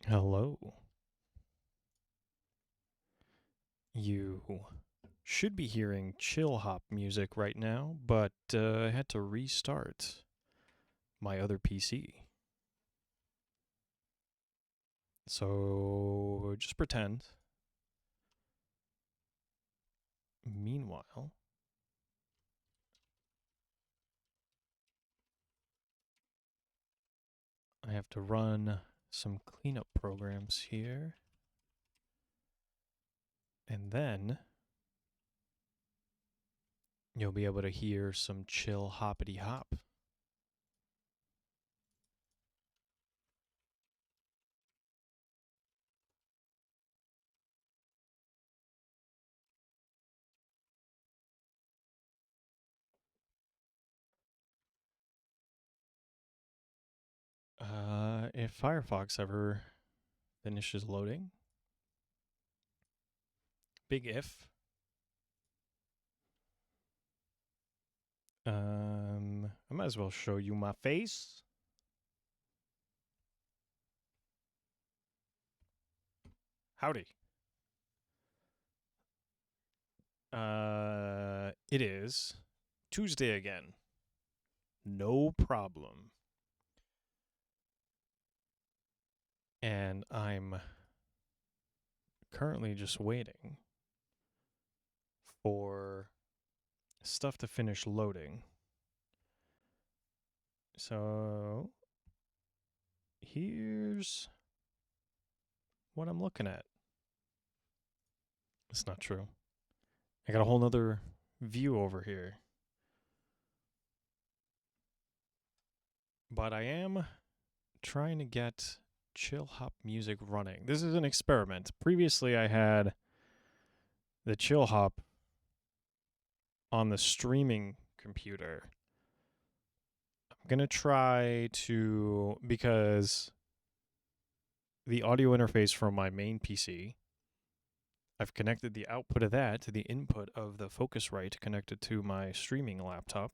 Hello. You should be hearing chill hop music right now, but I had to restart my other PC. So just pretend. Meanwhile, I have to run some cleanup programs here. And then you'll be able to hear some chill hoppity hop. If Firefox ever finishes loading, big if. I might as well show you my face. Howdy. It is Tuesday again. No problem. And I'm currently just waiting for stuff to finish loading. So here's what I'm looking at. It's not true. I got a whole nother view over here. But I am trying to get chill hop music running. This is an experiment. Previously, I had the chill hop on the streaming computer. I'm going to try to, because the audio interface from my main PC, I've connected the output of that to the input of the Focusrite connected to my streaming laptop.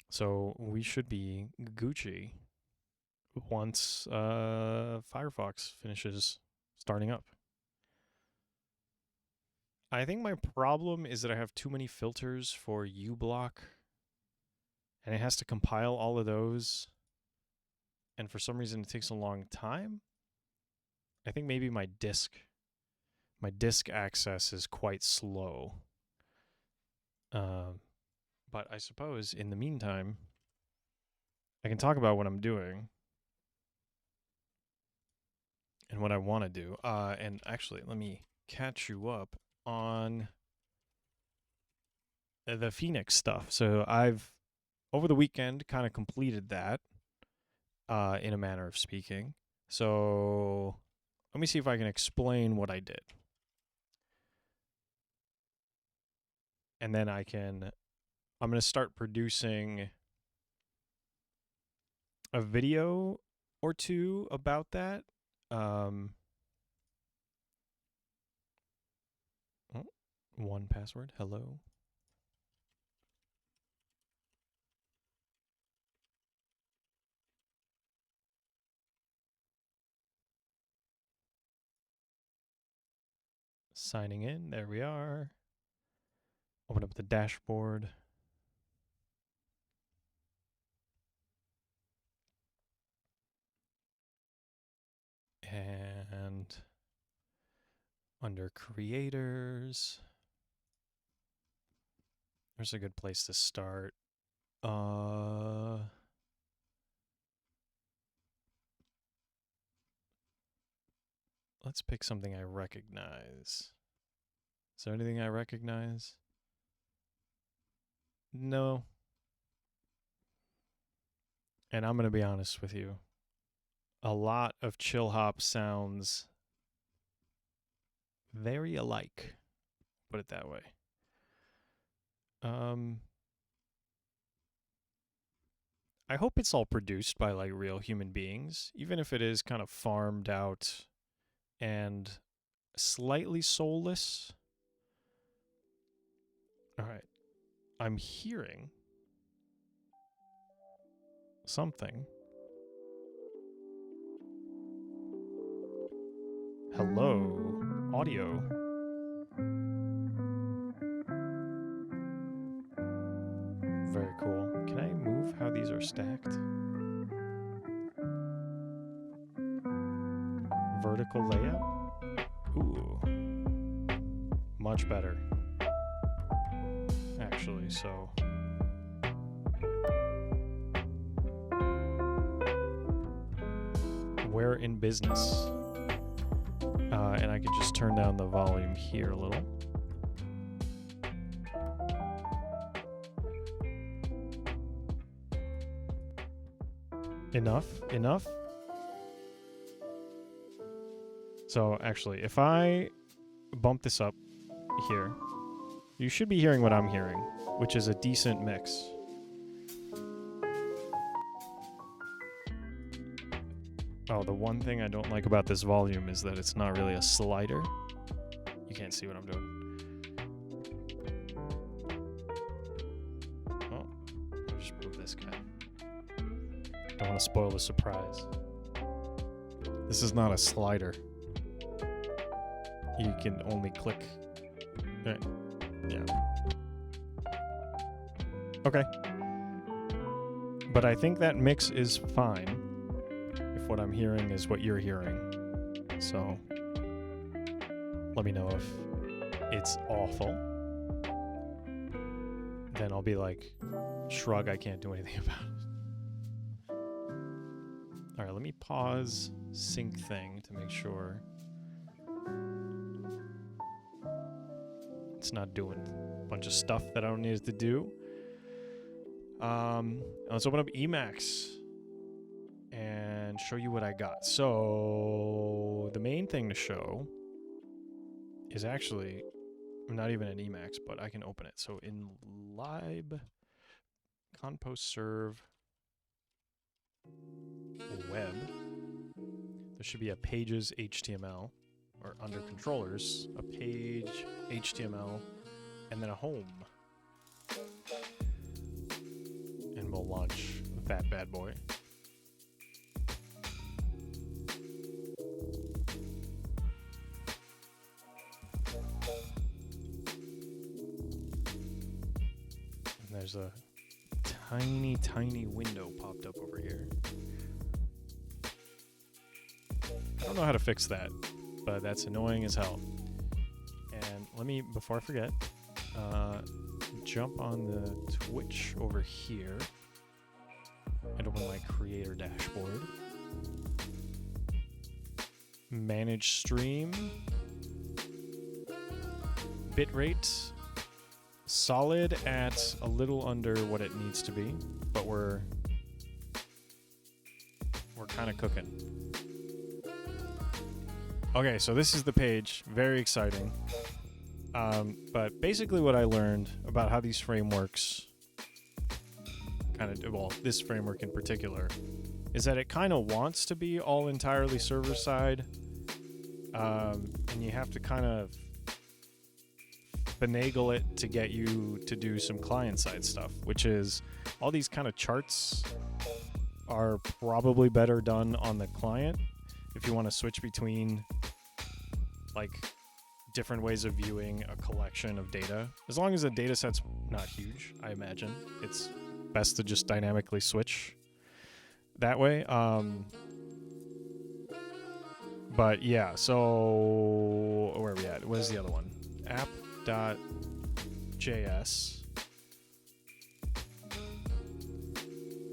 So we should be Gucci once Firefox finishes starting up. I think my problem is that I have too many filters for uBlock, and it has to compile all of those, and for some reason it takes a long time. I think maybe my disk access is quite slow. But I suppose in the meantime, I can talk about what I'm doing and what I want to do. And actually, let me catch you up on the Phoenix stuff. So I've, over the weekend, kind of completed that, in a manner of speaking. So let me see if I can explain what I did. And then I'm going to start producing a video or two about that. One password. Hello. Signing in. There we are. Open up the dashboard. And under creators, there's a good place to start. Let's pick something I recognize. Is there anything I recognize? No. And I'm going to be honest with you. A lot of chill hop sounds very alike. Put it that way. I hope it's all produced by like real human beings, even if it is kind of farmed out and slightly soulless. All right. I'm hearing something. Hello, audio. Very cool. Can I move how these are stacked? Vertical layout? Ooh. Much better. Actually, so... We're in business. And I could just turn down the volume here a little. Enough? Enough? So, actually, if I bump this up here, you should be hearing what I'm hearing, which is a decent mix. Oh, the one thing I don't like about this volume is that it's not really a slider. You can't see what I'm doing. Oh, I'll just move this guy. Don't want to spoil the surprise. This is not a slider. You can only click. Right. Yeah. Okay. But I think that mix is fine. If what I'm hearing is what you're hearing. So, let me know if it's awful. Then I'll be like, shrug, I can't do anything about it. Alright, let me pause sync thing to make sure it's not doing a bunch of stuff that I don't need it to do. Let's open up Emacs and show you what I got. So the main thing to show is actually not even an Emacs, but I can open it. So in lib compost serve web, there should be a pages HTML, or under controllers, a page HTML, and then a home. And we'll launch that bad boy. There's a tiny, tiny window popped up over here. I don't know how to fix that, but that's annoying as hell. And let me, before I forget, jump on the Twitch over here and open my creator dashboard. Manage stream. Bitrate. Solid at a little under what it needs to be, but we're kind of cooking. Okay, so this is the page. Very exciting. But basically what I learned about how these frameworks well, this framework in particular, is that it kind of wants to be all entirely server-side, and you have to kind of finagle it to get you to do some client-side stuff, which is all these kind of charts are probably better done on the client if you want to switch between like different ways of viewing a collection of data. As long as the data set's not huge, I imagine it's best to just dynamically switch that way. But yeah, so where are we at? What is the other one? App.js.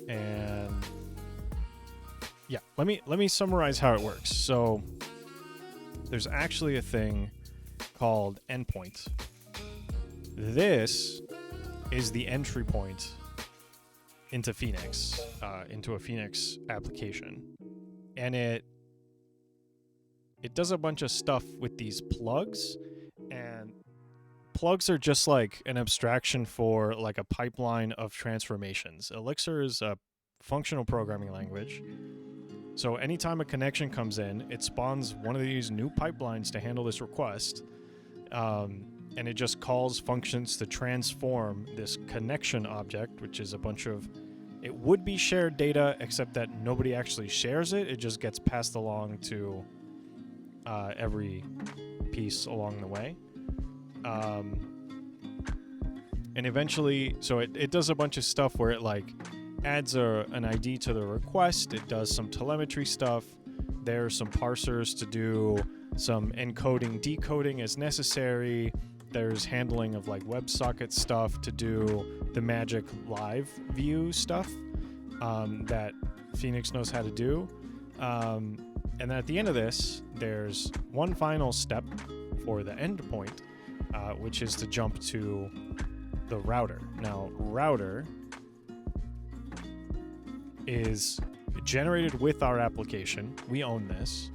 And yeah, let me summarize how it works. So there's actually a thing called endpoint. This is the entry point into Phoenix, into a Phoenix application. And it does a bunch of stuff with these plugs, and plugs are just like an abstraction for like a pipeline of transformations. Elixir is a functional programming language. So anytime a connection comes in, it spawns one of these new pipelines to handle this request. And it just calls functions to transform this connection object, which is a bunch of, it would be shared data, except that nobody actually shares it. It just gets passed along to every piece along the way. And eventually, so it does a bunch of stuff where it like adds an ID to the request. It does some telemetry stuff. There's some parsers to do some encoding, decoding as necessary. There's handling of like WebSocket stuff to do the magic live view stuff that Phoenix knows how to do. And then at the end of this, there's one final step for the endpoint, which is to jump to the router. Now, router is generated with our application. We own this.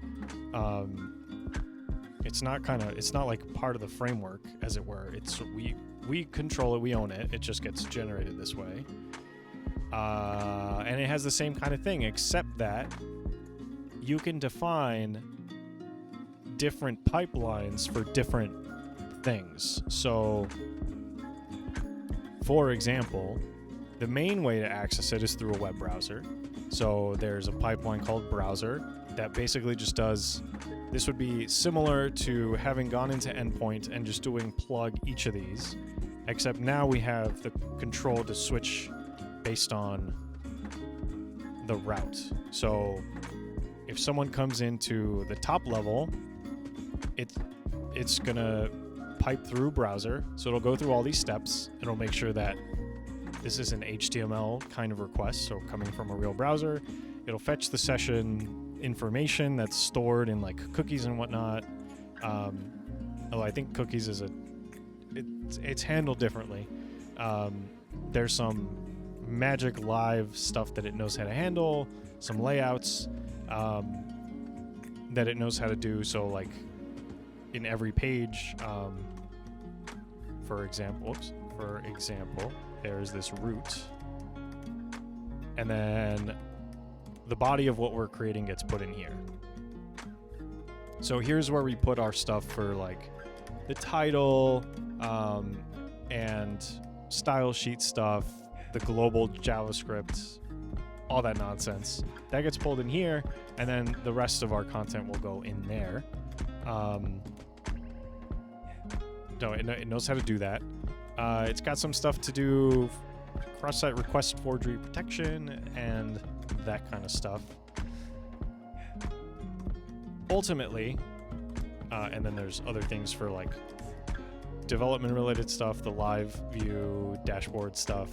It's not like part of the framework, as it were. We control it. We own it. It just gets generated this way. And it has the same kind of thing, except that you can define different pipelines for different things. So, for example, the main way to access it is through a web browser. So there's a pipeline called browser that basically just does, this would be similar to having gone into endpoint and just doing plug each of these, except now we have the control to switch based on the route. So if someone comes into the top level, it's gonna pipe through browser, so it'll go through all these steps. It'll make sure that this is an HTML kind of request, so coming from a real browser. It'll fetch the session information that's stored in like cookies and whatnot. Although I think cookies is it's handled differently. There's some magic live stuff that it knows how to handle, some layouts that it knows how to do. So like in every page, for example, there's this root, and then the body of what we're creating gets put in here. So here's where we put our stuff for like the title and style sheet stuff, the global JavaScript, all that nonsense. That gets pulled in here, and then the rest of our content will go in there. So it knows how to do that. It's got some stuff to do, cross-site request forgery protection, and that kind of stuff. Ultimately, and then there's other things for like development-related stuff, the live view, dashboard stuff,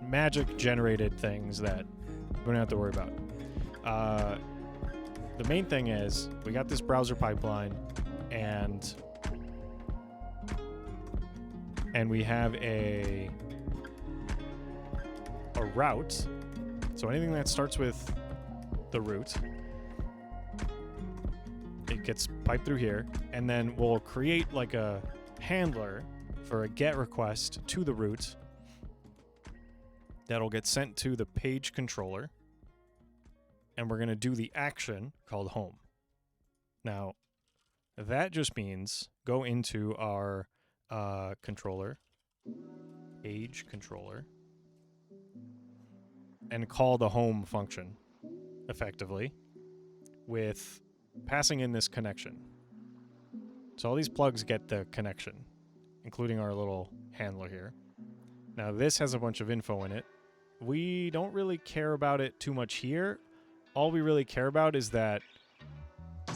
magic-generated things that we don't have to worry about. The main thing is we got this browser pipeline, and we have a route. So anything that starts with the root, it gets piped through here, and then we'll create like a handler for a GET request to the root that'll get sent to the page controller, and we're going to do the action called home. Now, that just means go into our controller, page controller, and call the home function effectively with passing in this connection. So all these plugs get the connection, including our little handler here. Now this has a bunch of info in it. We don't really care about it too much here. All we really care about is that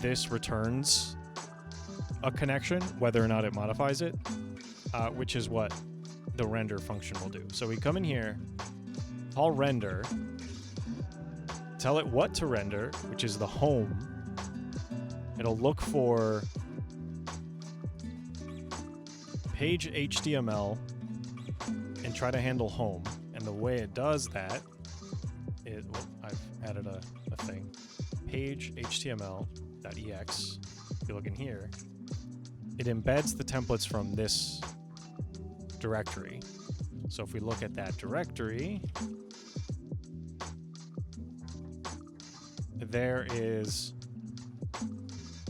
this returns a connection, whether or not it modifies it, which is what the render function will do. So we come in here, call render, tell it what to render, which is the home. It'll look for page HTML and try to handle home. And the way it does that, I've added a thing, page HTML.ex. If you look in here, it embeds the templates from this directory. So if we look at that directory, there is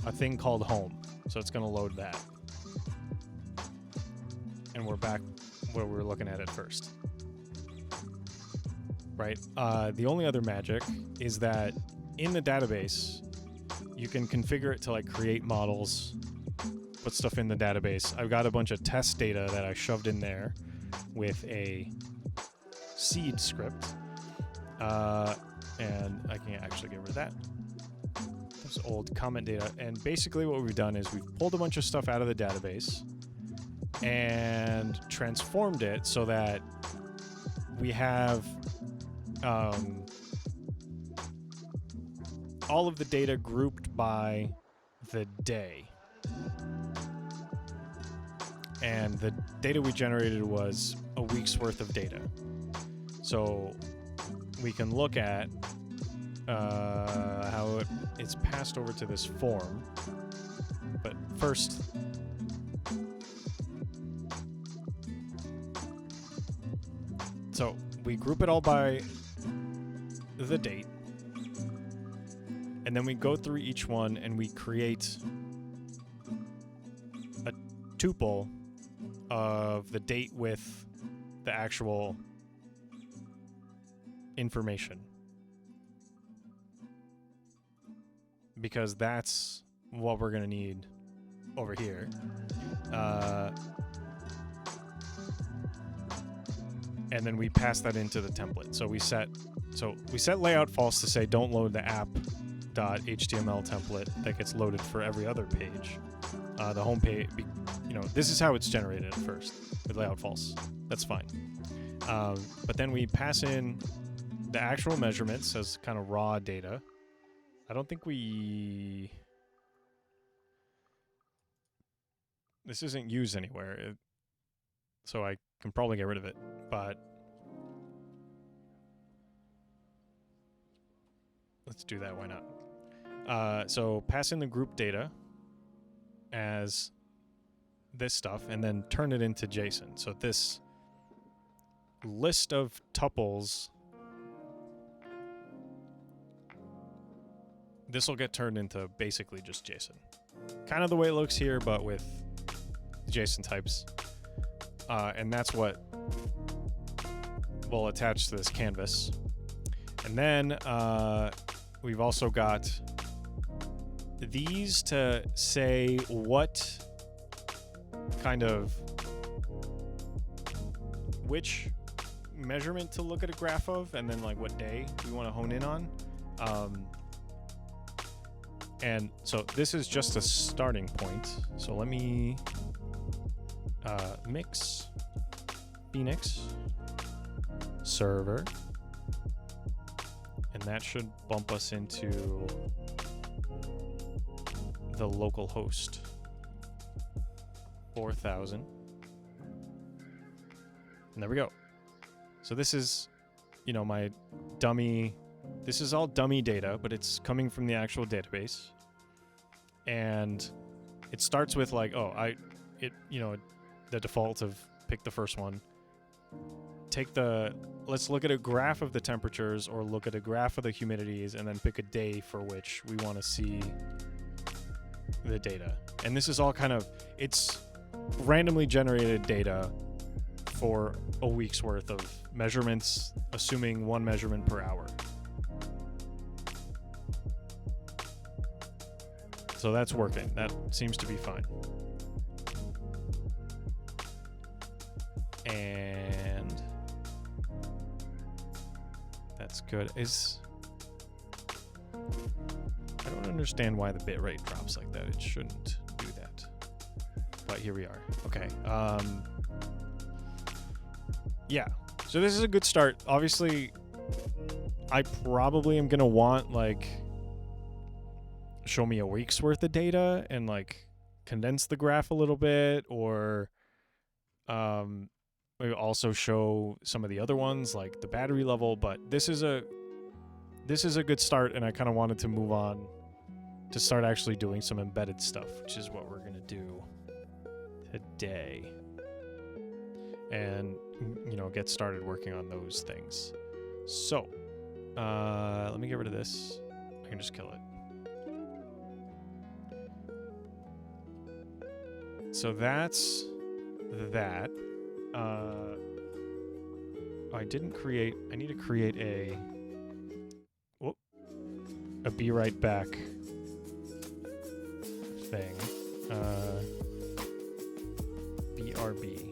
a thing called home. So it's going to load that. And we're back where we were looking at it first. Right? The only other magic is that in the database, you can configure it to like create models, put stuff in the database. I've got a bunch of test data that I shoved in there with a seed script. And I can actually get rid of that. Those old comment data. And basically what we've done is we've pulled a bunch of stuff out of the database and transformed it so that we have all of the data grouped by the day. And the data we generated was a week's worth of data. So we can look at how it's passed over to this form. But first, so we group it all by the date. And then we go through each one and we create a tuple of the date with the actual information. Because that's what we're going to need over here. And then we pass that into the template. So we set layout false to say don't load the app.html template that gets loaded for every other page. The home page, this is how it's generated at first with layout false. That's fine. But then we pass in the actual measurements as kind of raw data. I don't think this isn't used anywhere, so I can probably get rid of it, but let's do that, why not? So pass in the group data as this stuff, and then turn it into JSON. So this list of tuples, this will get turned into basically just JSON. Kind of the way it looks here, but with JSON types. And that's what we'll attach to this canvas. And then we've also got these to say what kind of, which measurement to look at a graph of, and then like what day we want to hone in on. And so this is just a starting point. So let me mix Phoenix server, and that should bump us into the local host 4000. And there we go. So this is, my dummy. This is all dummy data, but it's coming from the actual database. And it starts with like, the default of pick the first one. Let's look at a graph of the temperatures or look at a graph of the humidities and then pick a day for which we want to see the data. And this is all it's randomly generated data for a week's worth of measurements, assuming one measurement per hour. So that's working. That seems to be fine. And that's good. I don't understand why the bitrate drops like that. It shouldn't do that. But here we are. Okay. Yeah. So this is a good start. Obviously, I probably am going to want show me a week's worth of data and condense the graph a little bit, or maybe also show some of the other ones like the battery level. But this is a good start, and I kind of wanted to move on to start actually doing some embedded stuff, which is what we're going to do today, and get started working on those things. So let me get rid of this. I can just kill it. So that's that. I need to create a be right back thing. BRB.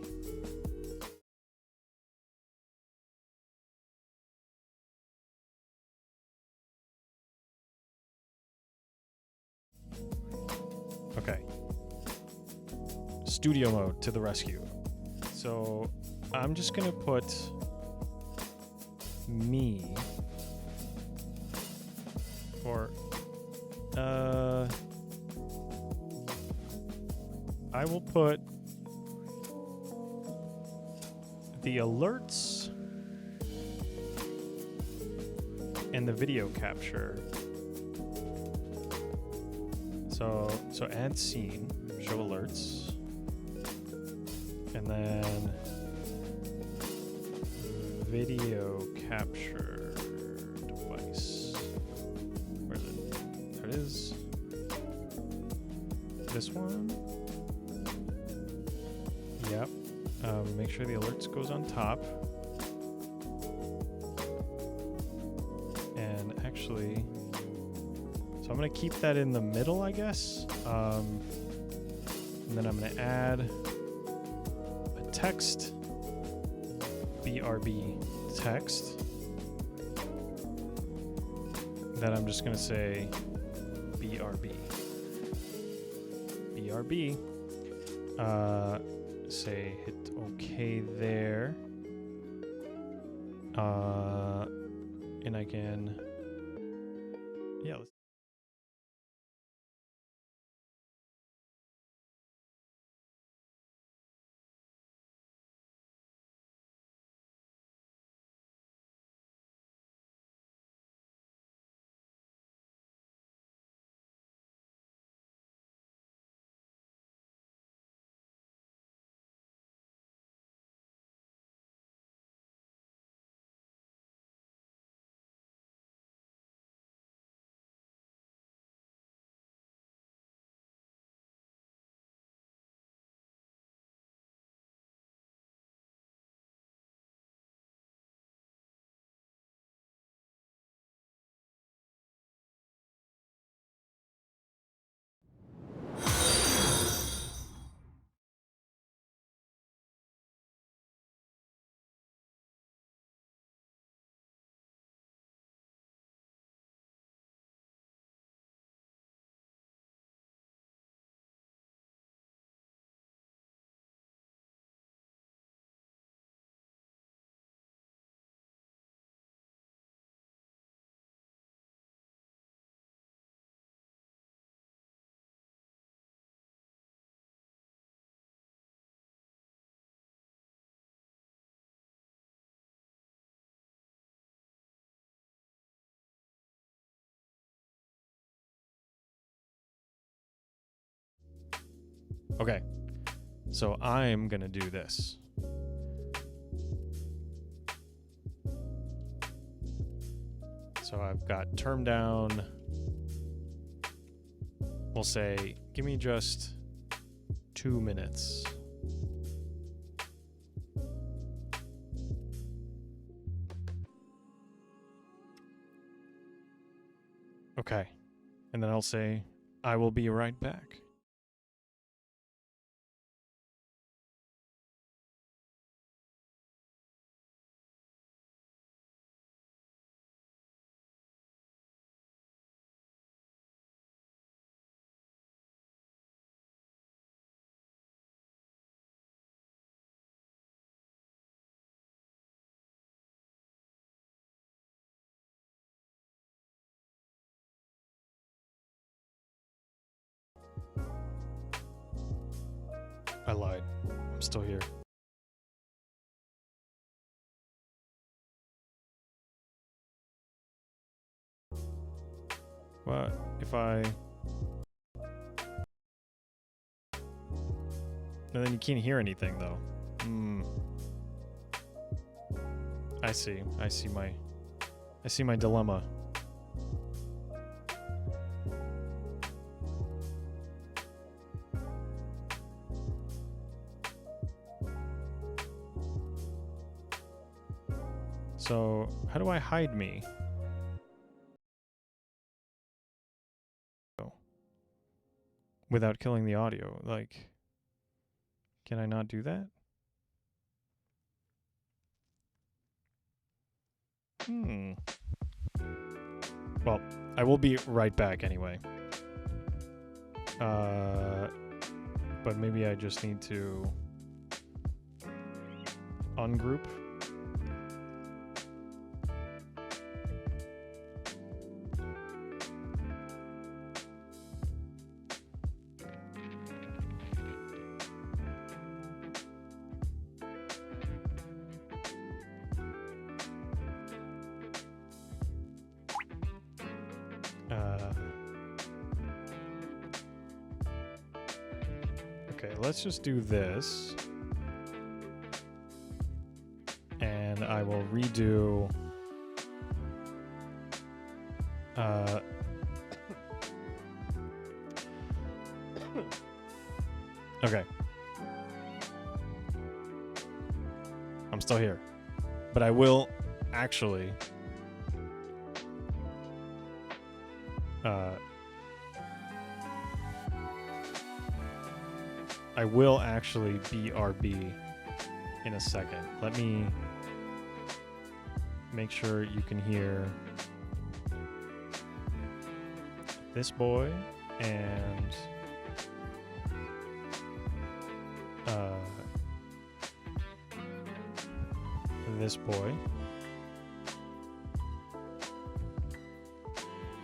Okay. Studio mode to the rescue. So I'm just gonna put me, or I will put the alerts and the video capture. So add scene, show alerts, and then video capture device. Where is it? There it is. This one. Yep. Make sure the alerts goes on top. And actually, so I'm gonna keep that in the middle, I guess. And then I'm gonna add a text, BRB text. Then I'm just gonna say BRB. BRB. Say hit OK there. And I can, yeah, let's. Okay, so I'm gonna do this. So I've got term down. We'll say, give me just 2 minutes. Okay, and then I'll say, I will be right back. I lied. I'm still here. What if I... And then you can't hear anything, though. I see. I see my dilemma. So, how do I hide me? without killing the audio. Like, can I not do that? Well, I will be right back anyway. But maybe I just need to ungroup. Okay, let's just do this. And I will redo... Okay. I'm still here. But I will actually... I will actually BRB in a second. Let me make sure you can hear this boy and this boy.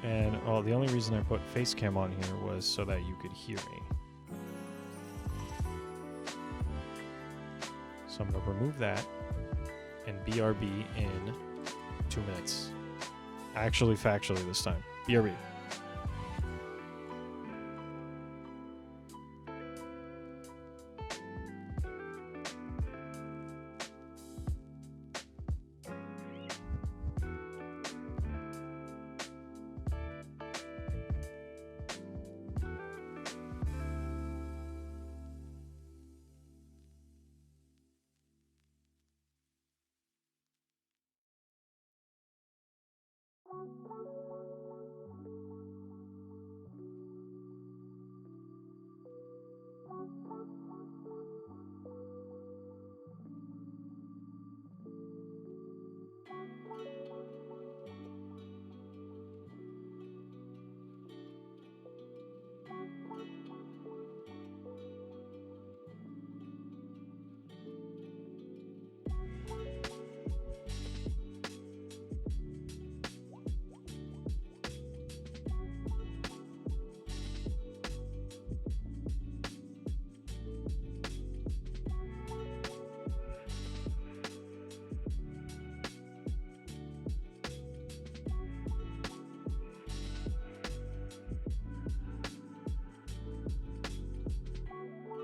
And well, the only reason I put face cam on here was so that you could hear me. So I'm going to remove that and BRB in 2 minutes. Actually, factually this time. BRB.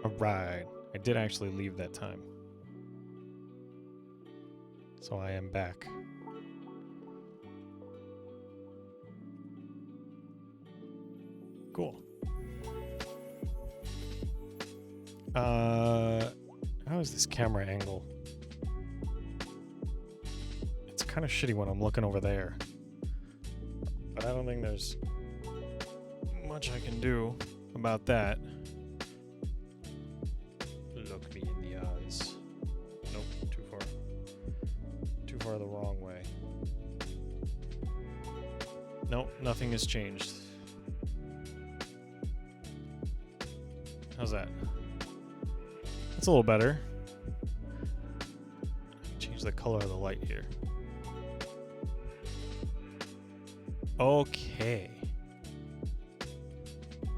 Alright, I did actually leave that time. So I am back. Cool. How is this camera angle? It's kind of shitty when I'm looking over there. But I don't think there's much I can do about that. Look me in the eyes. Nope, too far. Too far the wrong way. Nope, nothing has changed. How's that? That's a little better. Change the color of the light here. Okay.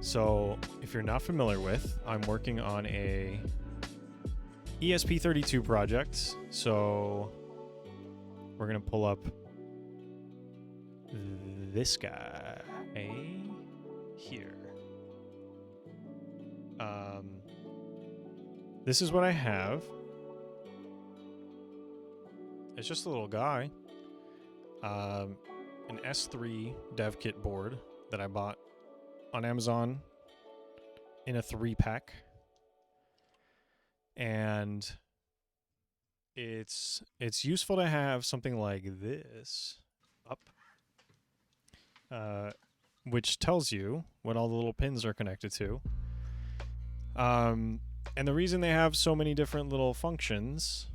So, if you're not familiar with, I'm working on a ESP32 project. So, we're going to pull up this guy here. This is what I have. It's just a little guy. An S3 dev kit board that I bought on Amazon in a 3-pack. And it's useful to have something like this up, which tells you what all the little pins are connected to. And the reason they have so many different little functions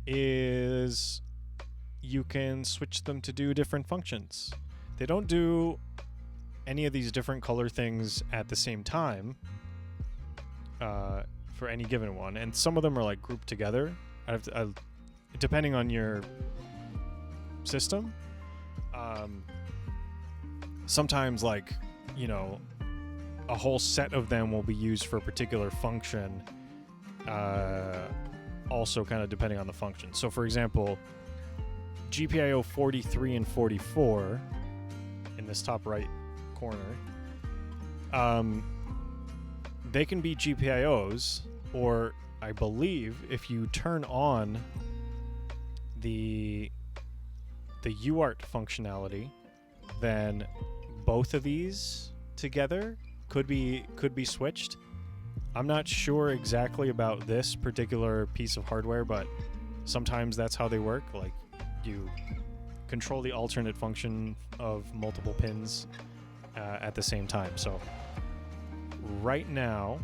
is you can switch them to do different functions. They don't do any of these different color things at the same time for any given one, and some of them are like grouped together. Depending on your system, sometimes, like, you know, a whole set of them will be used for a particular function, also kind of depending on the function. So for example, GPIO 43 and 44 in this top right corner, they can be GPIOs, or I believe if you turn on the UART functionality, then both of these together could be switched. I'm not sure exactly about this particular piece of hardware, but sometimes that's how they work. Like, you control the alternate function of multiple pins at the same time. So right now,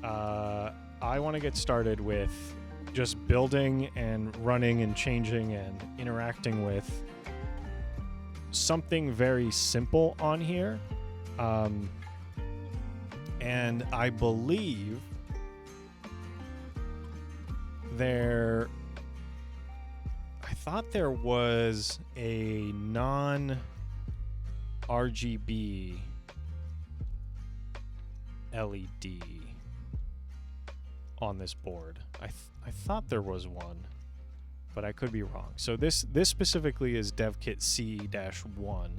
I want to get started with just building and running and changing and interacting with something very simple on here. And I believe I thought there was a non-RGB LED on this board. I thought there was one, but I could be wrong. So this specifically is DevKit C-1.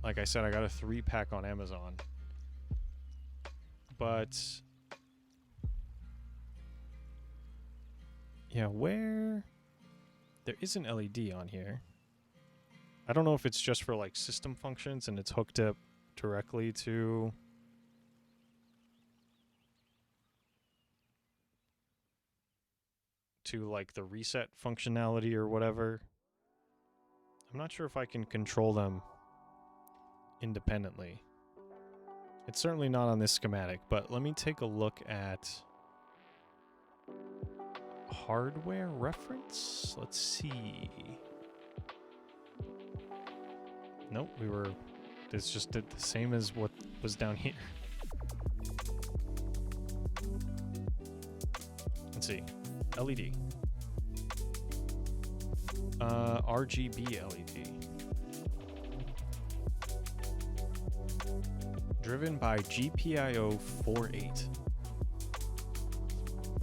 Like I said, I got a 3-pack on Amazon. But yeah, where there is an LED on here. I don't know if it's just for like system functions and it's hooked up directly to like the reset functionality or whatever. I'm not sure if I can control them independently. It's certainly not on this schematic, but let me take a look at hardware reference. Let's see. Nope, this just did the same as what was down here. Let's see. LED. RGB LED. Driven by GPIO 48.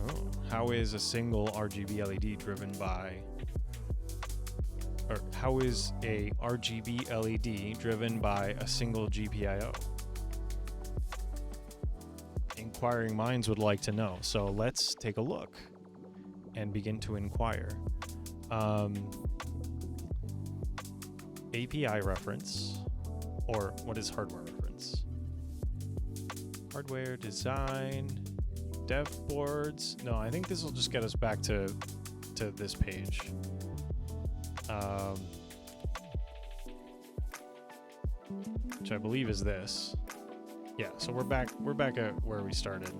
Oh, how is a single RGB LED driven by... Or how is a RGB LED driven by a single GPIO? Inquiring minds would like to know. So let's take a look and begin to inquire. API reference, or what is hardware reference? Hardware design, dev boards. No, I think this will just get us back to this page. Which I believe is this. Yeah, so we're back at where we started.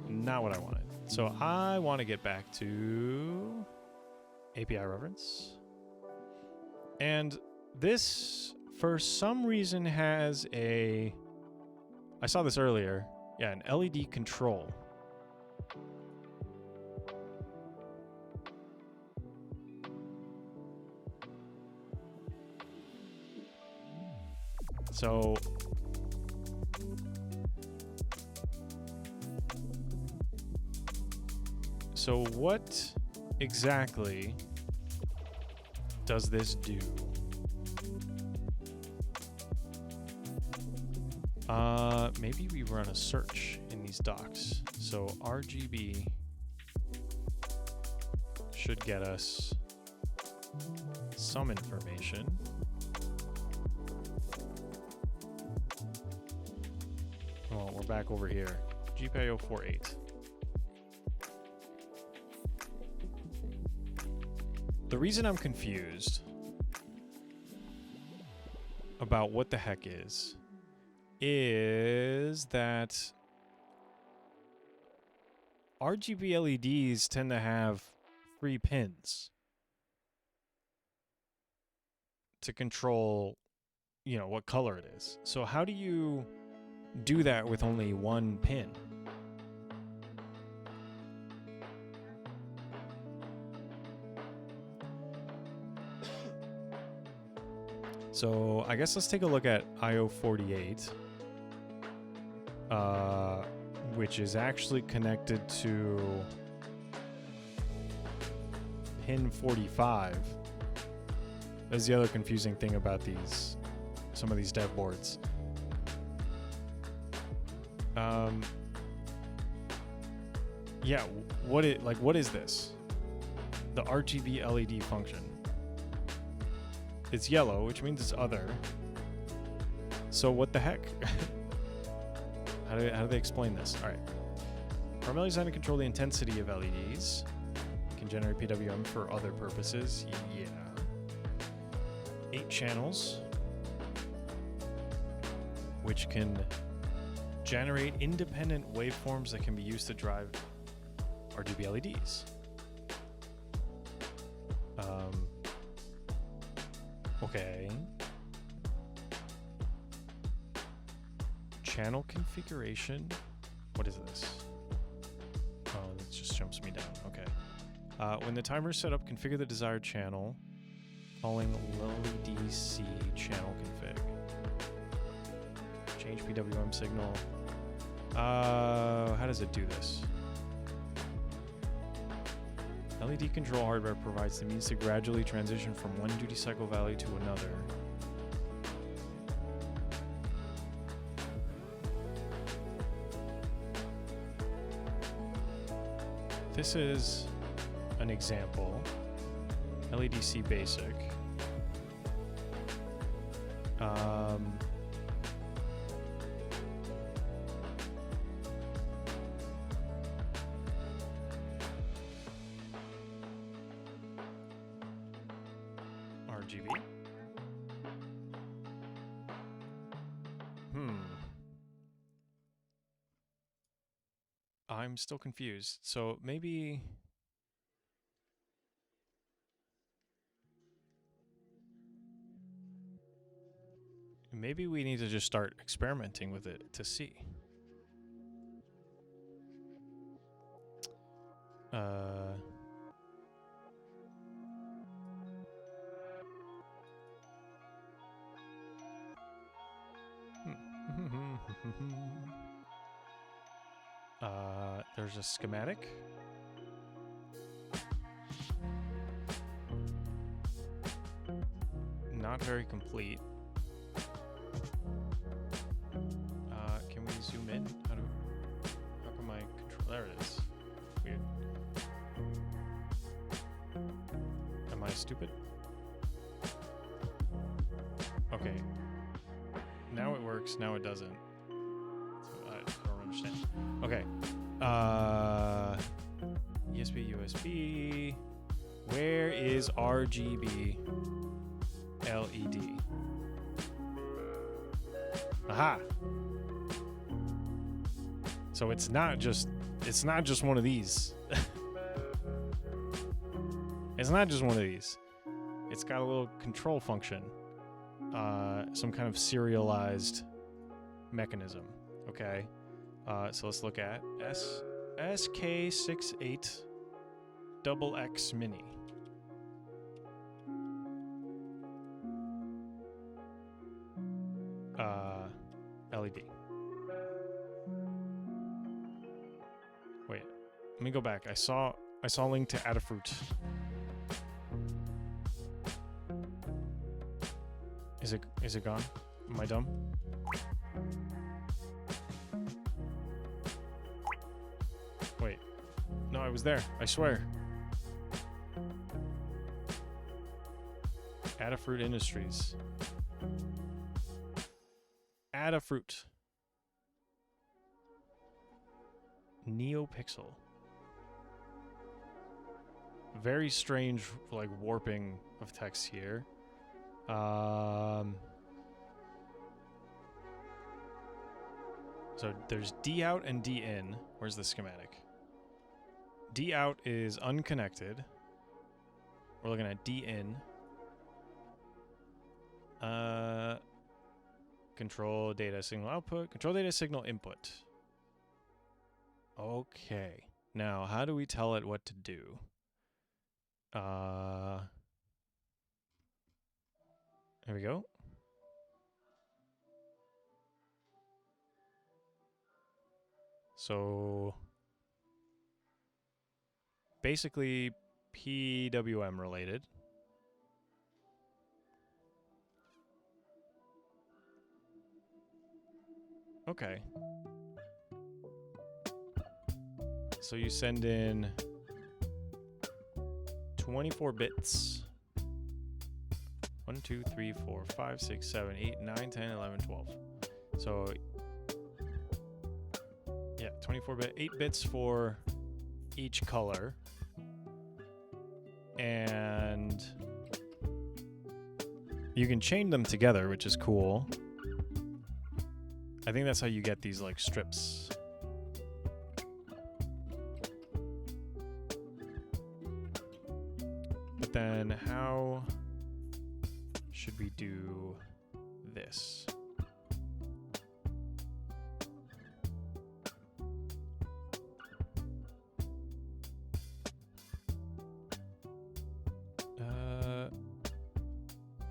Not what I wanted. So I want to get back to API reference. And this, for some reason, has I saw this earlier. Yeah, an LED control. So what exactly does this do? Maybe we run a search in these docs. So RGB should get us some information. Oh, we're back over here. GPIO 48. The reason I'm confused about what the heck is that RGB LEDs tend to have 3 pins to control, you know, what color it is. So how do you do that with only 1 pin? So I guess let's take a look at IO48, which is actually connected to pin 45. That's the other confusing thing about some of these dev boards. Yeah, what is this? The RGB LED function. It's yellow, which means it's other. So what the heck? How do they explain this? All right. Primarily designed to control the intensity of LEDs. Can generate PWM for other purposes. Yeah. 8 channels, which can generate independent waveforms that can be used to drive RGB LEDs. Okay. Channel configuration. What is this? Oh, that just jumps me down. Okay. When the timer is set up, configure the desired channel. Calling LEDC channel config. Change PWM signal. How does it do this? LED control hardware provides the means to gradually transition from one duty cycle value to another. This is an example. LEDC basic. RGB. I'm still confused. So maybe we need to just start experimenting with it to see. There's a schematic. Not very complete. Can we zoom in? How come I control? There it is. Weird. Am I stupid? Okay. Now it works. Now it doesn't. I don't understand. Okay. ESP, USB. Where is RGB LED? Aha. So it's not just one of these. It's not just one of these. It's got a little control function. Some kind of serialized mechanism. Okay. So let's look at SK68XX Mini. LED. Wait, let me go back. I saw a link to Adafruit. Is it gone? Am I dumb? Wait. No, I was there. I swear. Adafruit Industries. Adafruit. NeoPixel. Very strange, like, warping of text here. So there's D out and D in. Where's the schematic? D out is unconnected. We're looking at D in. Control data signal output. Control data signal input. Okay. Now, how do we tell it what to do? Here we go. So basically PWM related. Okay. So you send in 24 bits. 1, 2, 3, 4, 5, 6, 7, 8, 9, 10, 11, 12. So yeah, 24-bit, 8 bits for each color. And you can chain them together, which is cool. I think that's how you get these like strips. But then how should we do this?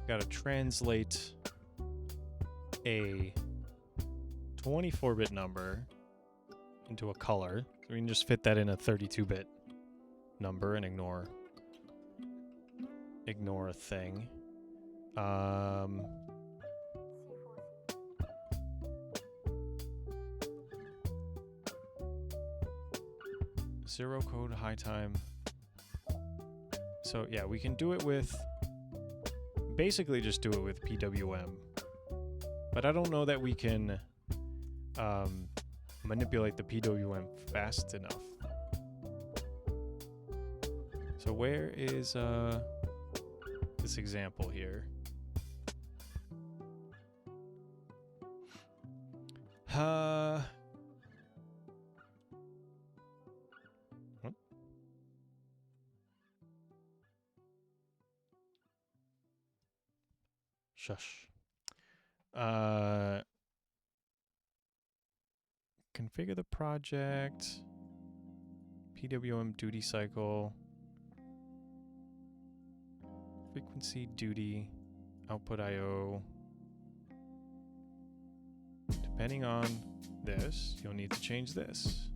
Got to translate a 24-bit number into a color. So we can just fit that in a 32-bit number and ignore a thing. Zero code high time. So yeah, we can do it with, basically just do it with PWM. But I don't know that we can manipulate the PWM fast enough. So where is this example here? What? Shush. Configure the project. PWM duty cycle. Frequency duty. Output IO. Depending on this, you'll need to change this.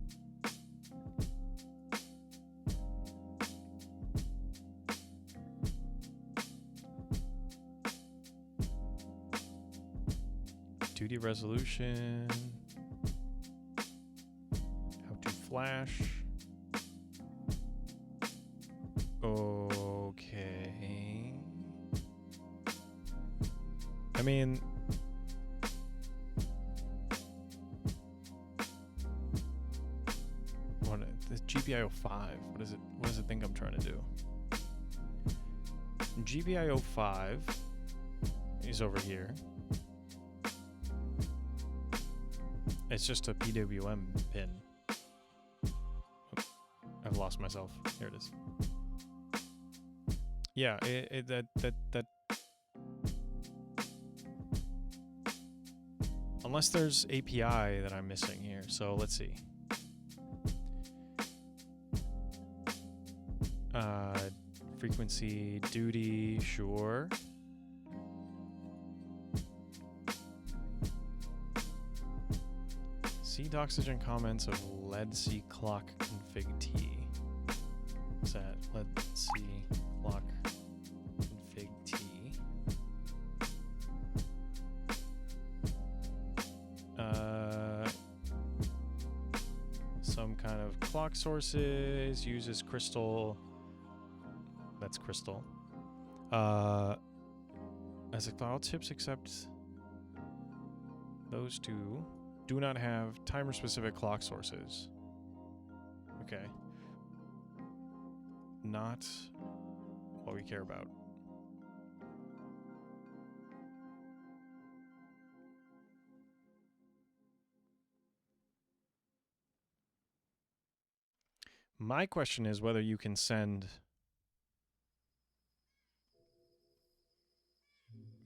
Duty resolution. How to flash. Okay. I mean, what this GPIO 5? What is it? What does it think I'm trying to do? GPIO 5 is over here. It's just a PWM pin. Oh, I've lost myself. Here it is. Yeah, that. Unless there's API that I'm missing here. So let's see. Frequency, duty, sure. Seed oxygen comments of lead C clock config T. What's that? Lead C clock config T. Some kind of clock sources, uses crystal. That's crystal. As a cloud chips except those two do not have timer specific clock sources. Okay. Not what we care about. My question is whether you can send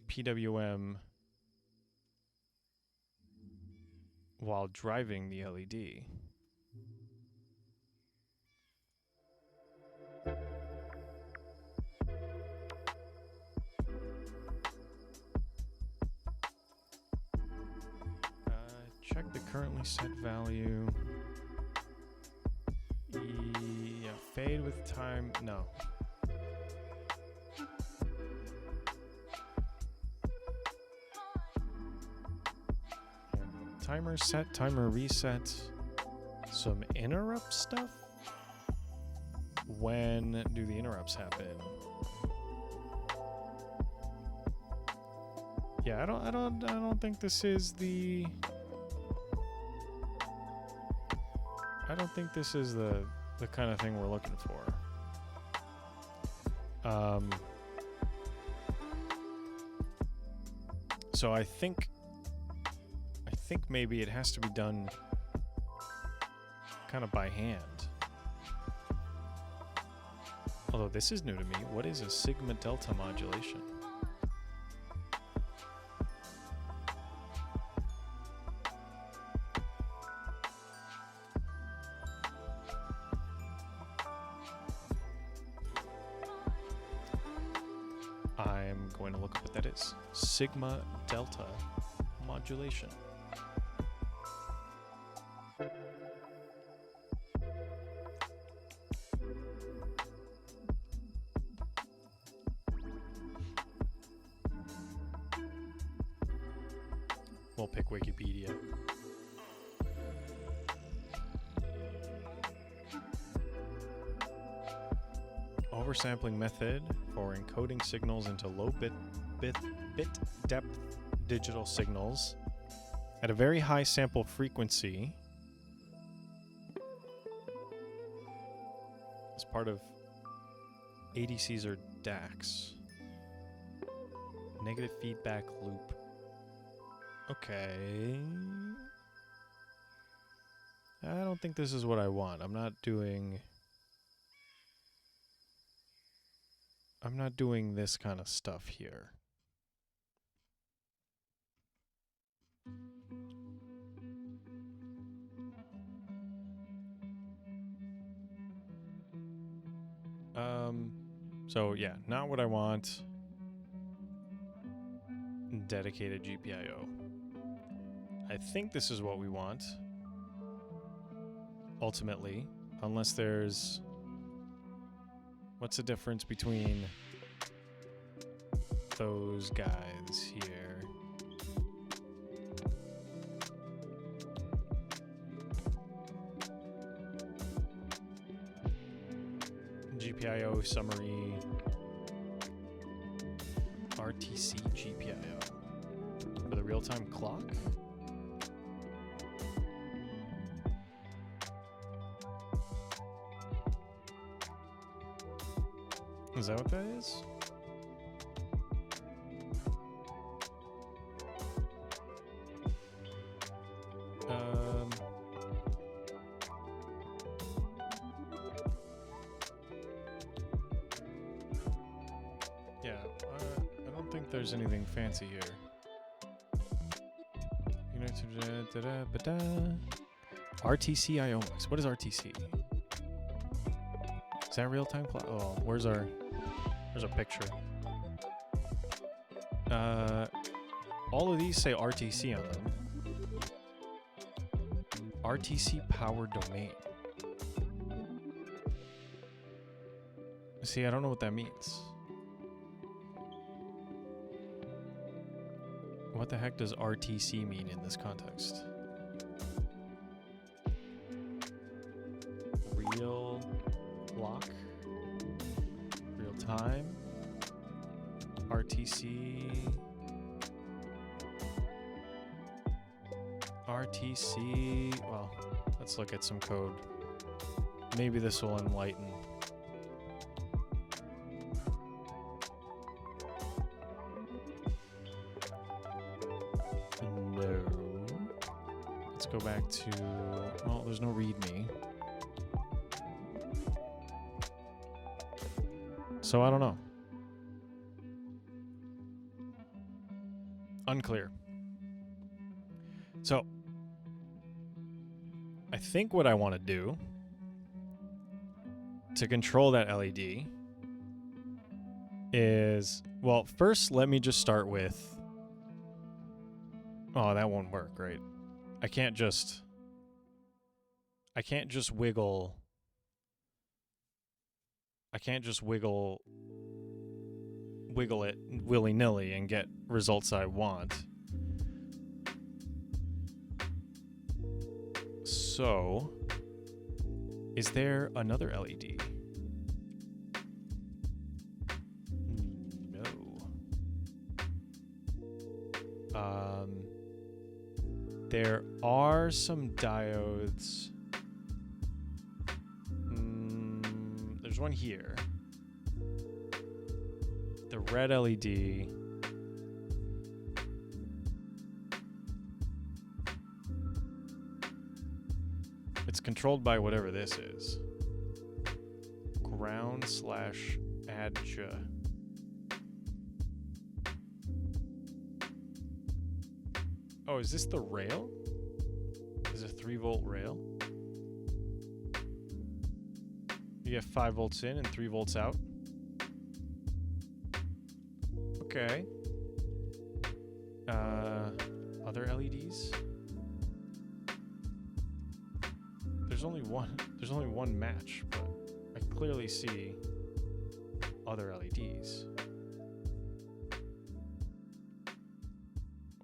PWM while driving the LED. Check the currently set value. Yeah, fade with time. No. Timer set, timer reset. Some interrupt stuff? When do the interrupts happen? Yeah, I don't think this is the... I don't think this is the kind of thing we're looking for. So I think maybe it has to be done kind of by hand. Although this is new to me. What is a sigma delta modulation? I'm going to look up what that is. Sigma delta modulation. We'll pick Wikipedia. Oversampling method for encoding signals into low bit depth digital signals at a very high sample frequency as part of ADCs or DACs. Negative feedback loop. Okay. I don't think this is what I want. I'm not doing this kind of stuff here. So yeah, not what I want. Dedicated GPIO. I think this is what we want. Ultimately, unless there's... What's the difference between those guys here? GPIO summary, RTC GPIO for the real-time clock. Is that what that is? Yeah, I don't think there's anything fancy here. RTC IOMX. What is RTC? Is that real-time clock? Oh, where's our picture? All of these say RTC on them. RTC power domain. See, I don't know what that means. What the heck does RTC mean in this context? Real clock? Real time? RTC? RTC? Well, let's look at some code. Maybe this will enlighten. No. Let's go back to... Well, there's no readme. So I don't know. Unclear. So I think what I want to do to control that LED is, well, first let me just start with, oh, that won't work, right? I can't just wiggle. I can't just wiggle it willy-nilly and get results I want. So, is there another LED? No. There are some diodes. There's one here. The red LED. It's controlled by whatever this is. Ground/adja. Oh, is this the rail? Is it a 3-volt rail? You get 5 volts in and 3 volts out. Okay. Other LEDs? There's only one match, but I clearly see other LEDs.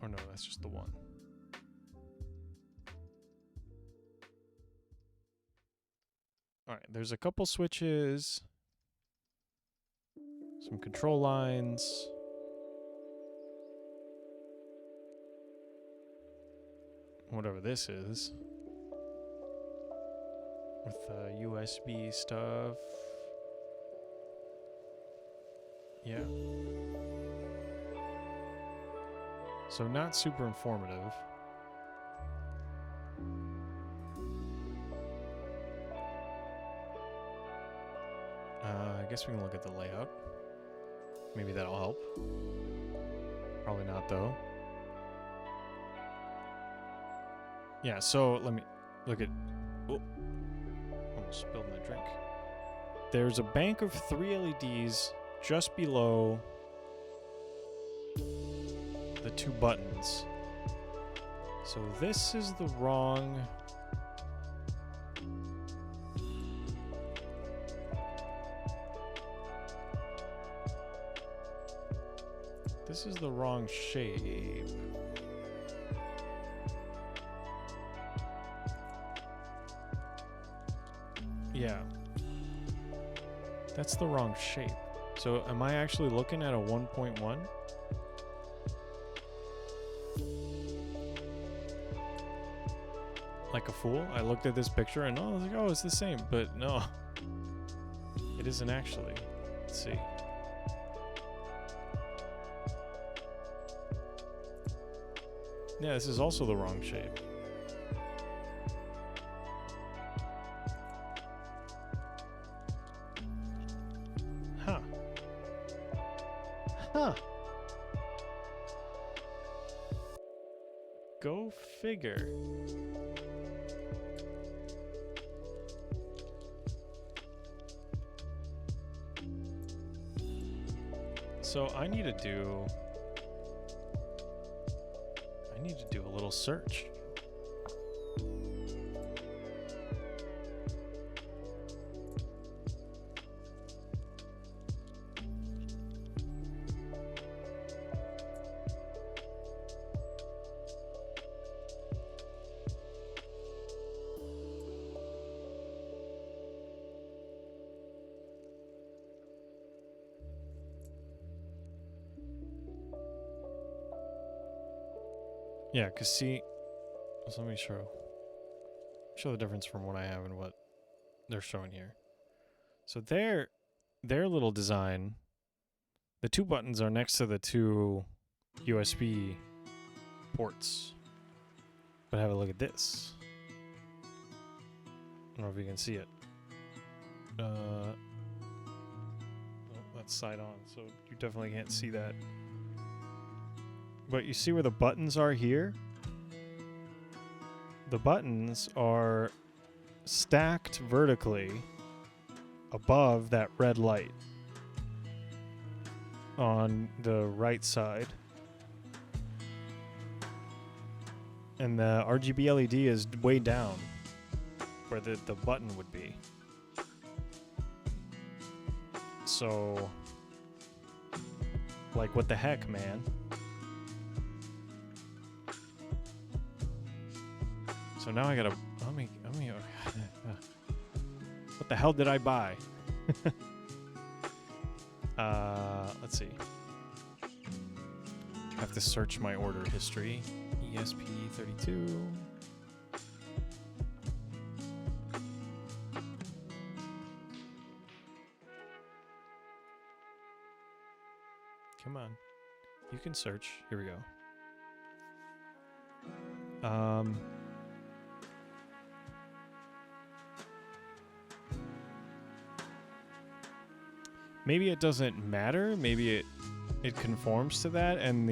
Or no, that's just the one. Alright, there's a couple switches. Some control lines. Whatever this is. With USB stuff. Yeah. So not super informative. I guess we can look at the layout. Maybe that'll help. Probably not, though. Yeah, so let me look at... Oh, almost spilled my drink. There's a bank of 3 LEDs just below the 2 buttons. So this is the wrong... This is the wrong shape. Yeah. That's the wrong shape. So am I actually looking at a 1.1? Like a fool? I looked at this picture and I was like, oh, it's the same. But no. It isn't actually. Let's see. Yeah, this is also the wrong shape. Huh. Huh. Go figure. So I need to do a little search. Yeah, because see, so let me show the difference from what I have and what they're showing here. So their little design, the 2 buttons are next to the 2 USB ports. But have a look at this. I don't know if you can see it. Oh, That's side on, so you definitely can't see that. But you see where the buttons are here? The buttons are stacked vertically above that red light on the right side. And the RGB LED is way down where the button would be. So, like, what the heck, man? So now I gotta, let me what the hell did I buy? Let's see. I have to search my order history. ESP32. Come on. You can search. Here we go. Maybe it doesn't matter. Maybe it conforms to that, and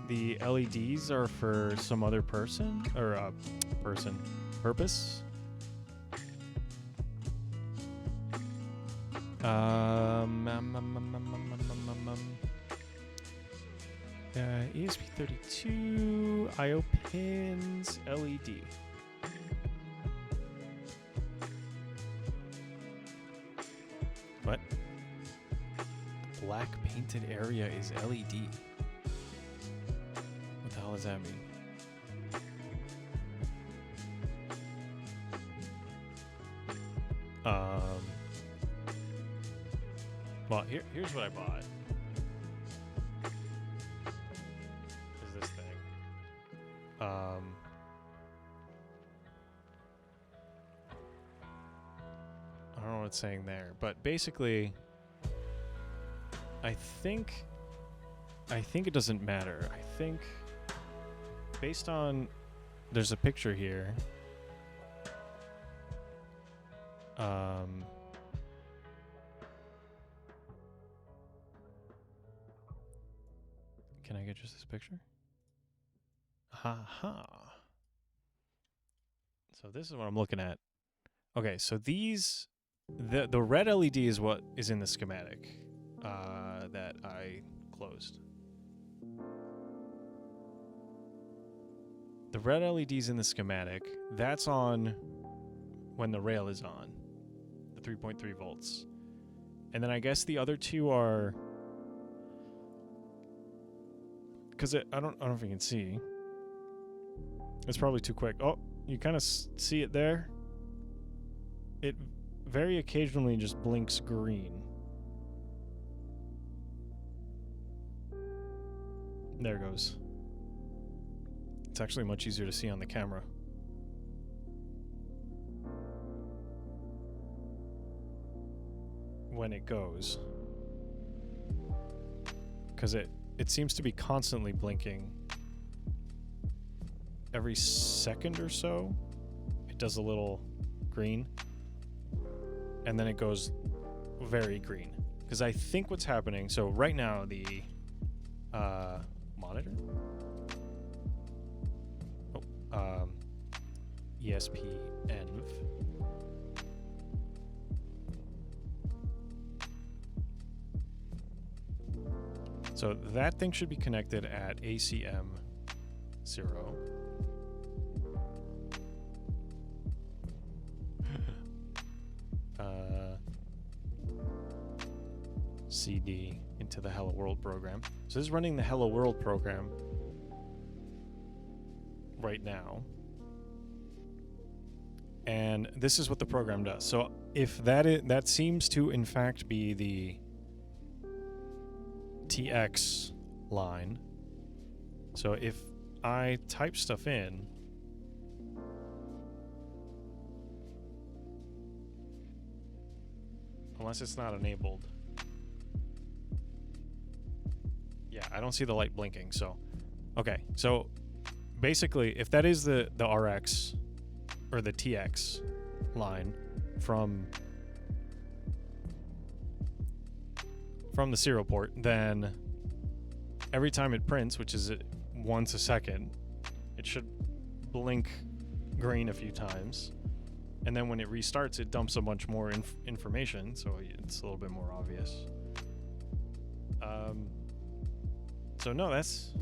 the LEDs are for some other person or purpose. ESP32 IO pins LED. What? The black painted area is LED. What the hell does that mean? Well, here's what I bought. Is this thing. I don't know what it's saying there, but basically I think it doesn't matter. I think based on there's a picture here. Can I get just this picture? Ha. So this is what I'm looking at. Okay, so these, the red LED is what is in the schematic that I closed. The red LEDs in the schematic, that's on when the rail is on, the 3.3 volts. And then I guess the other two are, because I don't know if you can see. It's probably too quick. Oh, you kind of see it there? It very occasionally just blinks green. There it goes. It's actually much easier to see on the camera. When it goes. Because it seems to be constantly blinking. Every second or so, it does a little green. And then it goes very green. Because I think what's happening, so right now the monitor? Oh, ESP-NV. So that thing should be connected at ACM 0. CD into the Hello World program. So this is running the Hello World program right now. And this is what the program does. So if that seems to in fact be the TX line. So if I type stuff in, unless it's not enabled. Yeah, I don't see the light blinking, so okay. So basically if that is the RX or the TX line from from the serial port, then every time it prints, which is once a second, it should blink green a few times. And then when it restarts, it dumps a bunch more information, so it's a little bit more obvious. So no, that's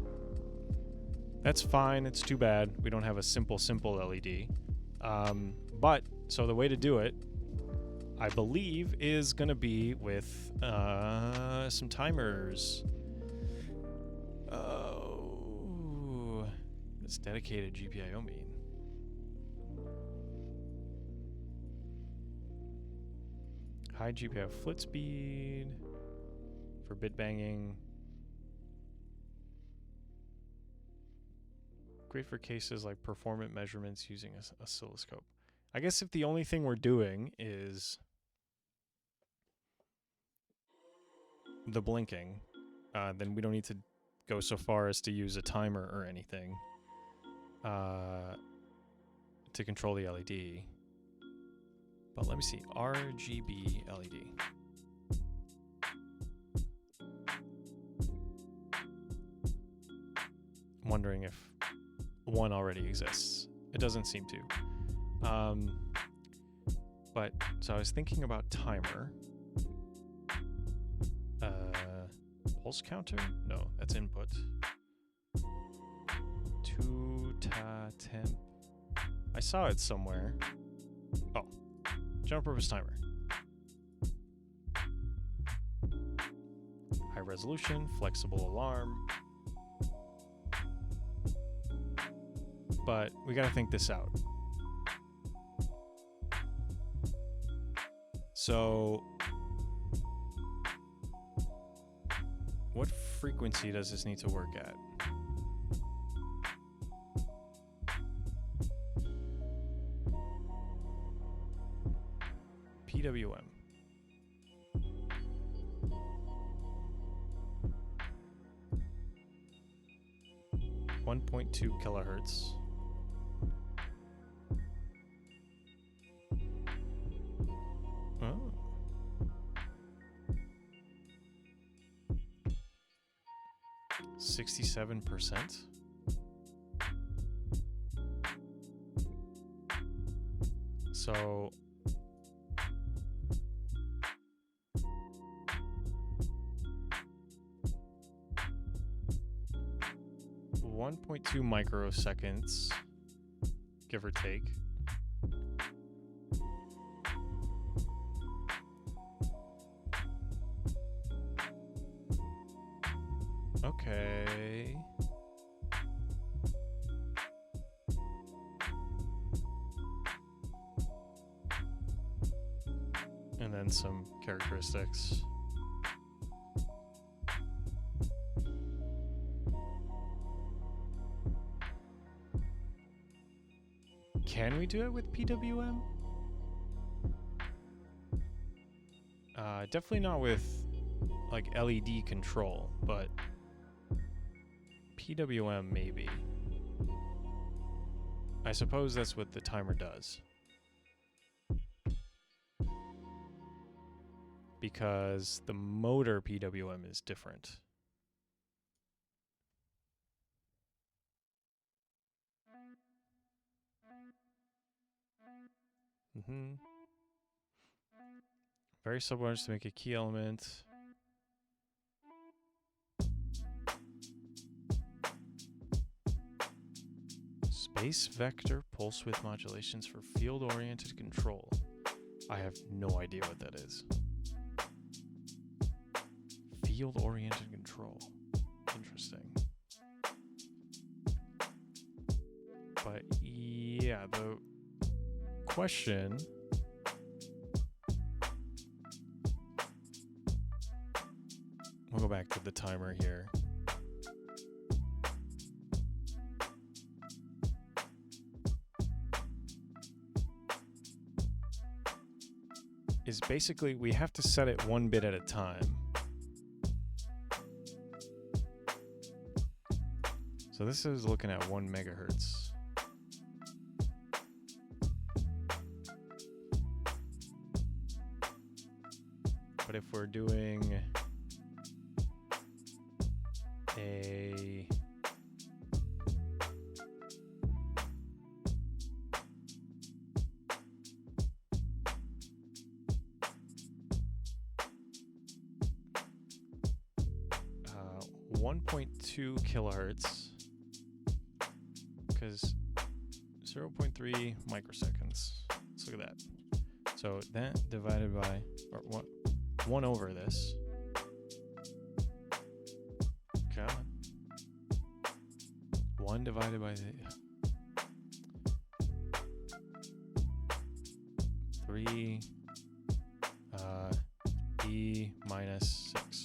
fine. It's too bad we don't have a simple LED. But so the way to do it, I believe, is gonna be with some timers. Oh, what's dedicated GPIO mean? High GPIO flit speed for bit banging. Great for cases like performant measurements using an oscilloscope. I guess if the only thing we're doing is the blinking, then we don't need to go so far as to use a timer or anything to control the LED. But let me see, RGB LED. I'm wondering if one already exists. It doesn't seem to. But so I was thinking about timer. Pulse counter? No, that's input. 2ta temp. I saw it somewhere. Oh, general purpose timer. High resolution, flexible alarm. But we gotta think this out. So, what frequency does this need to work at? PWM. 1.2 kilohertz. Oh. %67%. So 1.2 microseconds, give or take. Okay. And then some characteristics. Can we do it with PWM? Definitely not with like LED control, but PWM maybe. I suppose that's what the timer does. Because the motor PWM is different. Very sublarge to make a key element. Space vector pulse width modulations for field-oriented control. I have no idea what that is. Field-oriented control. Interesting. But yeah, the question we'll go back to the timer here. Is basically we have to set it 1 bit at a time. So this is looking at 1 megahertz. But if we're doing 1.2 kilohertz, because 0.3 microseconds. Let's look at that. So that divided by, or 1 over this. Come on. 1 divided by the 3 e minus 6.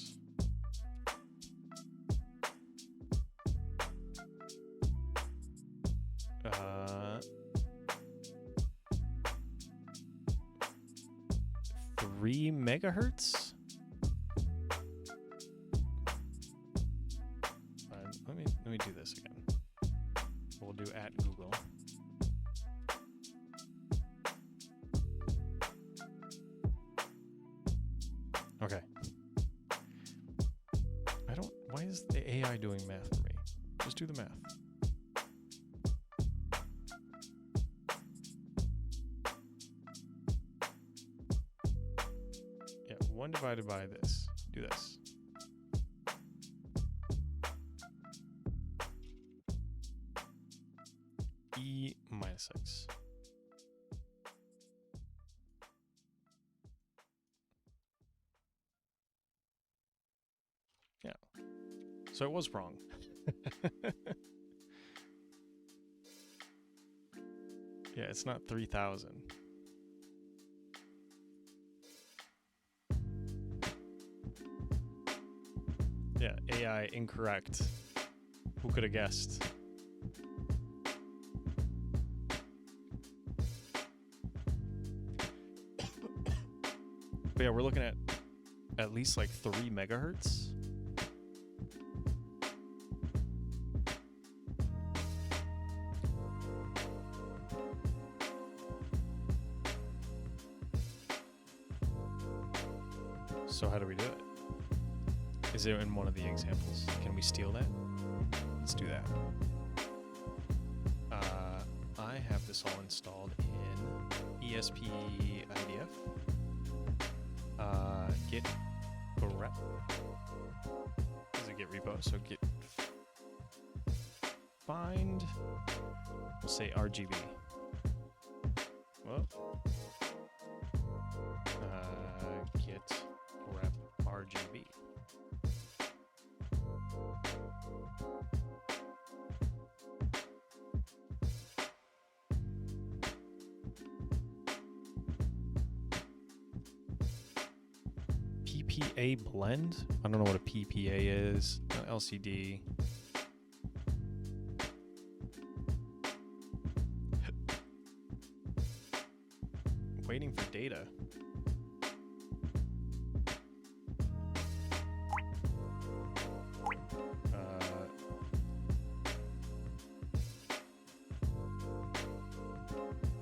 Three megahertz. Let me do this again. We'll do at Google. Okay. Why is the AI doing math for me? Just do the math. Yeah, 1 divided by this. Do this. E minus 6. Yeah. So it was wrong. Yeah, it's not 3,000. Yeah, AI incorrect. Who could have guessed? But yeah, we're looking at least like 3 megahertz. So how do we do it? Is it in one of the examples? Can we steal that? Let's do that. I have this all installed in ESP IDF. Git grep. Does it get repo? So git find. We'll say RGB. Well, git grep RGB. PPA blend? I don't know what a PPA is. LCD. Waiting for data.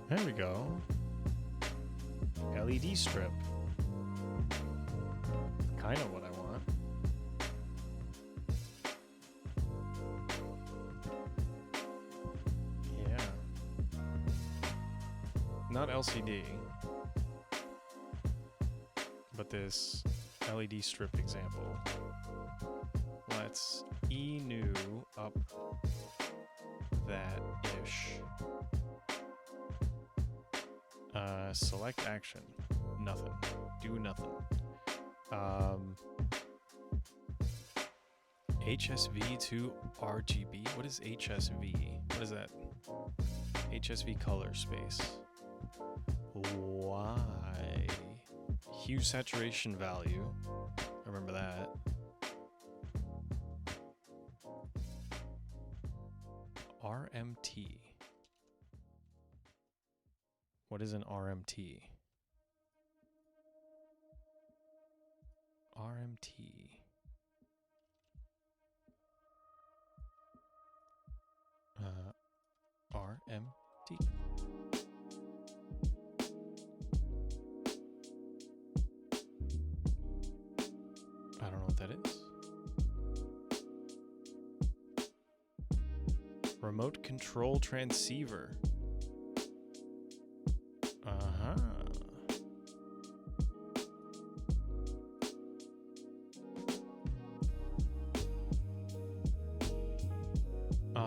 There we go. LED strip. Kind of what I want. Yeah. Not LCD. But this LED strip example. Let's enue up that-ish. Select action. Nothing. Do nothing. HSV to RGB. What is HSV? What is that? HSV color space. Why? Hue saturation value. I remember that. RMT. What is an RMT? RMT. RMT. I don't know what that is. Remote control transceiver. Uh-huh.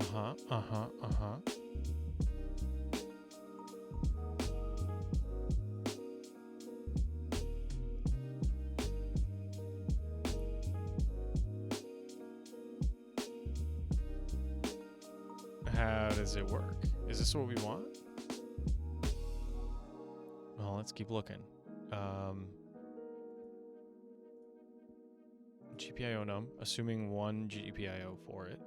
Uh-huh, uh-huh, uh-huh. How does it work? Is this what we want? Well, let's keep looking. GPIO num, assuming one GPIO for it.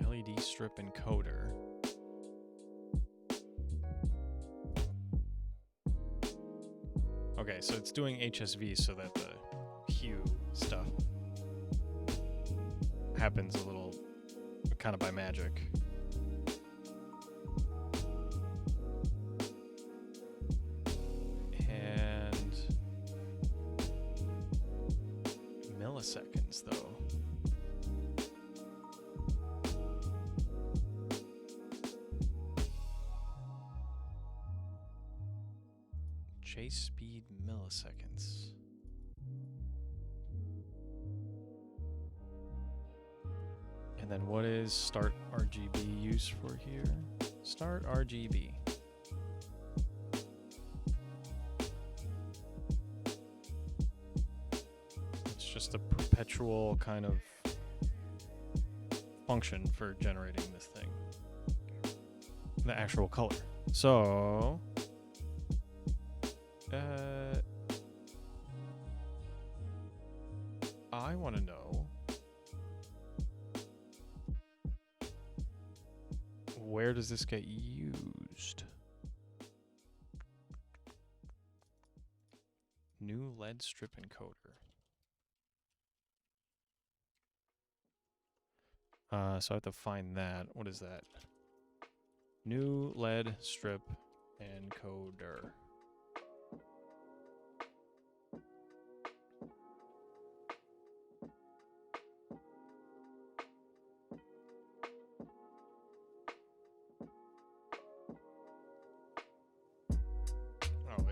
LED strip encoder. Okay, so it's doing HSV so that the hue stuff happens a little kind of by magic. And milliseconds though. Chase speed milliseconds. And then what is start RGB used for here? Start RGB. It's just a perpetual kind of function for generating this thing. The actual color. So I want to know where does this get used? New LED strip encoder. So I have to find that. What is that? New LED strip encoder. Oh,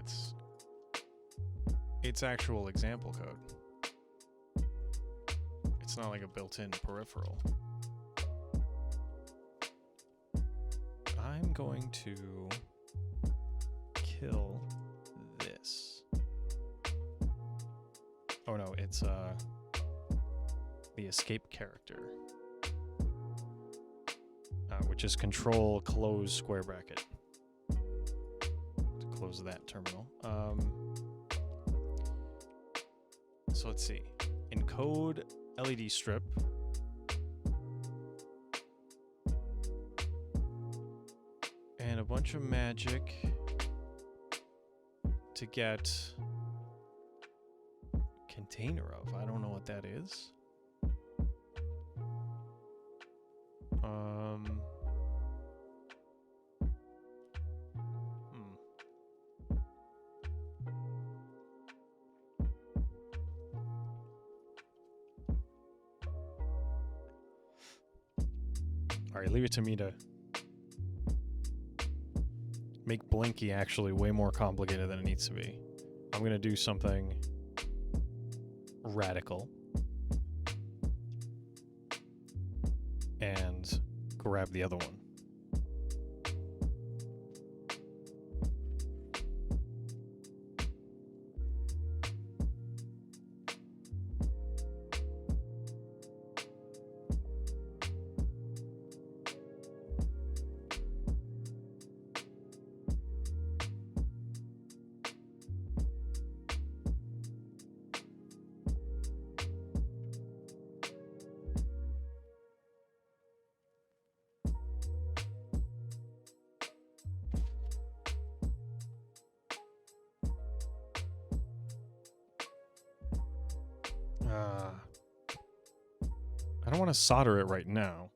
it's actual example code. It's not like a built-in peripheral. I'm going to kill this. Oh no, it's the escape character, which is control close square bracket to close that terminal. So let's see, encode LED strip. And a bunch of magic to get container of. I don't know what that is. All right, leave it to me to make Blinky actually way more complicated than it needs to be. I'm going to do something radical and grab the other one. I don't want to solder it right now.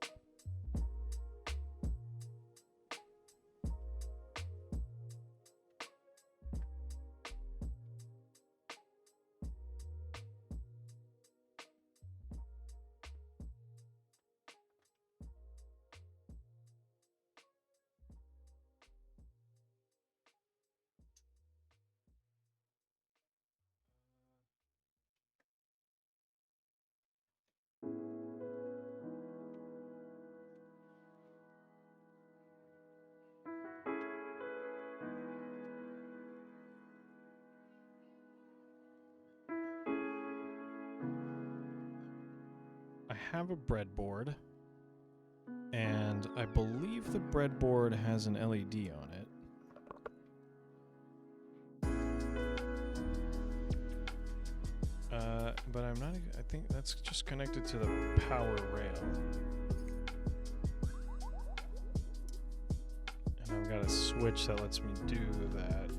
have a breadboard, and I believe the breadboard has an LED on it. But I'm not, I think that's just connected to the power rail. And I've got a switch that lets me do that.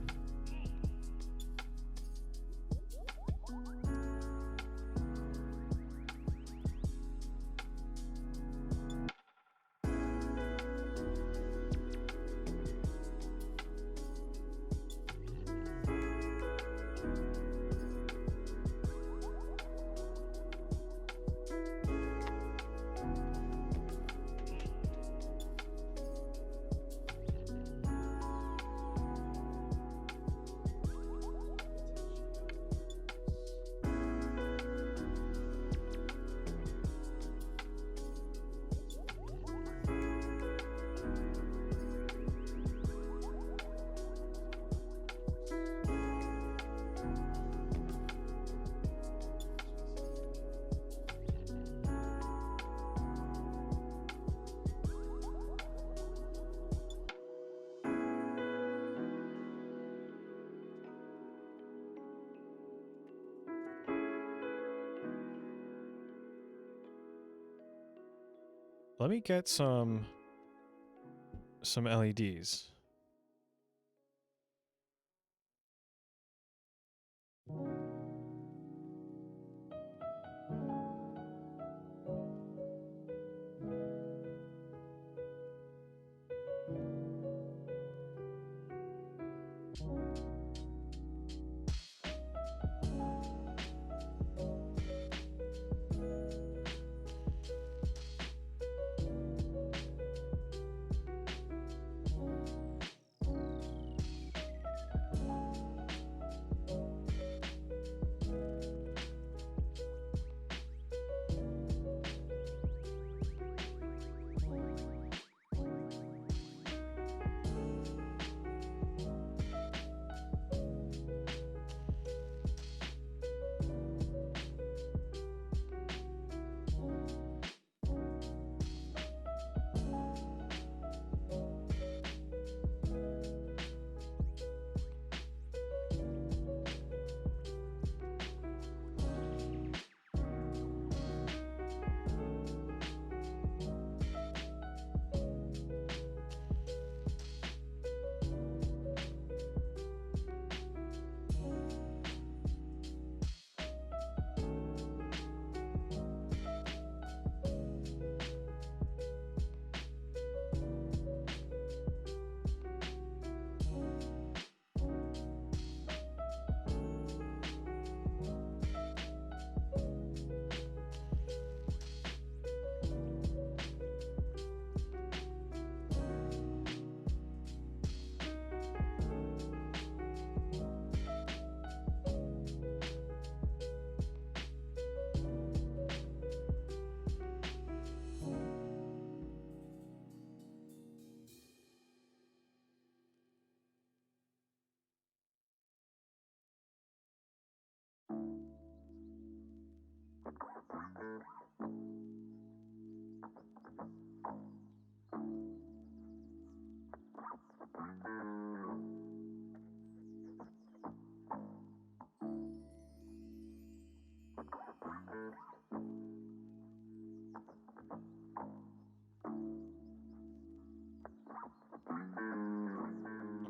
Let me get some LEDs.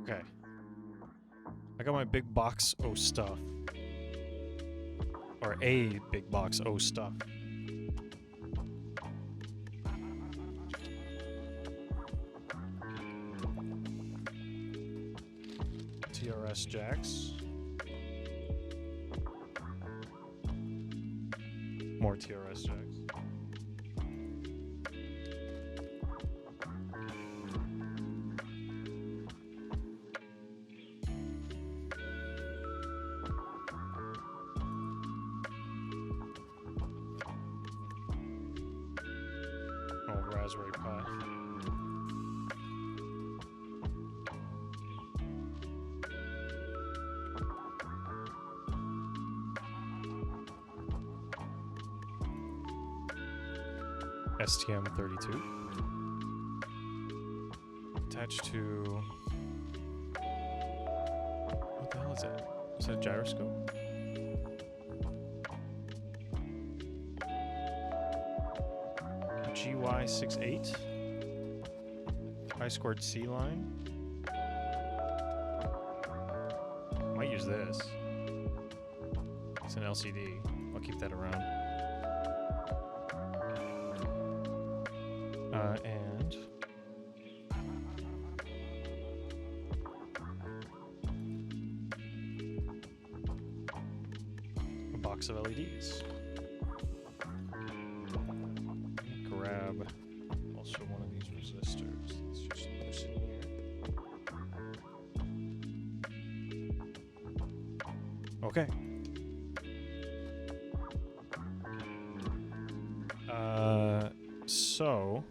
Okay. I got my big box O stuff. Or a big box O stuff. TRS jacks. More TRS jacks. Raspberry Pi. STM32. Attached to... What the hell is that? Is that a gyroscope? GY68. I squared C line. Might use this. It's an LCD. I'll keep that around. And a box of LEDs. Grab also one of these resistors. Let's just put this in here. Okay. So,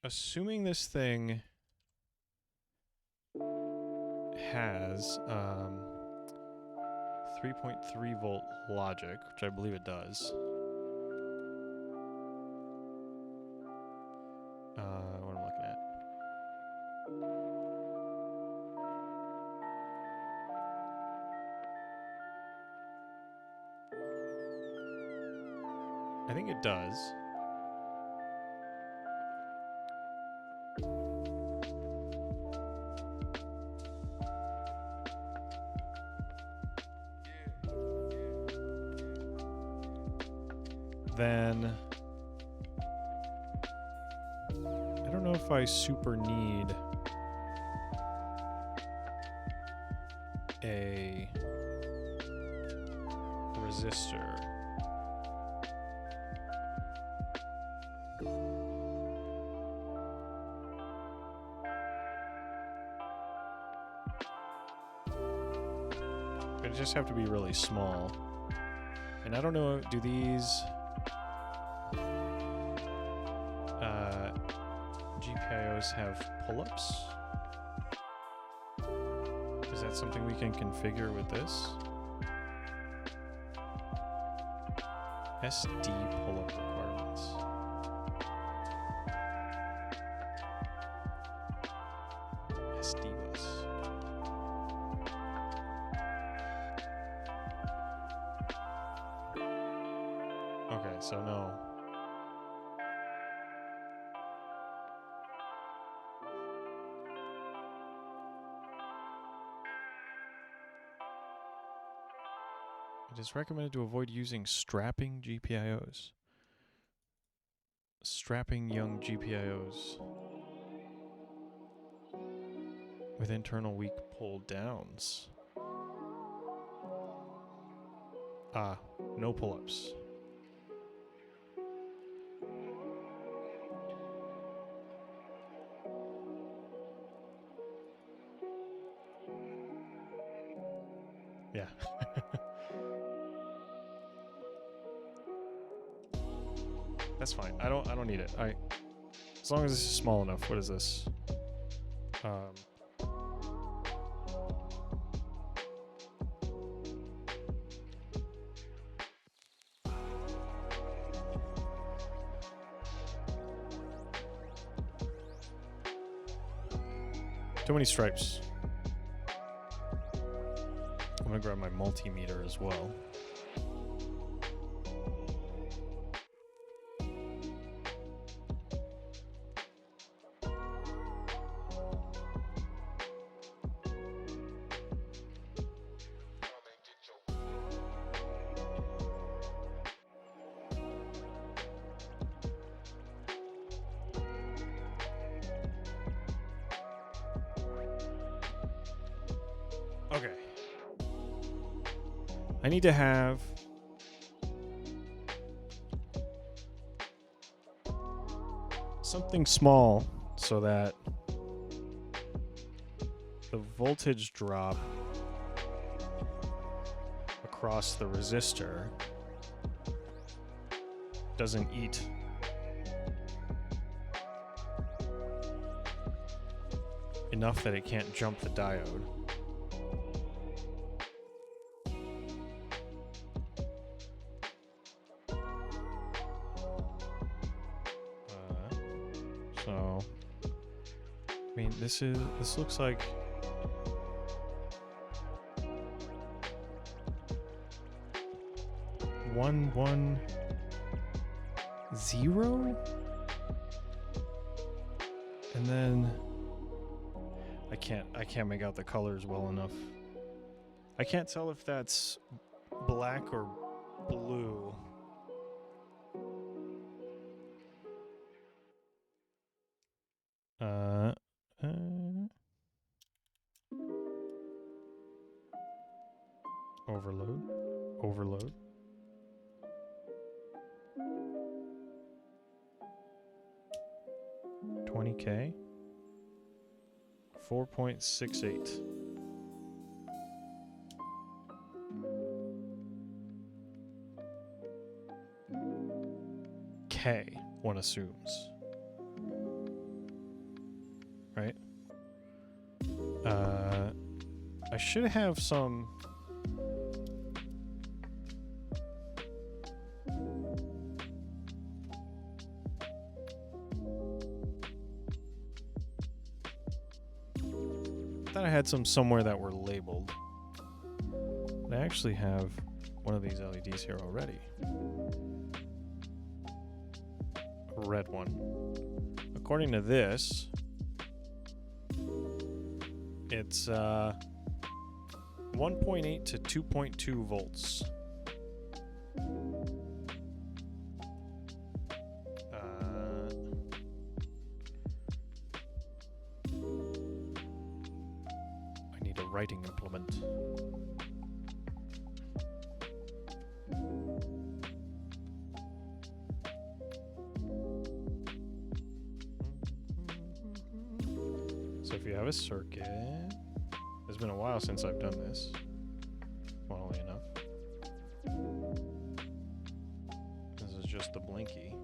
assuming this thing has 3.3 volt logic, which I believe it does. What am I looking at? I think it does. Then I don't know if I super need a resistor. It just have to be really small. And I don't know, do these GPIOs have pull-ups? Is that something we can configure with this? SD pull-up requirements. SD bus. Okay, so no. It is recommended to avoid using strapping GPIOs. Strapping young GPIOs with internal weak pull downs. No pull-ups. Yeah. That's fine. I don't need it. As long as this is small enough. What is this? Too many stripes. I'm gonna grab my multimeter as well. Okay. I need to have something small so that the voltage drop across the resistor doesn't eat enough that it can't jump the diode. So, I mean, this looks like one, 1, 0, and then I can't make out the colors well enough. I can't tell if that's black or blue. Overload. 20K. 4.68. K, one assumes. Right? I should have some... I thought I had some somewhere that were labeled. I actually have one of these LEDs here already. A red one. According to this, it's 1.8 to 2.2 volts. I need a writing implement. So if you have a circuit, it's been a while since I've done this, funnily enough. This is just the Blinky.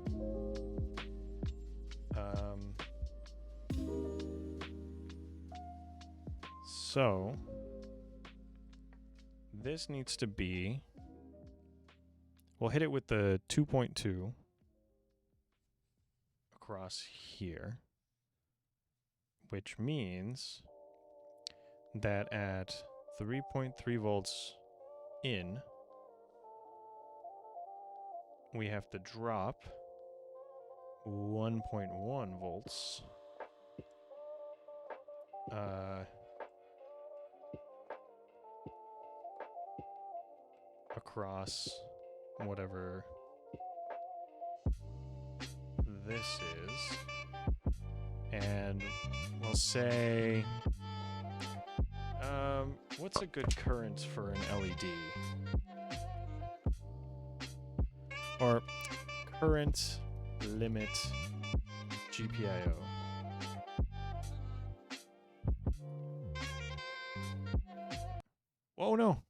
So this needs to be, we'll hit it with the 2.2 across here, which means that at 3.3 volts in, we have to drop 1.1 volts across whatever this is, and we'll say what's a good current for an LED? Or current limit GPIO. Oh no!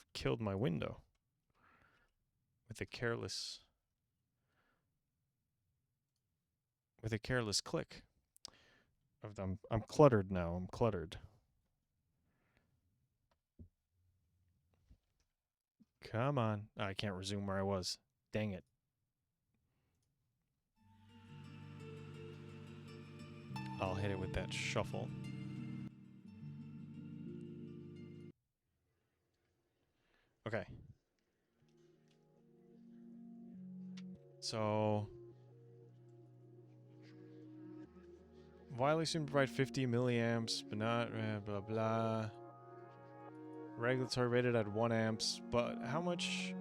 I've killed my window with a careless click. I'm cluttered now. I'm cluttered. Come on. I can't resume where I was. Dang it. I'll hit it with that shuffle. Okay. So widely assumed to provide 50 milliamps, but not blah blah. Regulatory rated at 1 amps, but how much?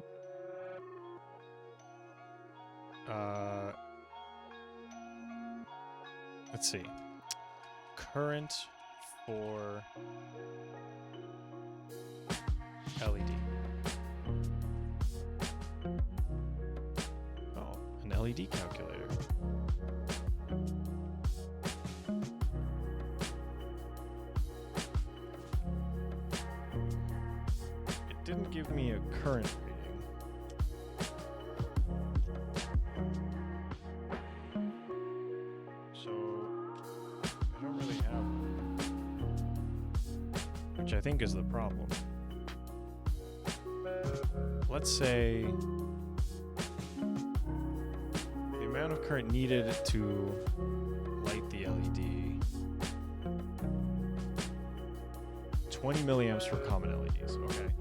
Let's see. Current for LED. Oh, an LED calculator. It didn't give me a current reading. So I don't really have one, which I think is the problem. Let's say the amount of current needed to light the LED. 20 milliamps for common LEDs. Okay.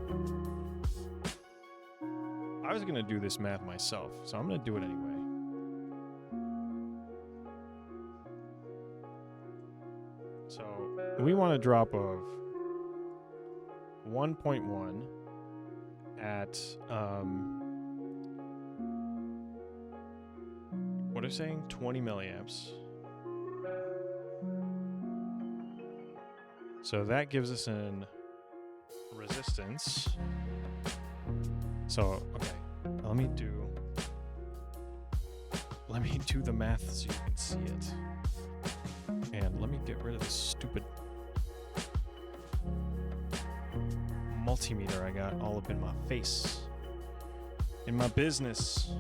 I was going to do this math myself, so I'm going to do it anyway. So we want a drop of 1.1 at, what are you saying? 20 milliamps. So that gives us an resistance. So, okay, let me do the math so you can see it. And let me get rid of this stupid multimeter I got all up in my face. In my business.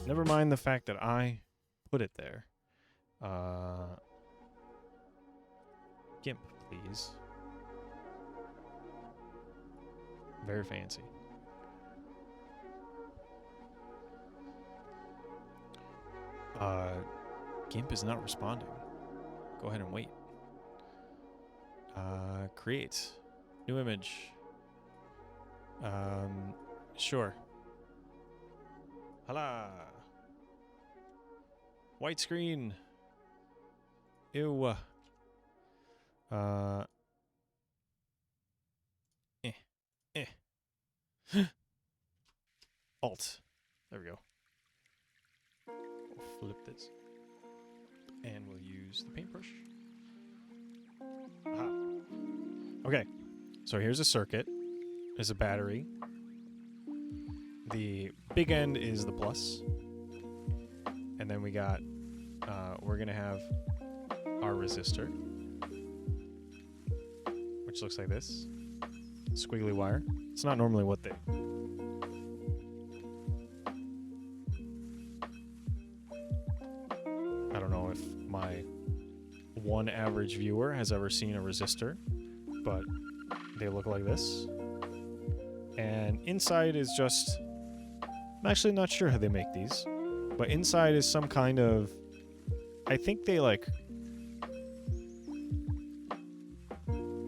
Never mind the fact that I put it there. GIMP, please. Very fancy. GIMP is not responding. Go ahead and wait. Create. New image. Sure. Hala. White screen. Ew. Alt. There we go. We'll flip this. And we'll use the paintbrush. Aha. Okay. So here's a circuit. There's a battery. The big end is the plus. And then we got, we're going to have our resistor, which looks like this. Squiggly wire. It's not normally what they... I don't know if my one average viewer has ever seen a resistor, but they look like this. And inside is just... I'm actually not sure how they make these, but inside is some kind of... I think they like...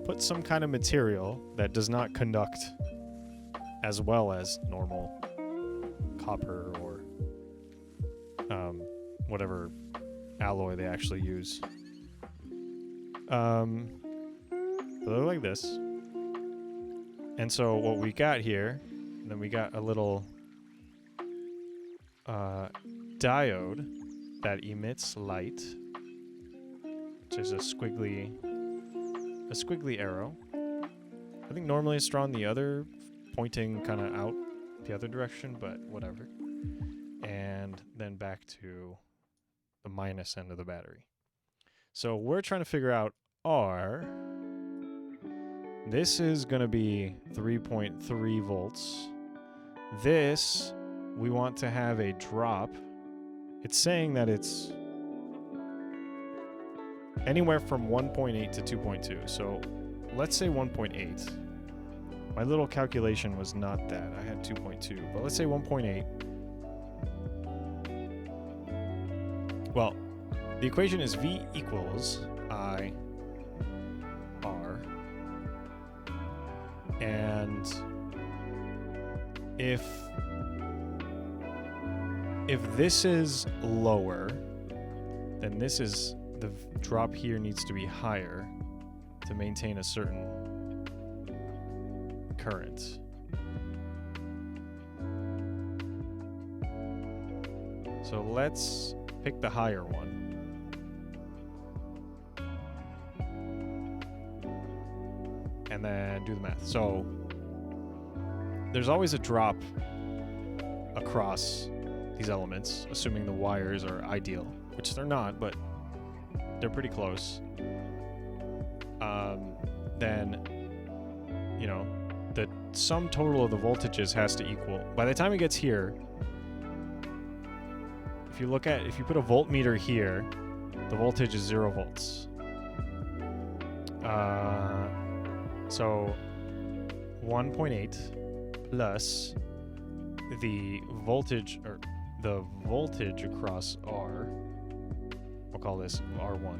put some kind of material that does not conduct as well as normal copper or whatever alloy they actually use. They look like this. And so what we got here, and then we got a little diode that emits light, which is a squiggly arrow. I think normally it's drawn the other, pointing kind of out the other direction, but whatever. And then back to the minus end of the battery. So we're trying to figure out this is going to be 3.3 volts. This, we want to have a drop. It's saying that it's anywhere from 1.8 to 2.2. So let's say 1.8. My little calculation was not that. I had 2.2, but let's say 1.8. Well, the equation is V equals I R. And if this is lower, then this is... the drop here needs to be higher to maintain a certain current. So let's pick the higher one. And then do the math. So there's always a drop across these elements, assuming the wires are ideal, which they're not, but they're pretty close. Then, you know, the sum total of the voltages has to equal. By the time it gets here, if you put a voltmeter here, the voltage is 0 volts. So 1.8 plus the voltage, or the voltage across R, we'll call this R1.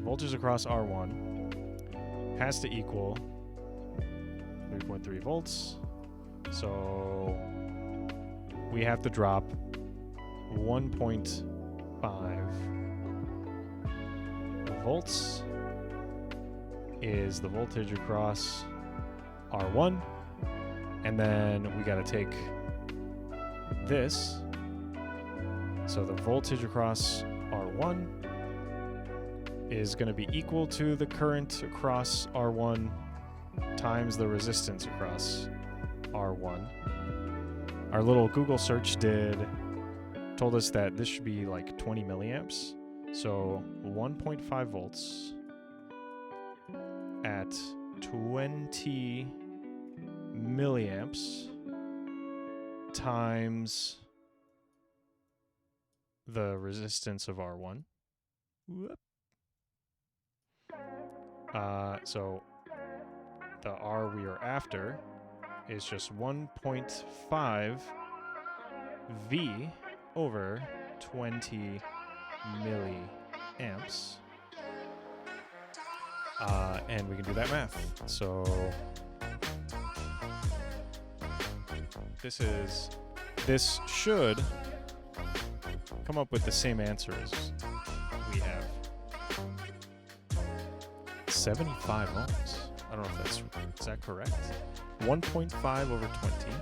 Voltage across R1 has to equal 3.3 volts. So we have to drop 1.5 volts is the voltage across R1, and then we got to take this, so the voltage across R1 is going to be equal to the current across R1 times the resistance across R1. Our little Google search told us that this should be like 20 milliamps. So 1.5 volts at 20 milliamps times the resistance of R1. So the R we are after is just 1.5 V over 20 milliamps. And we can do that math. So this should come up with the same answer as we have. 75 ohms. I don't know if is that correct? 1.5 over 20.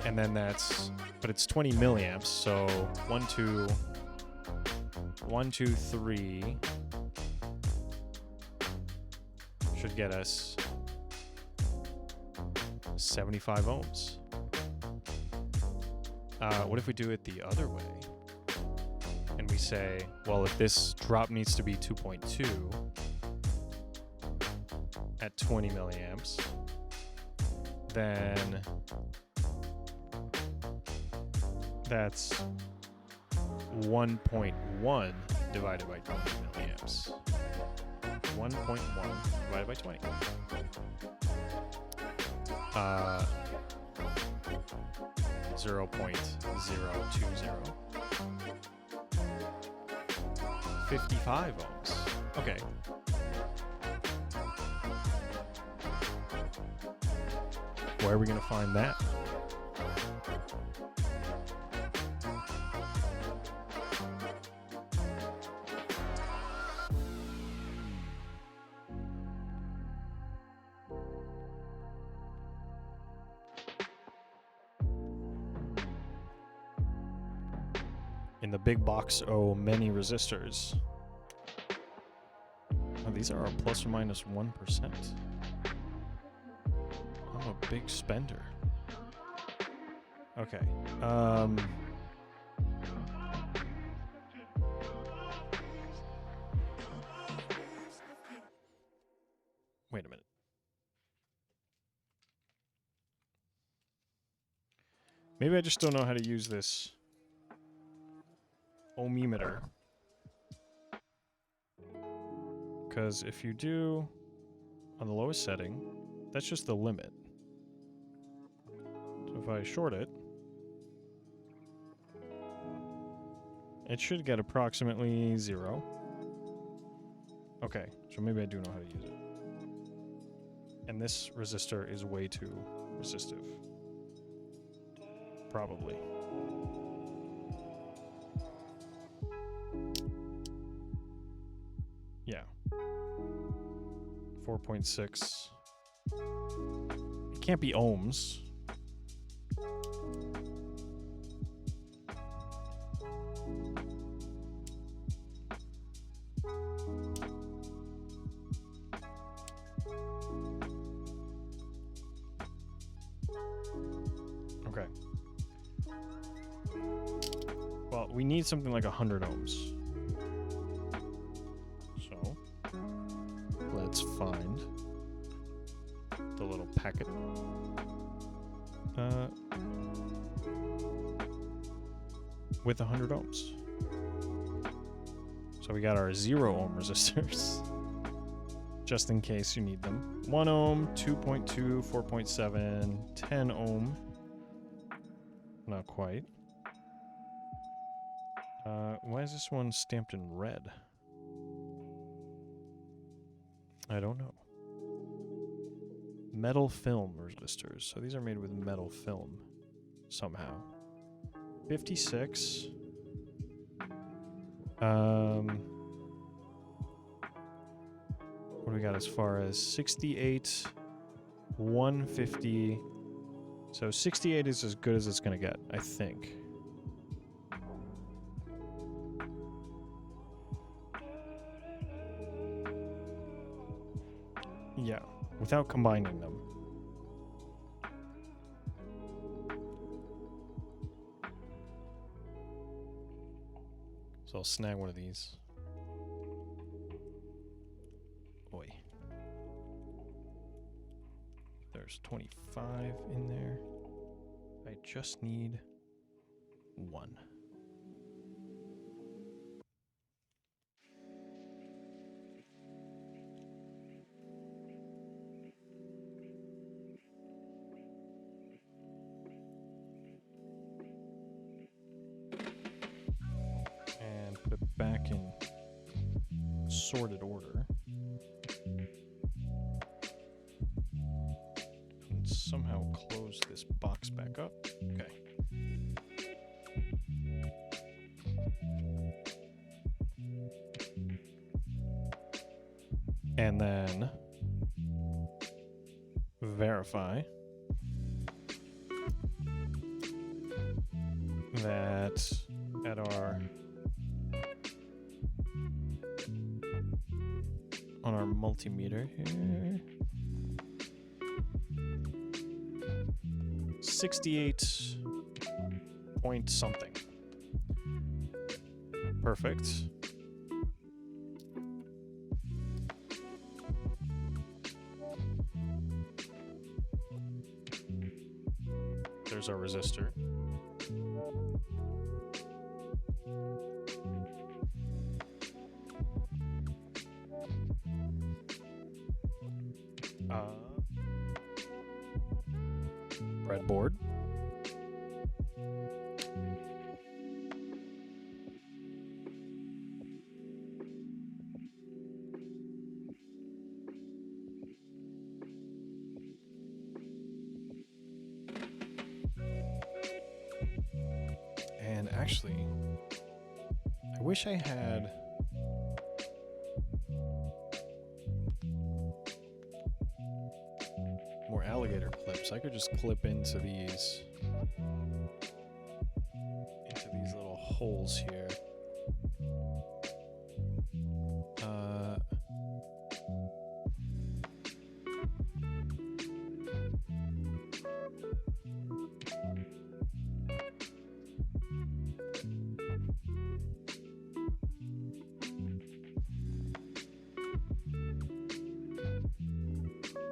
And then but it's 20 milliamps, so 1, 2, 3 should get us 75 ohms. What if we do it the other way? And we say, well, if this drop needs to be 2.2 at 20 milliamps, then that's 1.1 divided by 20 milliamps. 1.1 divided by 20. 0.020. 55 ohms. Okay. Where are we going to find that? In the big box O many resistors. Oh, these are plus or minus 1%. I'm a big spender. Okay. Wait a minute. Maybe I just don't know how to use this ohmmeter. Because if you do on the lowest setting, that's just the limit. So if I short it, it should get approximately 0. Okay, so maybe I do know how to use it. And this resistor is way too resistive. Probably. Yeah. 4.6. It can't be ohms. Okay. Well, we need something like 100 ohms. So, let's find the little packet. With 100 ohms. So we got our 0 ohm resistors. just in case you need them. 1 ohm, 2.2, 4.7, 10 ohm. Not quite. Why is this one stamped in red? I don't know. Metal film resistors. So these are made with metal film somehow. 56. What do we got as far as 68, 150. So 68 is as good as it's going to get, I think. Yeah, without combining them. So I'll snag one of these. Oi. There's 25 in there. I just need 1. And put it back in sorted order. And somehow close this box back up. Okay. And then verify that at on our multimeter here, 68 point something. Perfect. There's our resistor. Breadboard. And actually, I wish I had more alligator clips. I could just clip into these little holes here.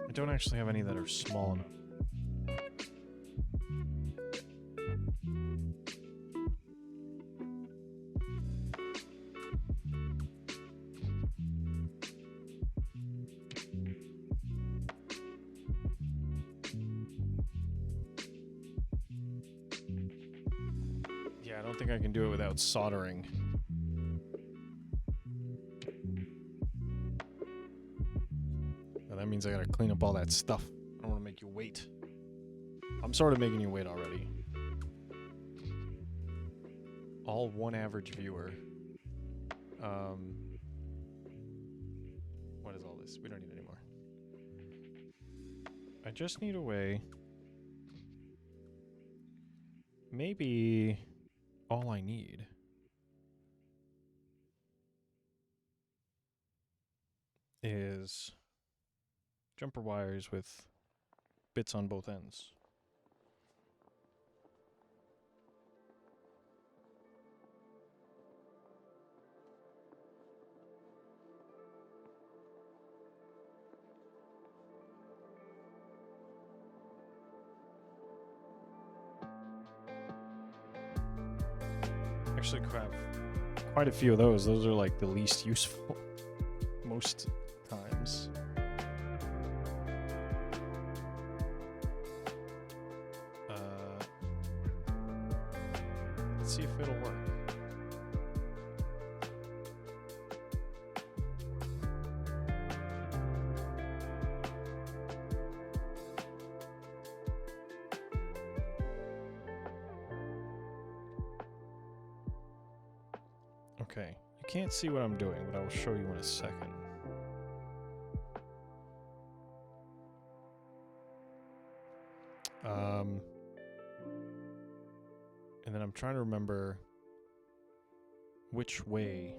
I don't actually have any that are small enough. Yeah, I don't think I can do it without soldering. That means I gotta clean up all that stuff. I don't want to make you wait. I'm sort of making you wait already. All one average viewer. What is all this? We don't need any more. I just need a way. Maybe all I need is jumper wires with bits on both ends. Actually, quite a few of those. Those are like the least useful most times. Let's see if it'll work. Okay, you can't see what I'm doing, but I will show you in a second. And then I'm trying to remember which way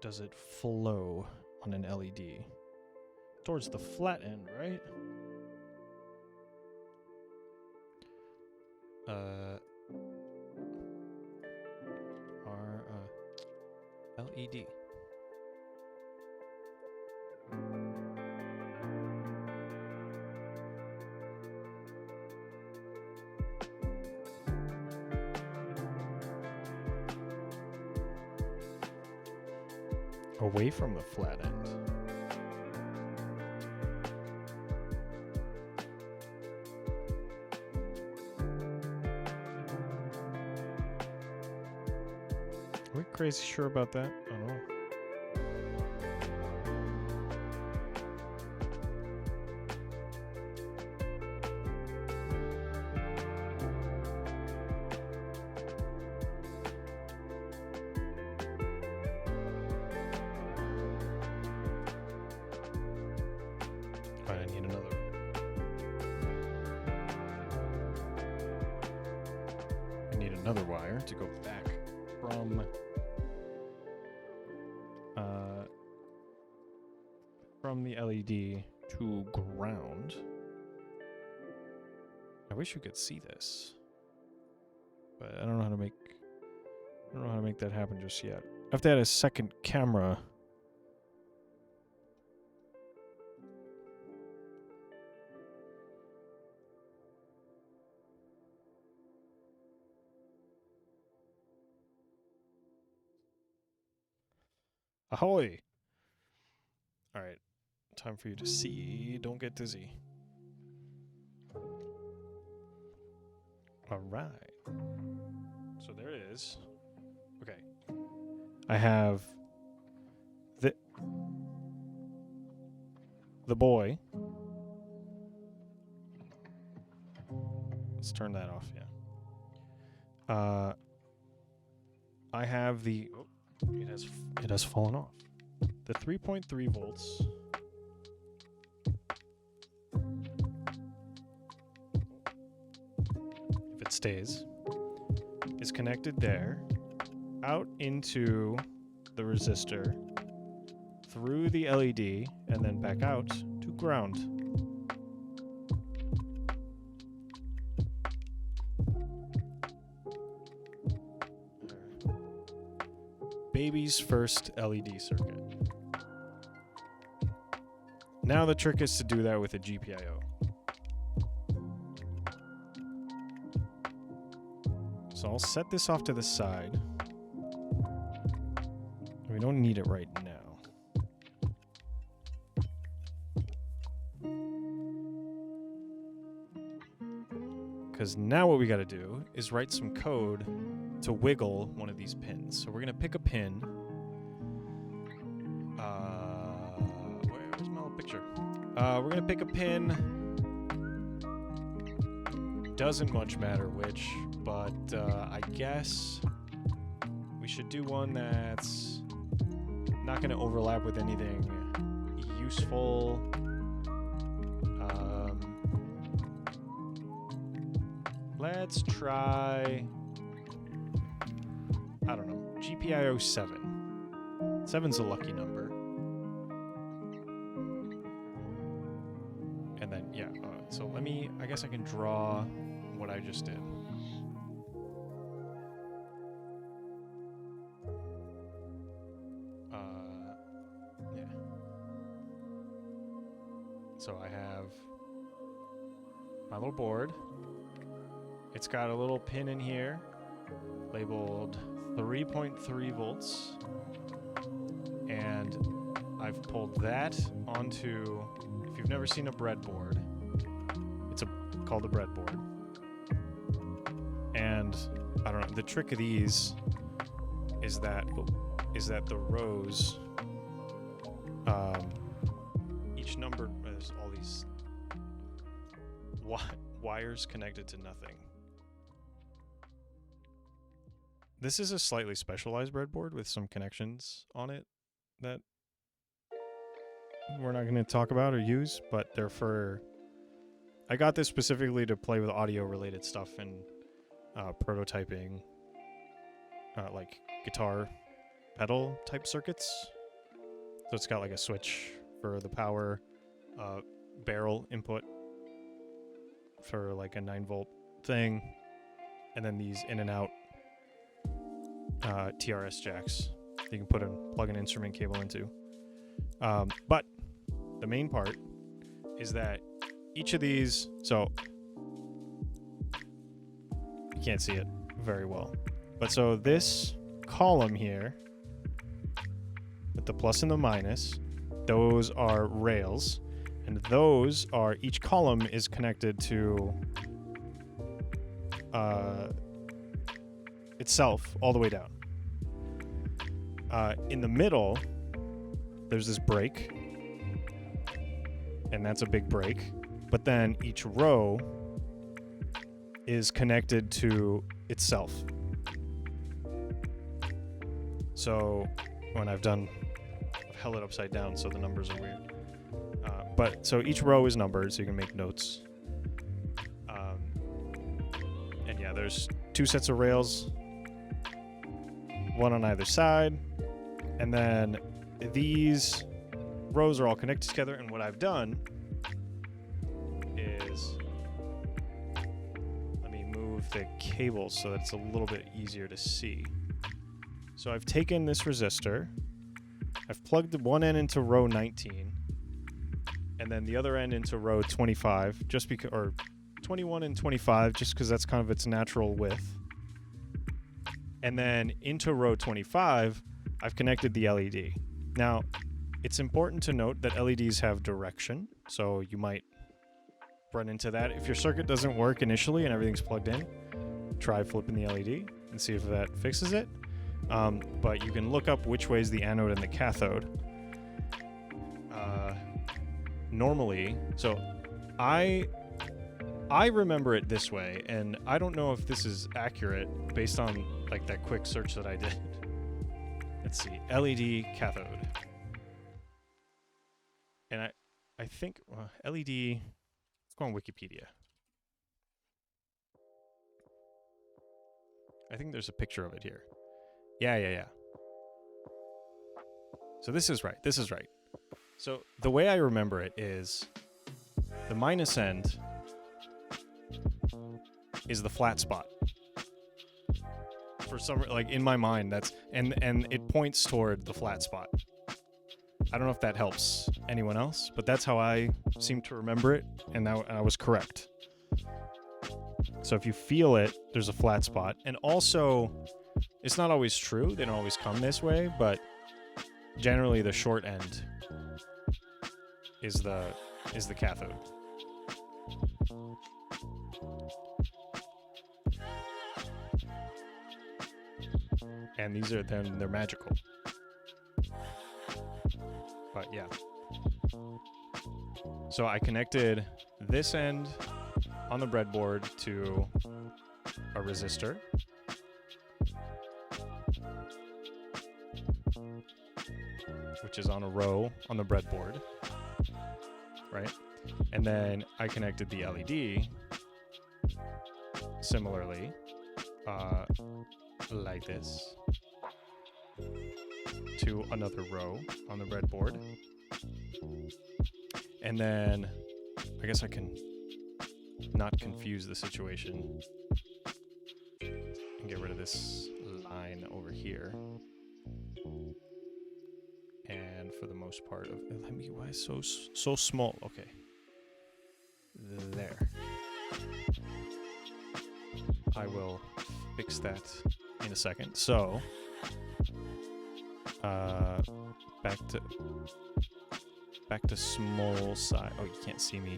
does it flow on an LED? Towards the flat end, right? LED. Away from the flat end. Are we crazy sure about that? I don't know. I need another. I need another wire to go back from the LED to ground. I wish you could see this, but I don't know how to make that happen just yet. I have to add a second camera. Ahoy! Alright, time for you to see. Don't get dizzy. Alright. So there it is. Okay. I have the boy. Let's turn that off, yeah. I have the... Oh, it has fallen off. The 3.3 volts. If it stays, is connected there, out into the resistor, through the LED, and then back out to ground. Baby's first LED circuit. Now the trick is to do that with a GPIO. So I'll set this off to the side. We don't need it right now. Because now what we got to do is write some code to wiggle one of these pins. So we're going to pick a pin. Where's my little picture? We're going to pick a pin. Doesn't much matter which, but I guess we should do one that's not going to overlap with anything useful. Let's try, I don't know, GPIO 7. 7's a lucky number. And then, yeah, so I guess I can draw what I just did. Yeah. So I have my little board. It's got a little pin in here labeled 3.3 volts. And I've pulled that onto, if you've never seen a breadboard, it's called a breadboard. And I don't know, the trick of these is that the rows, each number has all these wires connected to nothing. This is a slightly specialized breadboard with some connections on it that we're not going to talk about or use, but they're for... I got this specifically to play with audio-related stuff and prototyping, like guitar pedal type circuits. So it's got like a switch for the power, barrel input for like a 9-volt thing, and then these in and out TRS jacks that you can plug an instrument cable into. But the main part is that each of these, so you can't see it very well, but so this column here with the plus and the minus, those are rails, and those are, each column is connected to itself all the way down. In the middle, there's this break, and that's a big break, but then each row is connected to itself. So when I've held it upside down so the numbers are weird. But so each row is numbered so you can make notes. And yeah, there's 2 sets of rails, one on either side, and then these rows are all connected together, and what I've done is, let me move the cable so that it's a little bit easier to see. So I've taken this resistor, I've plugged one end into row 19, and then the other end into row 25, just because, or 21 and 25, just because that's kind of its natural width. And then into row 25, I've connected the LED. Now, it's important to note that LEDs have direction, so you might run into that. If your circuit doesn't work initially and everything's plugged in, try flipping the LED and see if that fixes it. But you can look up which way is the anode and the cathode. Normally, so I remember it this way, and I don't know if this is accurate based on like that quick search that I did. Let's see, LED cathode. And I think LED, let's go on Wikipedia. I think there's a picture of it here. Yeah. So this is right. So the way I remember it is the minus end is the flat spot. For some, like in my mind, that's, and it points toward the flat spot. I don't know if that helps anyone else, but that's how I seem to remember it, and I was correct. So if you feel it, there's a flat spot. And also, it's not always true. They don't always come this way, but generally the short end is the cathode. And these are then, they're magical. But yeah. So I connected this end on the breadboard to a resistor. Which is on a row on the breadboard. Right? And then I connected the LED similarly, like this, to another row on the breadboard. And then I guess I can not confuse the situation and get rid of this line over here. And for the most part of, let me, why is so small? Okay, there. I will fix that in a second. So back to small size. Oh, you can't see me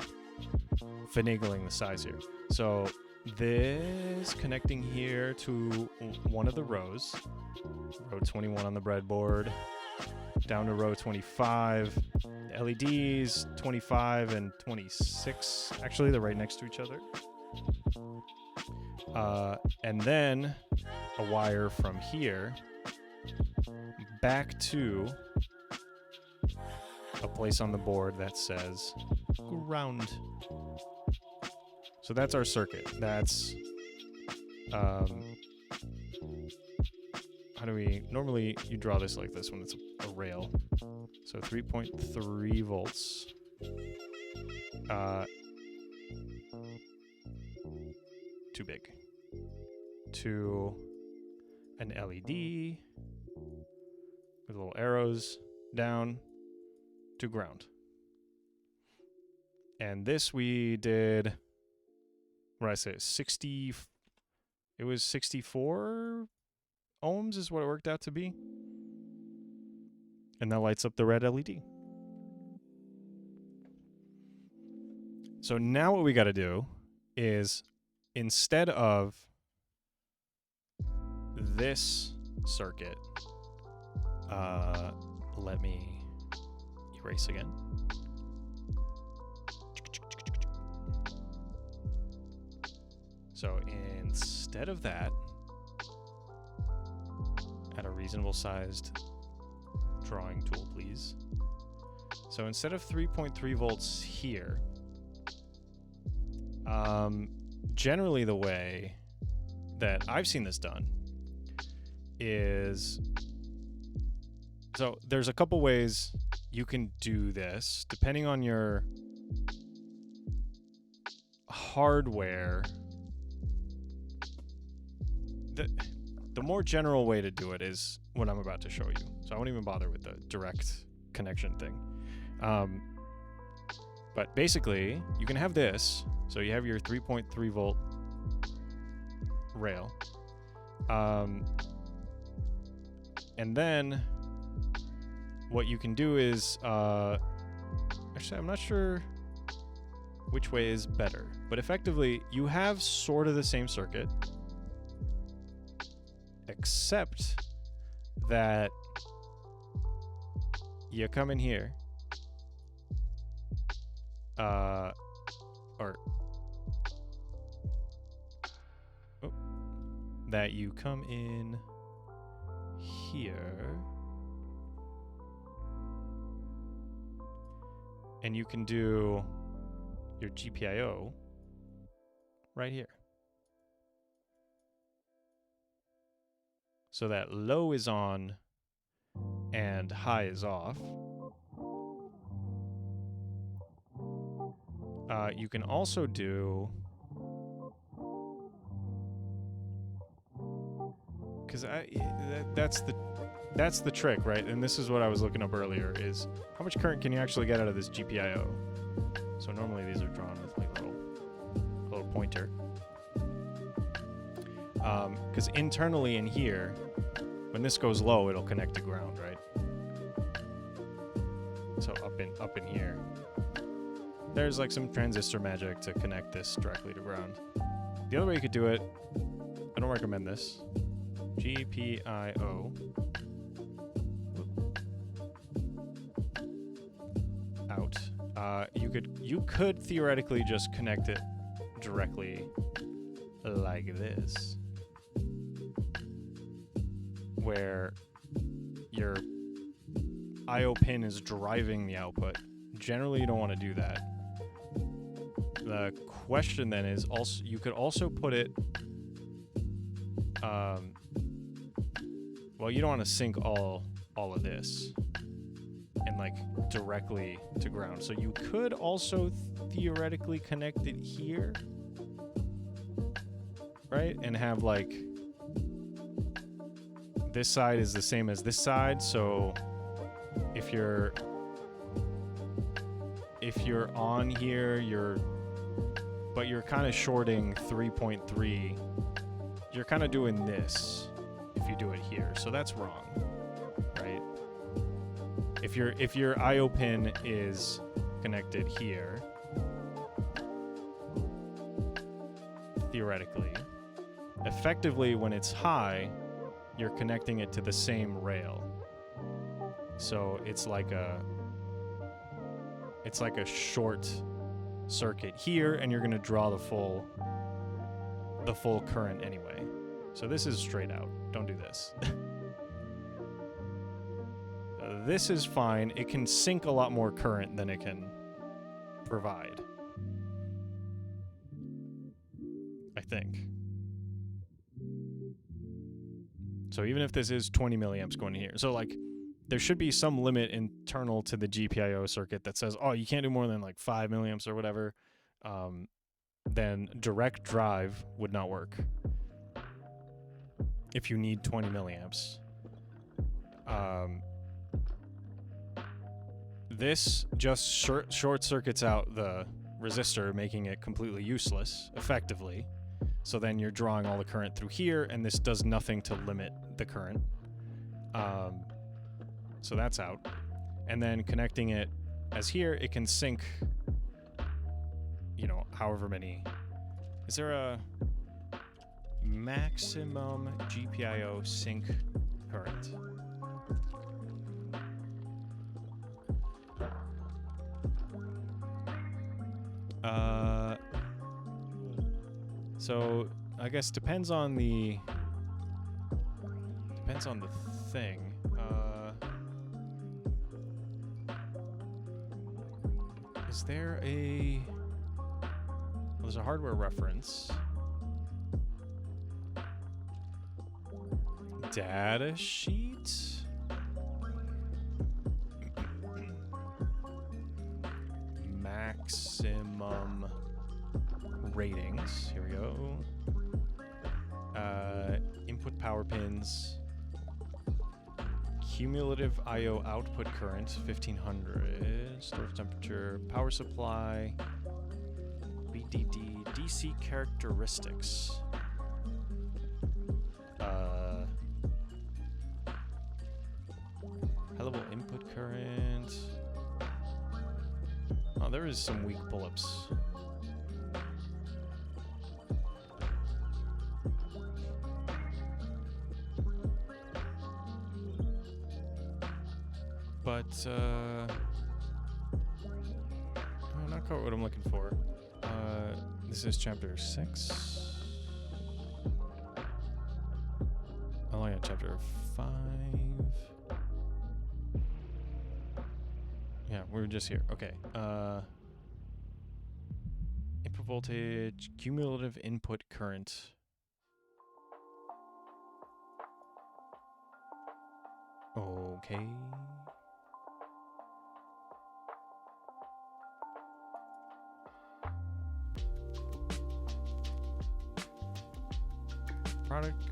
finagling the size here. So this connecting here to one of the rows. Row 21 on the breadboard. Down to row 25. The LEDs 25 and 26. Actually, they're right next to each other. And then a wire from here back to a place on the board that says ground. So that's our circuit. That's how do we normally you draw this like this when it's a rail. So 3.3 volts. Too big. To an LED with little arrows down to ground. And this we did, what did I say, 60, it was 64 ohms is what it worked out to be. And that lights up the red LED. So now what we got to do is, instead of this circuit, let me erase again. So instead of that, at a reasonable sized drawing tool, please. So instead of 3.3 volts here, generally the way that I've seen this done is, so there's a couple ways you can do this depending on your hardware. The more general way to do it is what I'm about to show you. So I won't even bother with the direct connection thing. But basically, you can have this. So you have your 3.3 volt rail. And then what you can do is, actually, I'm not sure which way is better, but effectively you have sort of the same circuit, except that you come in here, that you come in here, and you can do your GPIO right here. So that low is on and high is off. You can also do, because that's the trick, right? And this is what I was looking up earlier, is how much current can you actually get out of this GPIO? So normally these are drawn with like a little pointer. Because internally in here, when this goes low, it'll connect to ground, right? So up in here, there's like some transistor magic to connect this directly to ground. The other way you could do it, I don't recommend this. GPIO out. You could theoretically just connect it directly like this, where your IO pin is driving the output. Generally, you don't want to do that. The question then is also, you could also put it, well, you don't want to sync all of this and like directly to ground. So you could also theoretically connect it here, right? And have like, this side is the same as this side. So if you're on here, but you're kind of shorting 3.3, you're kind of doing this if you do it here. So that's wrong, right? If your IO pin is connected here, theoretically. Effectively, when it's high, you're connecting it to the same rail. So it's like a short circuit here, and you're going to draw the full current anyway. So this is straight out. Don't do this. This is fine. It can sink a lot more current than it can provide, I think. So even if this is 20 milliamps going in here, so like there should be some limit internal to the GPIO circuit that says, oh, you can't do more than like 5 milliamps or whatever. Then direct drive would not work if you need 20 milliamps. This just short circuits out the resistor, making it completely useless, effectively. So then you're drawing all the current through here, and this does nothing to limit the current. So that's out. And then connecting it as here, it can sync, you know, however many. Is there a maximum GPIO sync current? So I guess depends on the thing. Is there a... Well, there's a hardware reference. Data sheet? Maximum ratings. Here we go. Input power pins. Cumulative I/O output current 1500. Storage temperature. Power supply. BDD. DC characteristics. High level input current. Oh, there is some weak pull-ups. But, not quite what I'm looking for. This is chapter 6. I'm only on chapter 5. Yeah, we were just here. Okay. Input voltage, cumulative input current. Okay. Product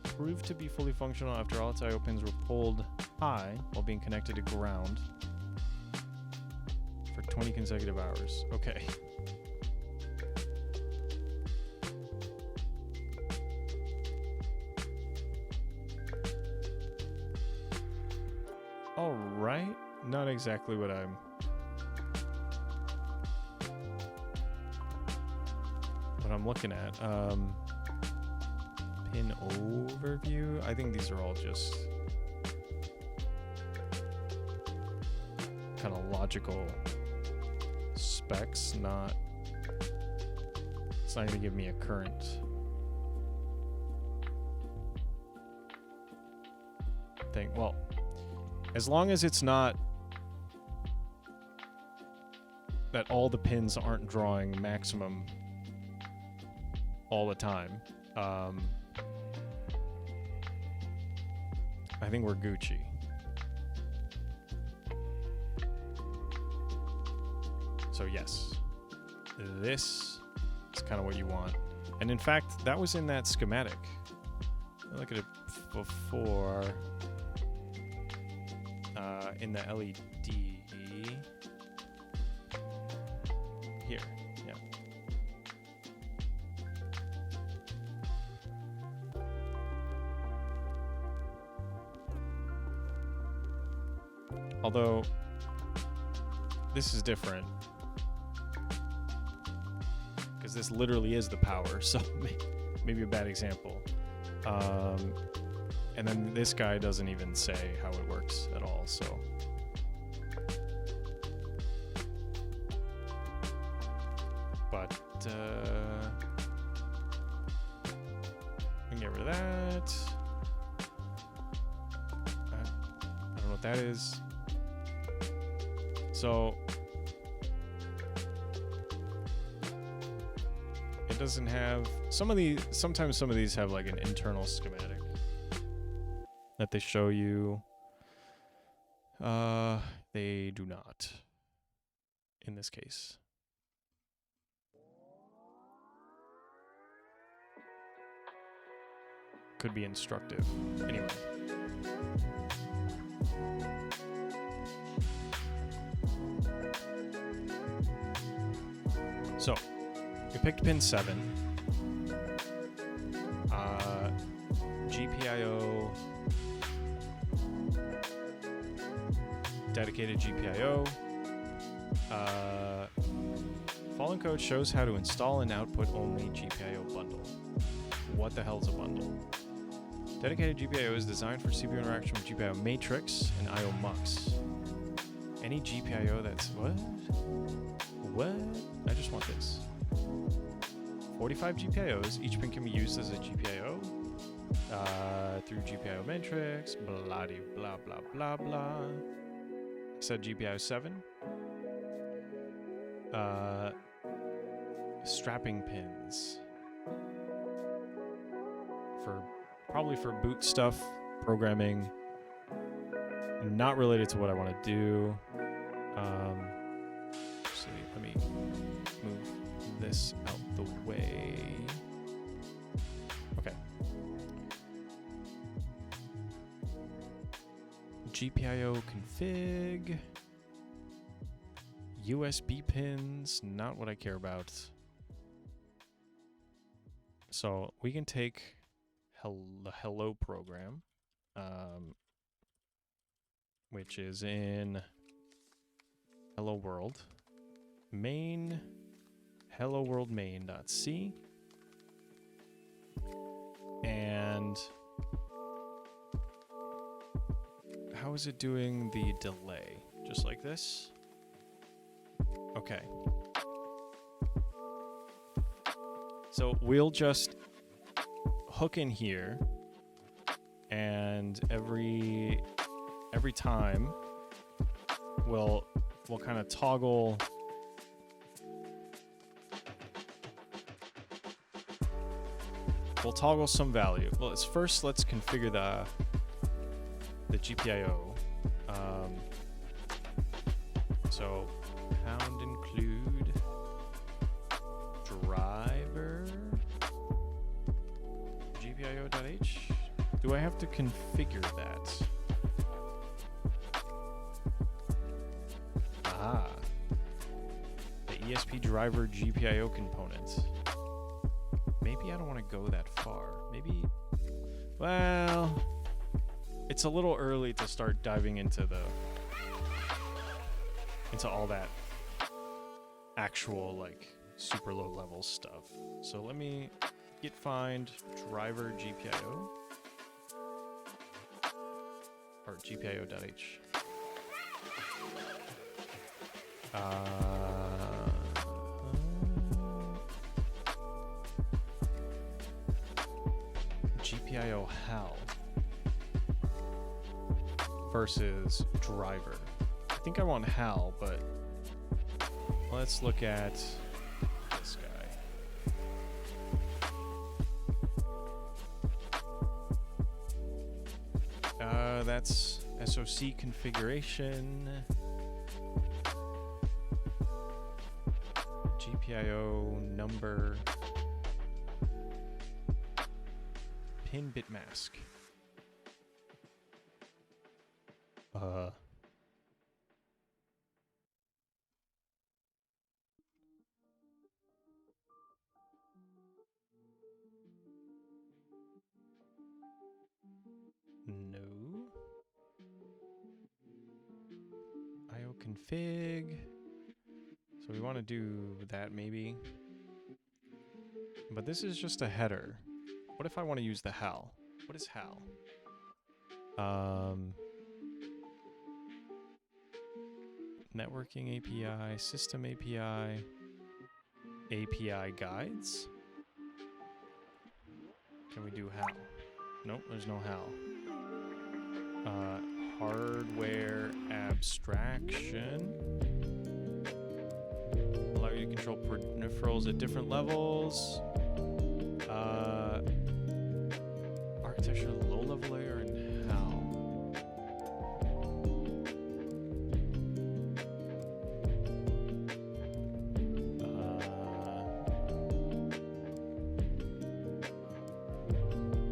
proved to be fully functional after all its I/O pins were pulled high while being connected to ground for 20 consecutive hours. Okay. All right. Not exactly what I'm looking at. Pin overview. I think these are all just kind of logical specs, not... It's not going to give me a current thing. Well, as long as it's not that all the pins aren't drawing maximum all the time, I think we're Gucci. So yes, this is kind of what you want. And in fact, that was in that schematic. Look at it before. In the LED. Here, yeah. Although, this is different. Because because this literally is the power. So maybe a bad example. And then this guy doesn't even say how it works at all. So but we can get rid of that. I don't know what that is. So it doesn't have sometimes some of these have like an internal schematic that they show you. They do not in this case. Could be instructive. Anyway. So, we picked pin 7. GPIO. Dedicated GPIO. Fallen Code shows how to install an output-only GPIO bundle. What the hell's a bundle? Dedicated GPIO is designed for CPU interaction with GPIO matrix and IO mux. Any GPIO that's... What? I just want this. 45 GPIOs. Each pin can be used as a GPIO through GPIO matrix. Blah blah blah blah blah. I said GPIO 7. Strapping pins. Probably for boot stuff, programming. Not related to what I want to do. Actually, let me move this out the way. Okay. GPIO config. USB pins, not what I care about. So we can take the hello program, which is in hello world main, hello world main.c, and how is it doing the delay? Just like this? Okay. So we'll just hook in here, and every time we'll kind of toggle some value. Well, let's configure the GPIO. So pound include driver GPIO.h. Do I have to configure that? Ah, the ESP driver GPIO component. Maybe I don't want to go that far. Maybe, well, it's a little early to start diving into all that actual like super low level stuff. So let me git find driver GPIO or GPIO.h. GPIO HAL versus driver. I think I want HAL, but let's look at this guy. That's SoC configuration. GPIO number. Pin bit mask. No. IO config. So we want to do that maybe. But this is just a header. What if I want to use the HAL? What is HAL? Networking API, system API, API guides. Can we do HAL? Nope, there's no HAL. Hardware abstraction. Allow you to control peripherals at different levels. Architecture low-level layer and HAL.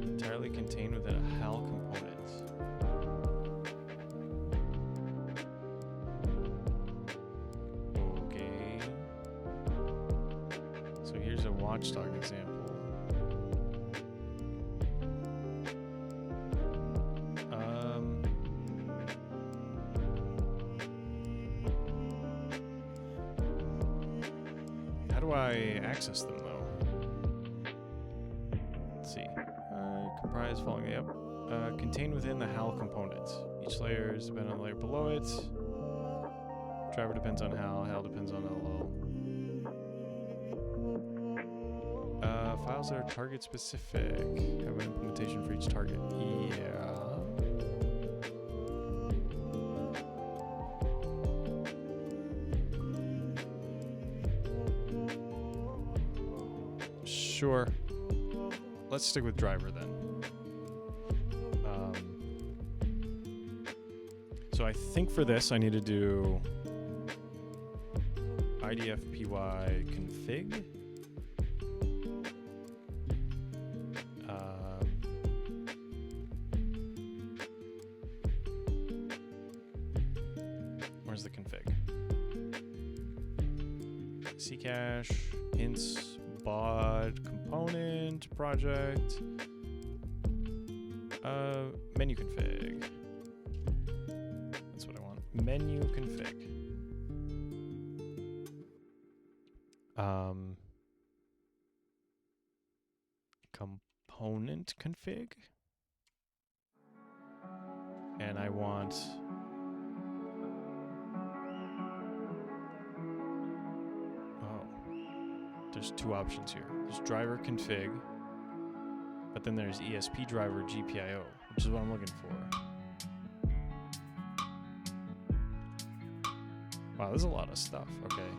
Entirely contained within a HAL component. Okay. So here's a watchdog example. How do I access them though? Let's see. Comprise following the contained within the HAL component. Each layer is dependent on the layer below it. Driver depends on HAL. HAL depends on LL. Files that are target specific. Have an implementation for each target. Yeah. Sure. Let's stick with driver then. So I think for this I need to do idfpy config. Where's the config? Ccache, hints, bod, component, project, menu config. That's what I want. Menu config. Component config. And I want there's two options here. There's driver config, but then there's ESP driver GPIO, which is what I'm looking for. Wow, there's a lot of stuff. Okay.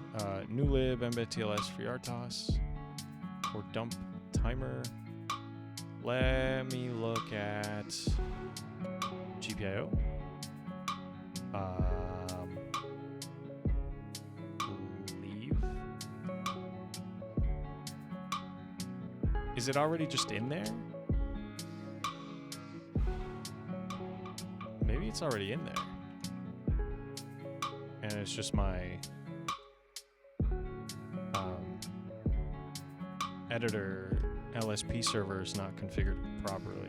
New lib, embed TLS, free RTOS, or dump timer. Let me look at GPIO. Leave. Is it already just in there? Maybe it's already in there. And it's just my editor LSP server is not configured properly.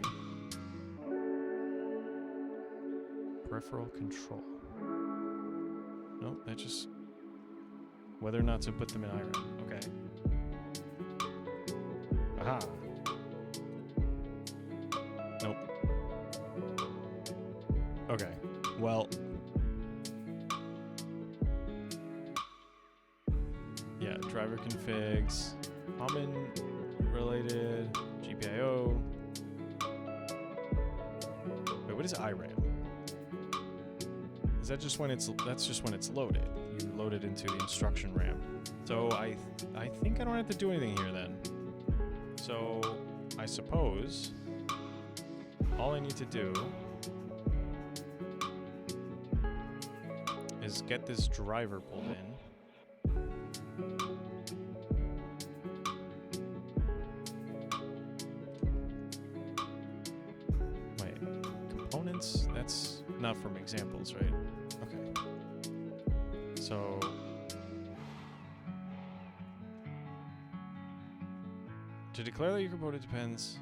Peripheral control. Nope, that just whether or not to put them in iron. Okay. Aha. Nope. Okay. Well. Yeah, driver configs, common related, GPIO. Wait, what is IRAM? Is that just when that's just when it's loaded? You load it into the instruction RAM. So I think I don't have to do anything here then. So I suppose all I need to do is get this driver pulled in. Wait, components? That's not from examples, right? Okay. So to declare that your component depends,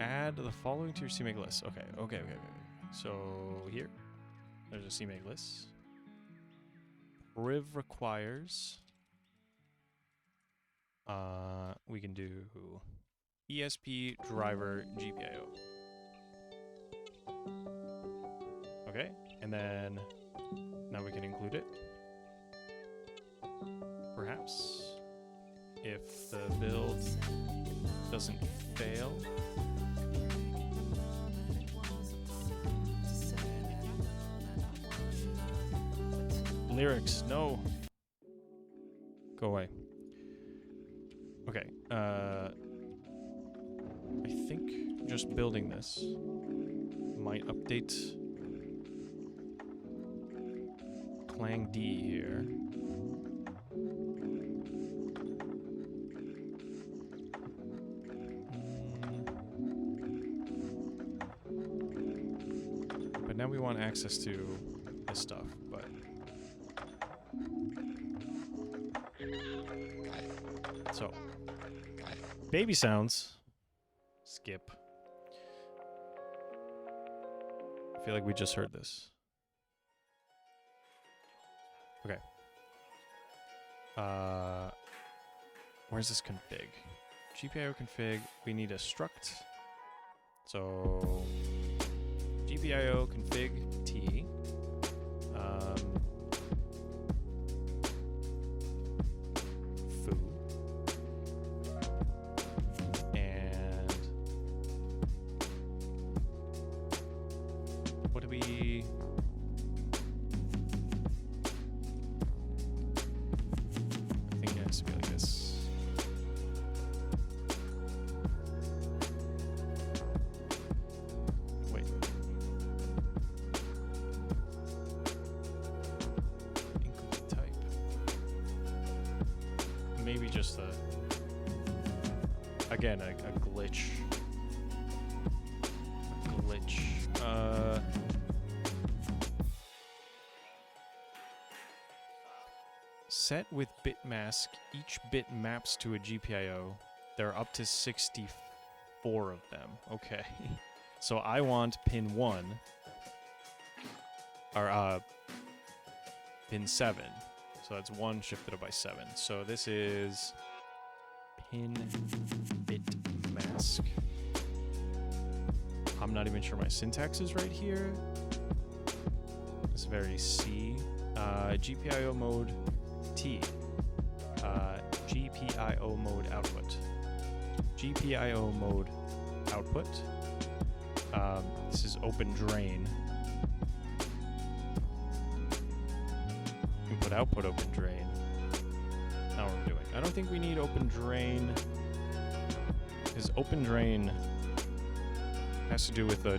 add the following to your CMake list. Okay. So here, there's a CMake list. Priv requires We can do ESP driver GPIO. Okay, and then now we can include it. Perhaps if the build doesn't fail. Lyrics, no. Go away. Okay, I think just building this might update Clang D here. But now we want access to this stuff, but so baby sounds. Skip. I feel like we just heard this. Okay. Where's this config? GPIO config. We need a struct. So GPIO config T. Foo. And what do we? I think it has to be like this. Wait. Incomplete type. Maybe just a, again, a glitch. Set with bit mask. Each bit maps to a GPIO. There are up to 64 of them. Okay. So I want pin 1. Or pin 7. So that's 1 shifted up by 7. So this is pin bit mask. I'm not even sure my syntax is right here. It's very C. GPIO mode T. GPIO mode output. GPIO mode output. This is open drain. Input output open drain. Now what we're doing. I don't think we need open drain, because open drain has to do with the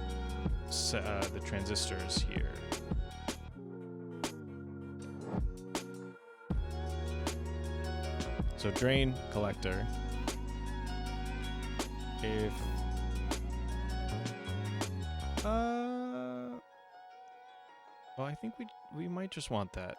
transistors here. So drain collector. If well, I think we might just want that.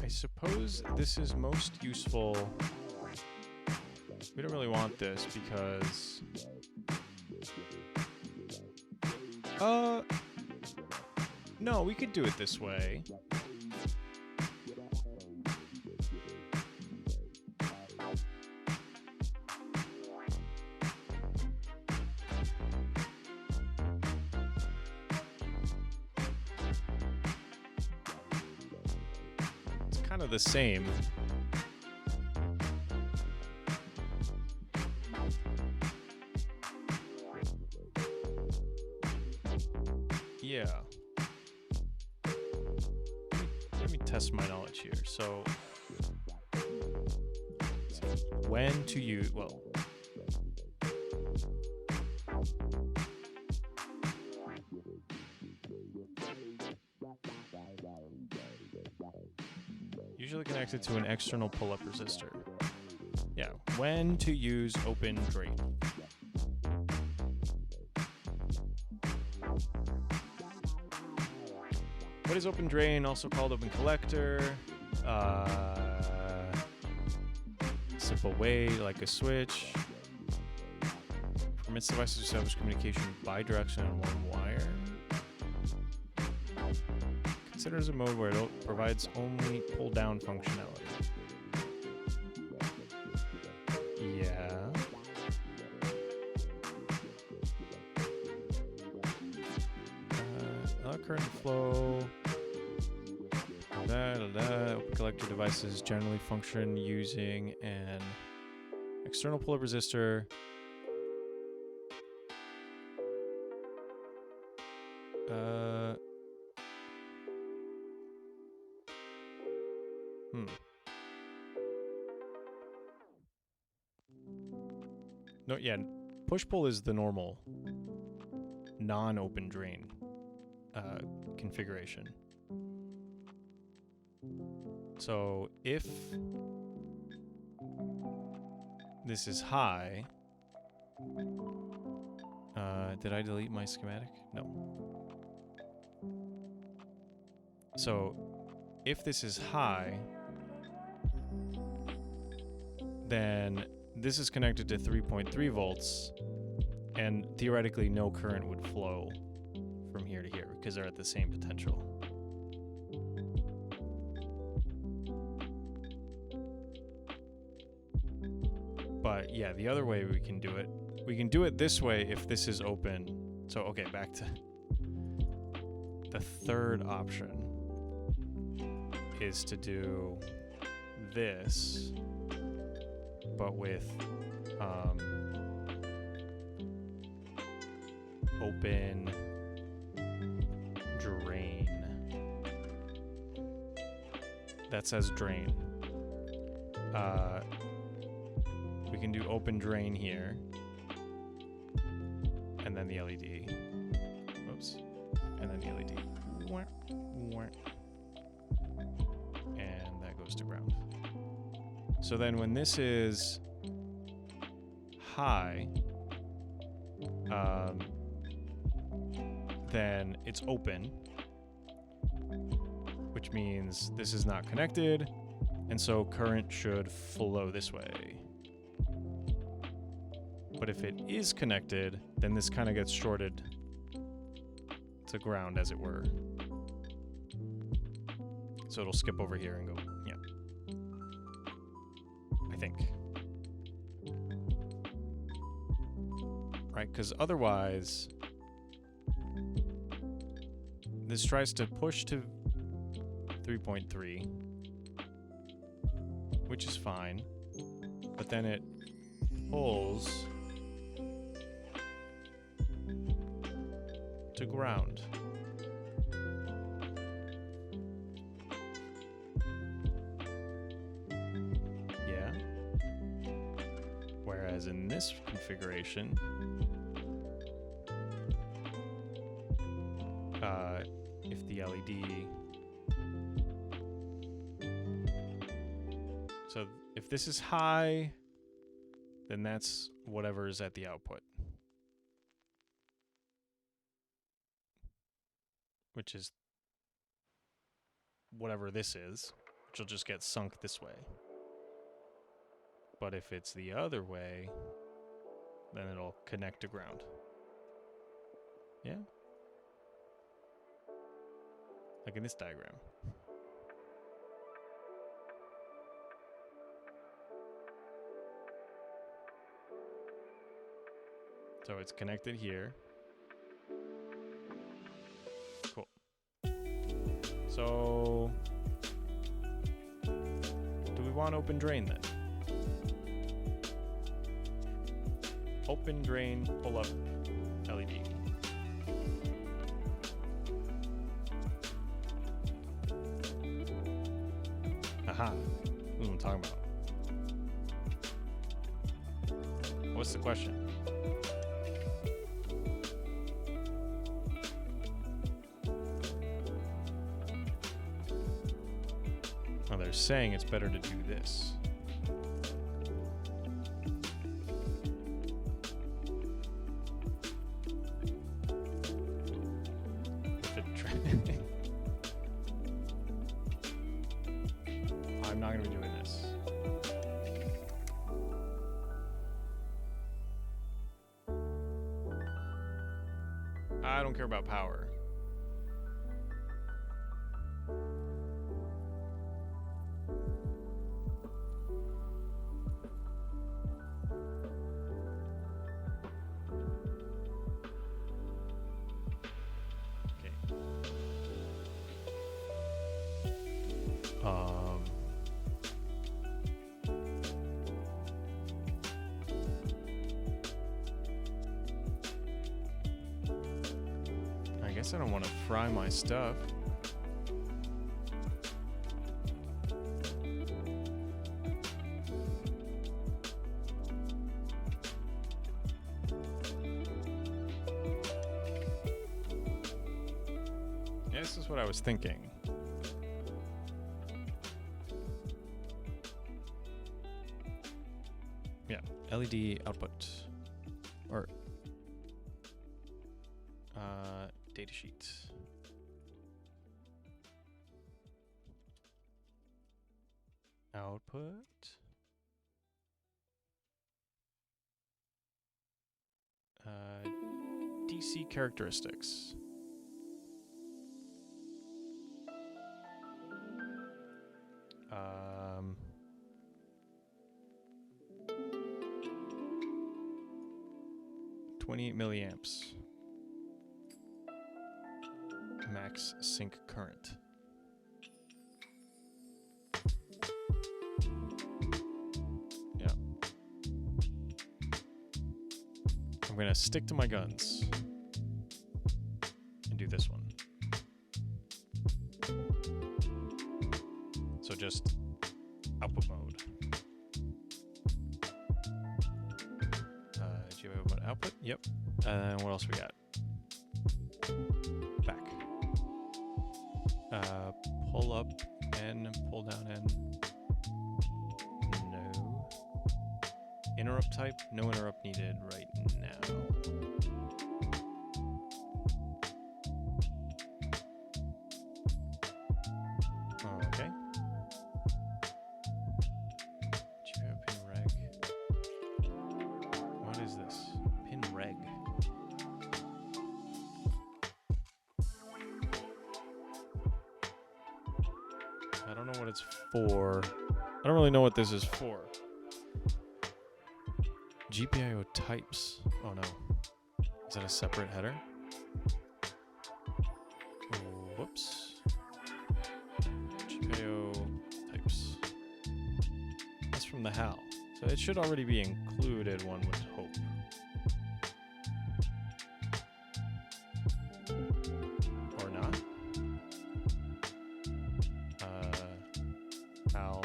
I suppose this is most useful. We don't really want this because no, we could do it this way. Kind of the same. Yeah. Let me test my knowledge here. So, when to use, well, usually connected to an external pull-up resistor. Yeah, when to use open drain. What is open drain? Also called open collector. Simple way, like a switch. Permits devices to establish communication bidirectional on one wire. Considers a mode where it provides only pull-down functionality. Yeah. Current flow. Open collector devices generally function using an external pull-up resistor. No, yeah, push-pull is the normal non-open drain configuration. So if this is high, did I delete my schematic? No. So if this is high, then this is connected to 3.3 volts, and theoretically no current would flow from here to here because they're at the same potential. But yeah, the other way we can do it this way if this is open. So okay, back to the third option is to do this, but with open drain. That says drain. We can do open drain here, and then the LED. Oops. And then the LED. And that goes to ground. So then when this is high, then it's open, which means this is not connected, and so current should flow this way. But if it is connected, then this kind of gets shorted to ground, as it were. So it'll skip over here and go, yeah. I think. Right, because otherwise, this tries to push to 3.3, which is fine, but then it pulls to ground. Yeah. Whereas in this configuration, if the LED, so if this is high, then that's whatever is at the output, which is whatever this is, which will just get sunk this way. But if it's the other way, then it'll connect to ground. Yeah? Like in this diagram. So it's connected here. Cool. So, do we want open drain then? Open drain, pull up LED. Aha. That's what I'm talking about. What's the question? saying it's better to do this. I'm not going to be doing this. I don't care about power. I guess I don't want to fry my stuff. Yeah, this is what I was thinking. Yeah, LED output. Or datasheet. Output. DC characteristics. Um, 28 milliamps. Max sync current. Yeah. I'm gonna stick to my guns and do this one. So just output mode. GPIO mode output. Yep. And what else we got? Back. Pull up N, pull down N. No. Interrupt type, no interrupt needed right now. Okay. GPIO pin reg. What is this? Pin reg. I don't know what it's for. I don't really know what this is for. GPIO types. Oh no. Is that a separate header? Whoops. GPIO types. That's from the HAL. So it should already be included, one would hope. Or not. HAL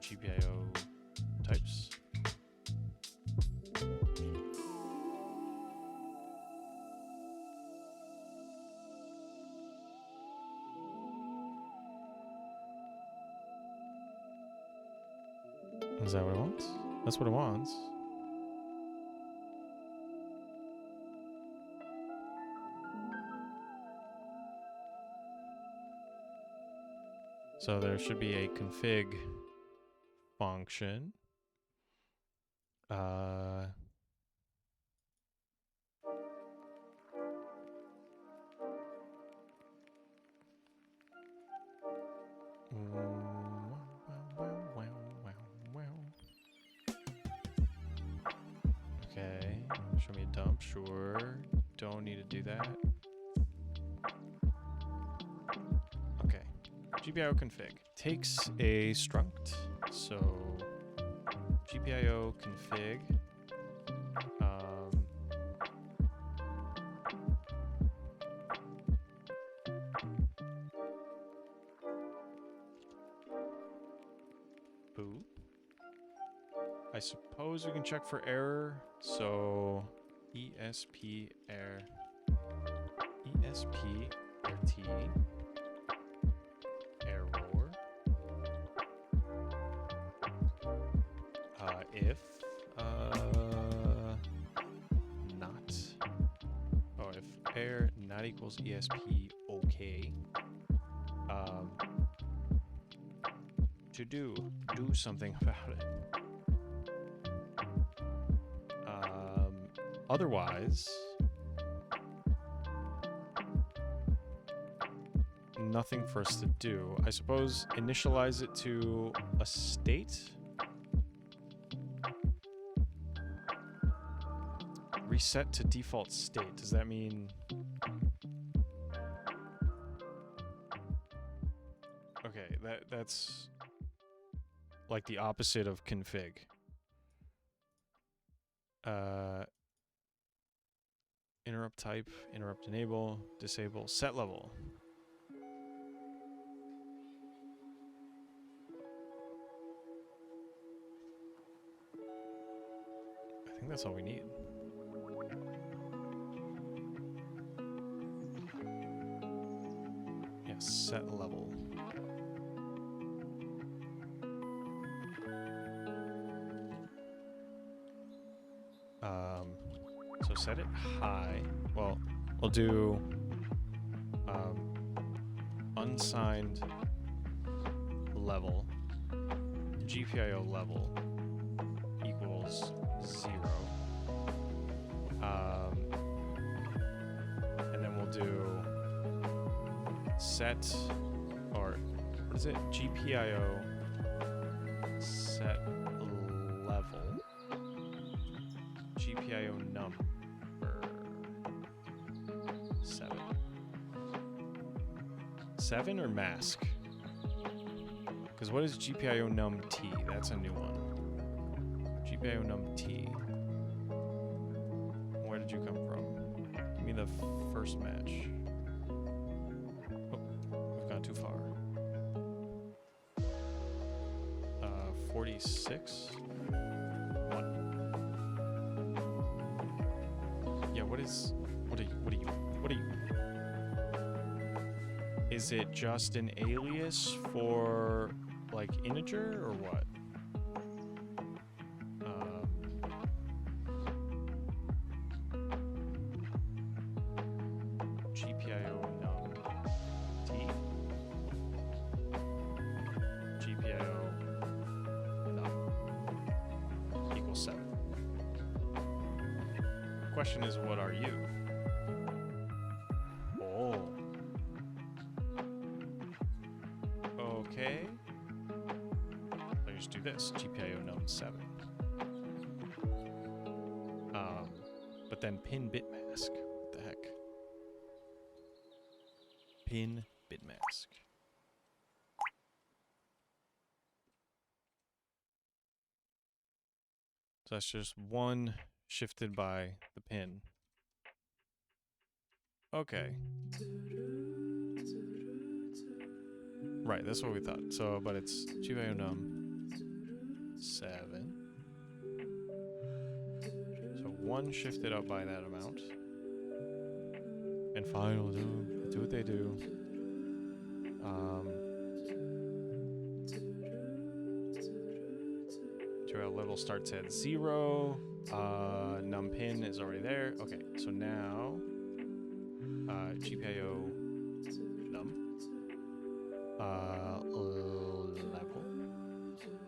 GPIO types. Is that what it wants? That's what it wants. So there should be a config function. Okay, show me a dump, sure. Don't need to do that. Okay, GPIO config takes a struct, so GPIO config. Boop. I suppose we can check for error, so ESP error, ESP RT error. if not, oh, if air not equals ESP, okay. To do something about it. Otherwise, nothing for us to do. I suppose initialize it to a state. Reset to default state. Does that mean... Okay, that's like the opposite of config. Interrupt type, interrupt enable, disable, set level. I think that's all we need. Yeah, set level. So set it high. Well, we'll do unsigned level, GPIO level equals 0. And then we'll do set, or what is it? GPIO set level, GPIO number 7. 7 or mask? Because what is GPIO num t? That's a new one. GPIO num t. Where did you come from? Give me the first match. Oh, we've gone too far. 46? 1. Yeah, what are you? Is it just an alias for, like, integer, or what? GPIO num t? GPIO num equals 7. Question is, what are you? Okay. Let's just do this. GPIO num 7. But then pin bit mask. What the heck? Pin bit mask. So that's just one shifted by the pin. Okay. Right, that's what we thought. So, but it's GPIO num 7. So one shifted up by that amount. And fine, we'll do what they do. GPIO level starts at 0. Num pin is already there. Okay, so now GPIO num level,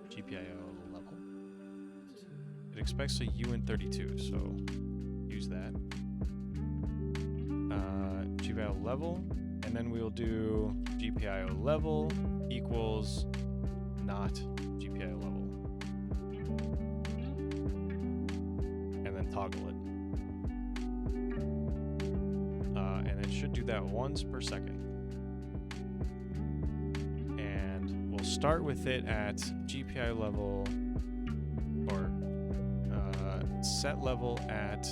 GPIO level. It expects a uint32, so use that. GPIO level, and then we'll do GPIO level equals not GPIO level, and then toggle it. And it should do that once per second. We'll start with it at GPIO level, or set level at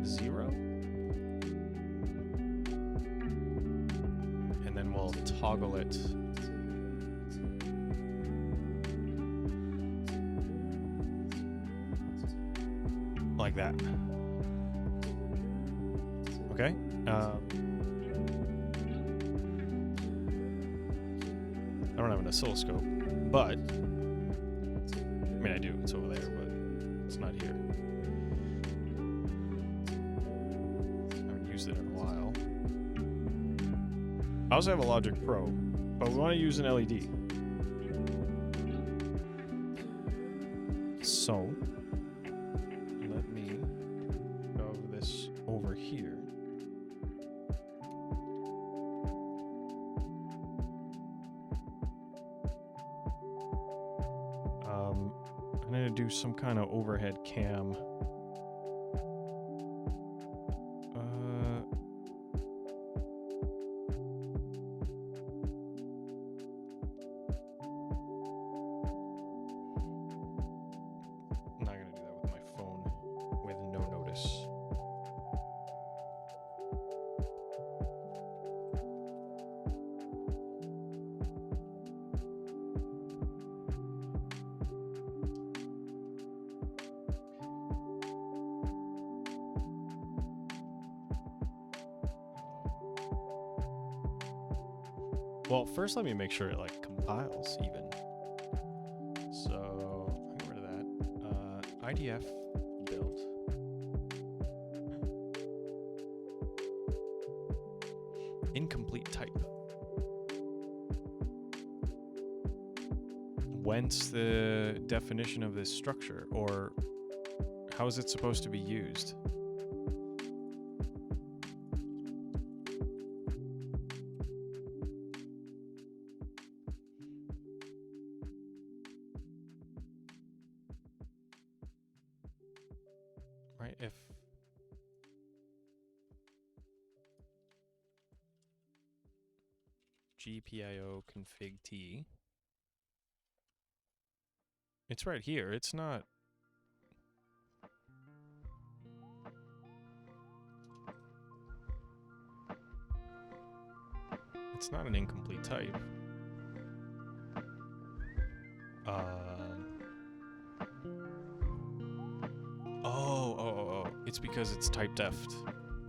0. And then we'll toggle it like that. Okay. I don't have an oscilloscope, but mean, I do. It's over there, but it's not here. I haven't used it in a while. I also have a Logic Pro, but we want to use an LED. So, let me move this over here. I'm going to do some kind of overhead cam. I'm not going to do that with my phone with no notice. Well, first let me make sure it like compiles even. So I'll get rid of that. IDF build. Incomplete type. Whence the definition of this structure, or how is it supposed to be used? Right, if GPIO config T, it's right here. It's not. It's not an incomplete type. Oh. It's because it's type deft.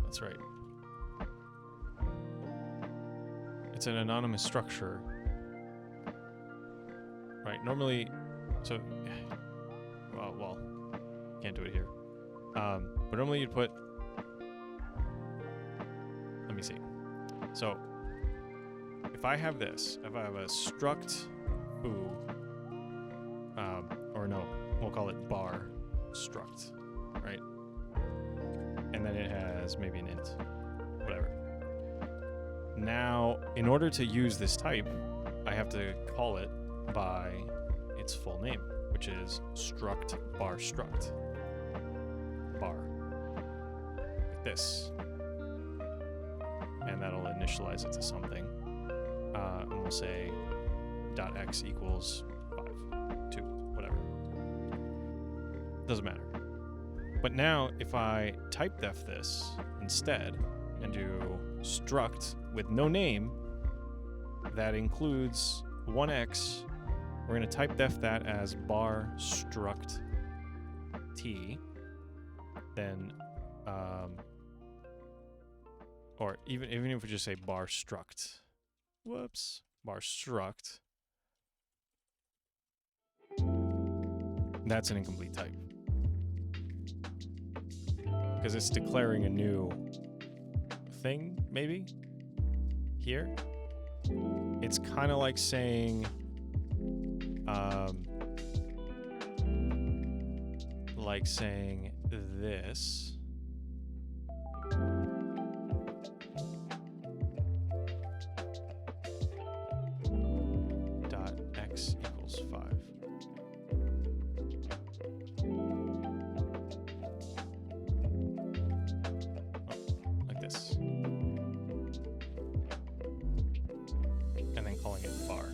That's right. It's an anonymous structure. Right, normally, so, well, can't do it here. But normally you'd put, let me see. So, if I have this, if I have a struct foo, or no, we'll call it bar struct, right? And then it has maybe an int, whatever. Now, in order to use this type, I have to call it by its full name, which is struct bar struct bar, like this. And that'll initialize it to something. And we'll say .x equals 5, 2, whatever. Doesn't matter. But now, if I type def this instead and do struct with no name, that includes 1x. We're going to type def that as bar struct t. Then, or even if we just say bar struct. Whoops. Bar struct. That's an incomplete type. Because it's declaring a new thing, maybe? Here? It's kind of like saying, this. X equals 5. Like this. And then calling it bar.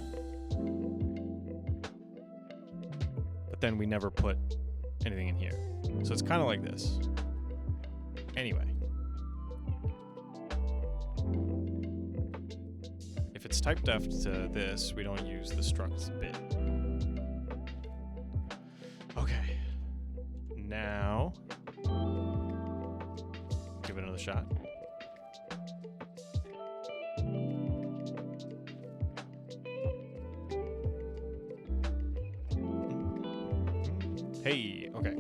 But then we never put anything in here. So it's kind of like this. Anyway. If it's type def to this, we don't use the struct bit. Okay. Now, give it another shot. Hey, okay.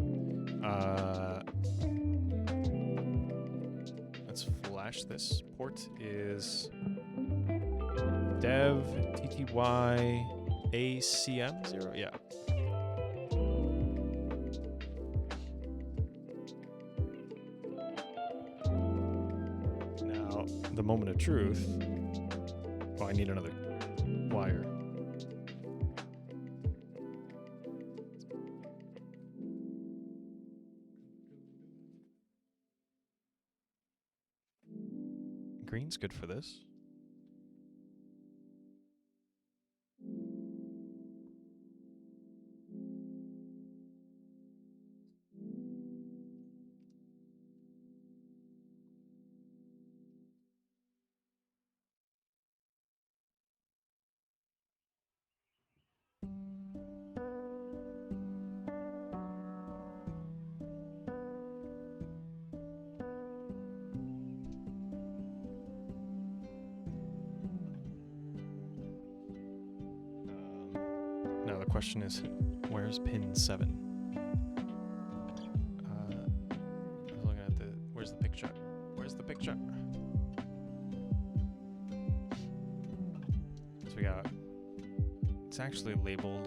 Let's flash this. Port is dev tty acm0. Yeah. Now, the moment of truth. Oh, I need another wire. Green's good for this. Now the question is, where's pin 7? I was looking at where's the picture? Where's the picture? So we got, it's actually labeled,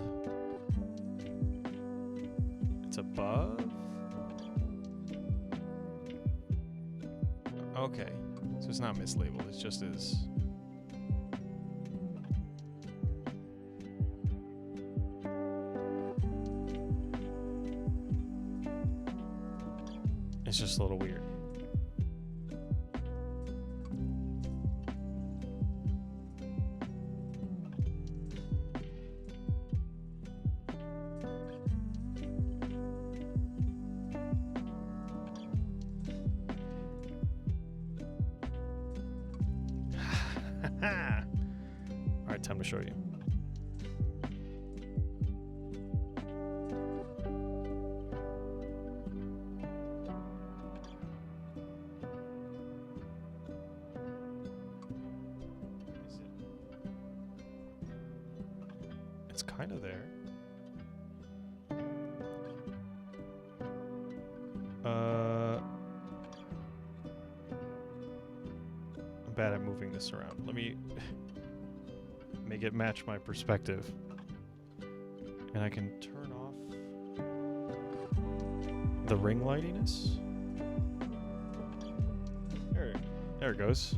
it's above. Okay, so it's not mislabeled, it just is. It's just a little weird. All right, time to show you. It's kind of there. I'm bad at moving this around. Let me make it match my perspective. And I can turn off the ring lightiness. There it goes.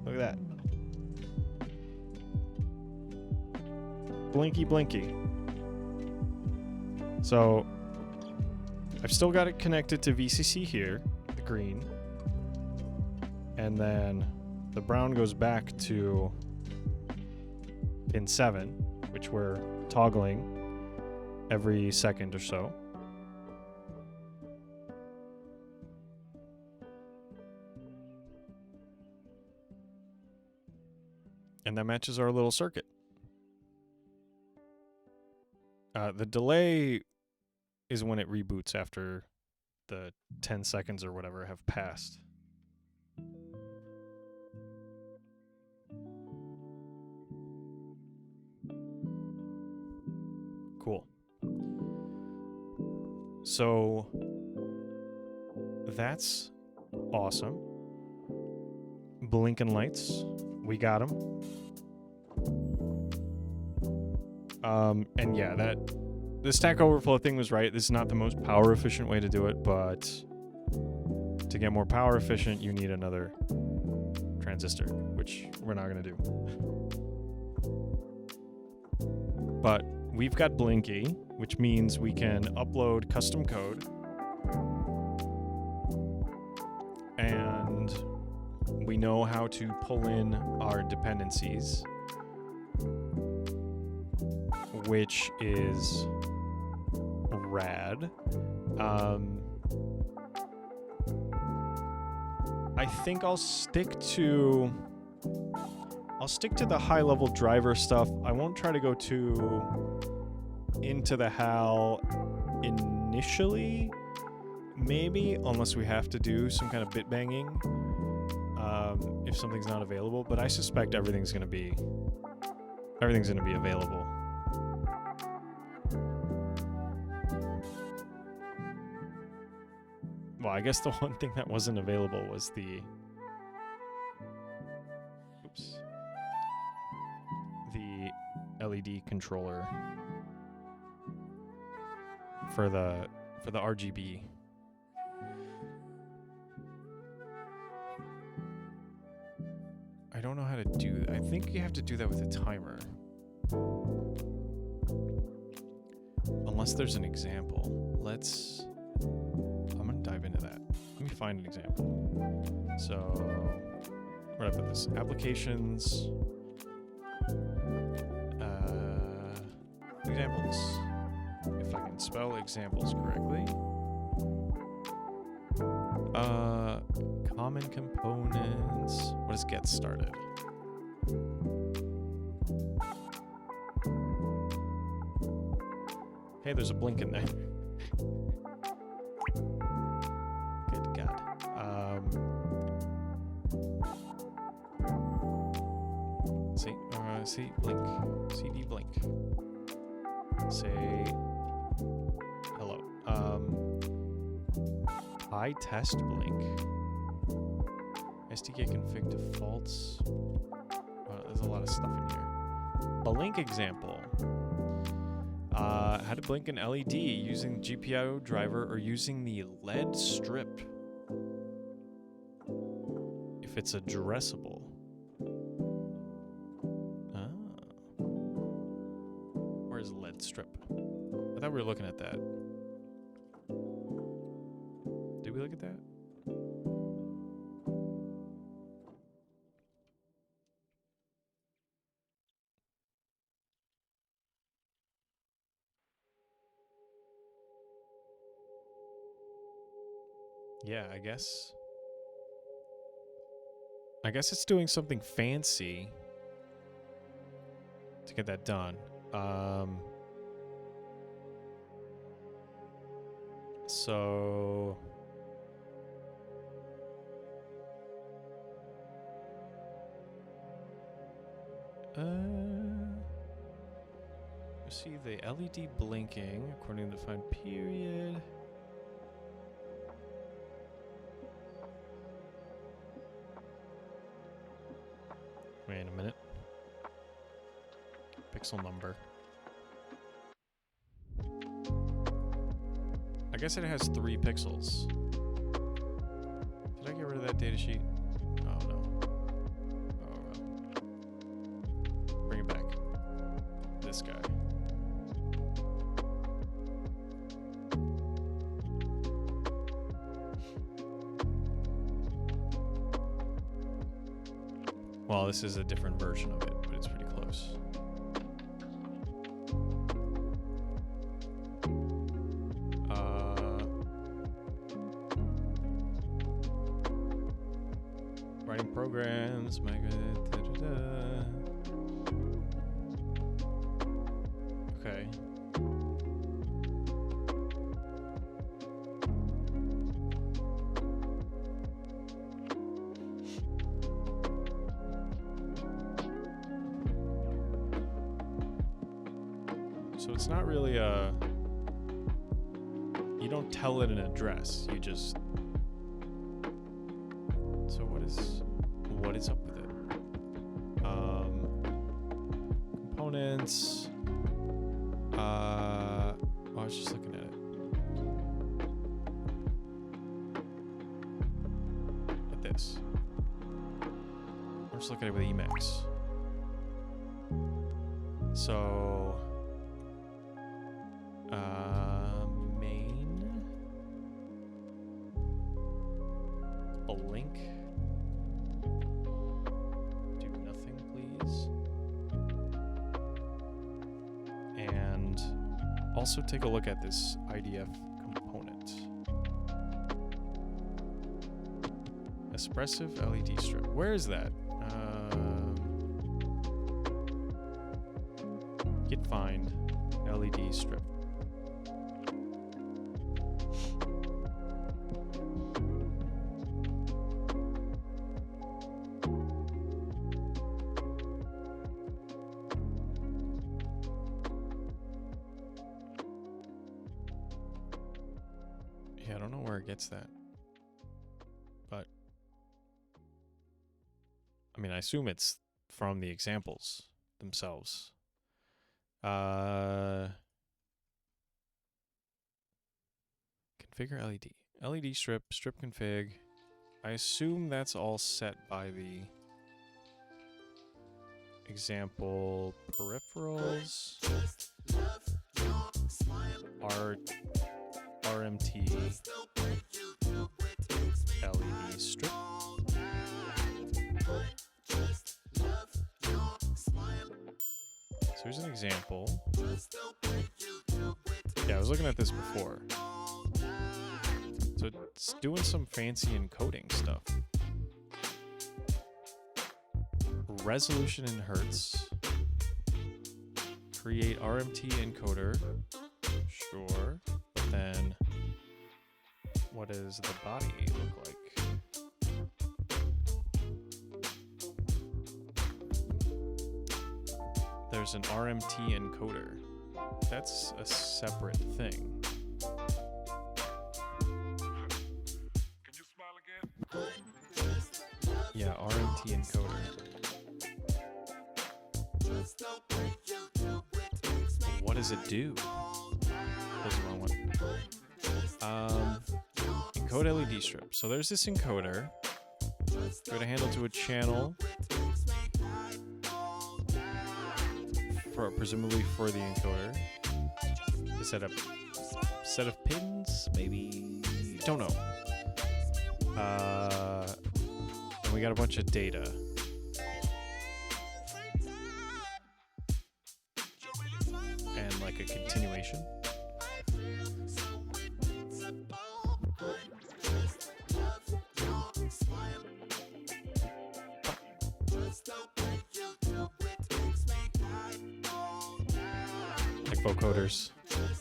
Look at that. Blinky, blinky. So, I've still got it connected to VCC here, the green. And then the brown goes back to pin 7, which we're toggling every second or so. And that matches our little circuit. The delay is when it reboots after the 10 seconds or whatever have passed. Cool. So that's awesome. Blinking lights. We got them. And yeah, the Stack Overflow thing was right. This is not the most power efficient way to do it, but to get more power efficient, you need another transistor, which we're not going to do. But we've got Blinky, which means we can upload custom code. And we know how to pull in our dependencies, which is rad. I think I'll stick to the high level driver stuff. I won't try to go too into the HAL initially, maybe, unless we have to do some kind of bit banging if something's not available, but I suspect everything's going to be Everything's going to be available. Well, I guess the one thing that wasn't available was the... Oops. The LED controller for the RGB. I don't know how to do that. I think you have to do that with a timer. Unless there's an example. I'm gonna dive into that. Let me find an example. So, where did I put this? Applications. Examples. If I can spell examples correctly. Common components. What is get started? Hey, there's a blink in there. Good God. See, blink. CD blink. Say hello. I test blink. SDK config defaults. There's a lot of stuff in here. Blink example. How to blink an LED using GPIO driver or using the LED strip. If it's addressable. Where's LED strip? I thought we were looking at that. Did we look at that? Yeah, I guess it's doing something fancy to get that done. So you see the LED blinking according to defined period. Wait a minute. Pixel number. I guess it has 3 pixels. Did I get rid of that data sheet? Oh no. Oh well. Bring it back. This guy. Well, this is a different version of it, but it's pretty close. Writing programs, Okay. So it's not really a... You don't tell it an address, you just... So what is up with it? Components... I was just looking at it. At this. I'm just looking at it with Emacs. So... main... Blink... Do nothing, please. And also take a look at this IDF component. Expressive LED strip. Where is that? Git find LED strip. Yeah, I don't know where it gets that. But I mean, I assume it's from the examples themselves. Configure LED. LED strip, strip config. I assume that's all set by the example peripherals. RMT LED strip. So here's an example. Yeah, I was looking at this before. So it's doing some fancy encoding stuff. Resolution in hertz. Create RMT encoder. Sure. But then what does the body look like? There's an RMT encoder. That's a separate thing. Yeah, RMT encoder. What does it do? That was the wrong one. Encode LED strip. So there's this encoder. Go to handle to a channel. Presumably for the encoder. To set up set of pins, maybe? Don't know. And we got a bunch of data. And like a continuation. Like vocoders.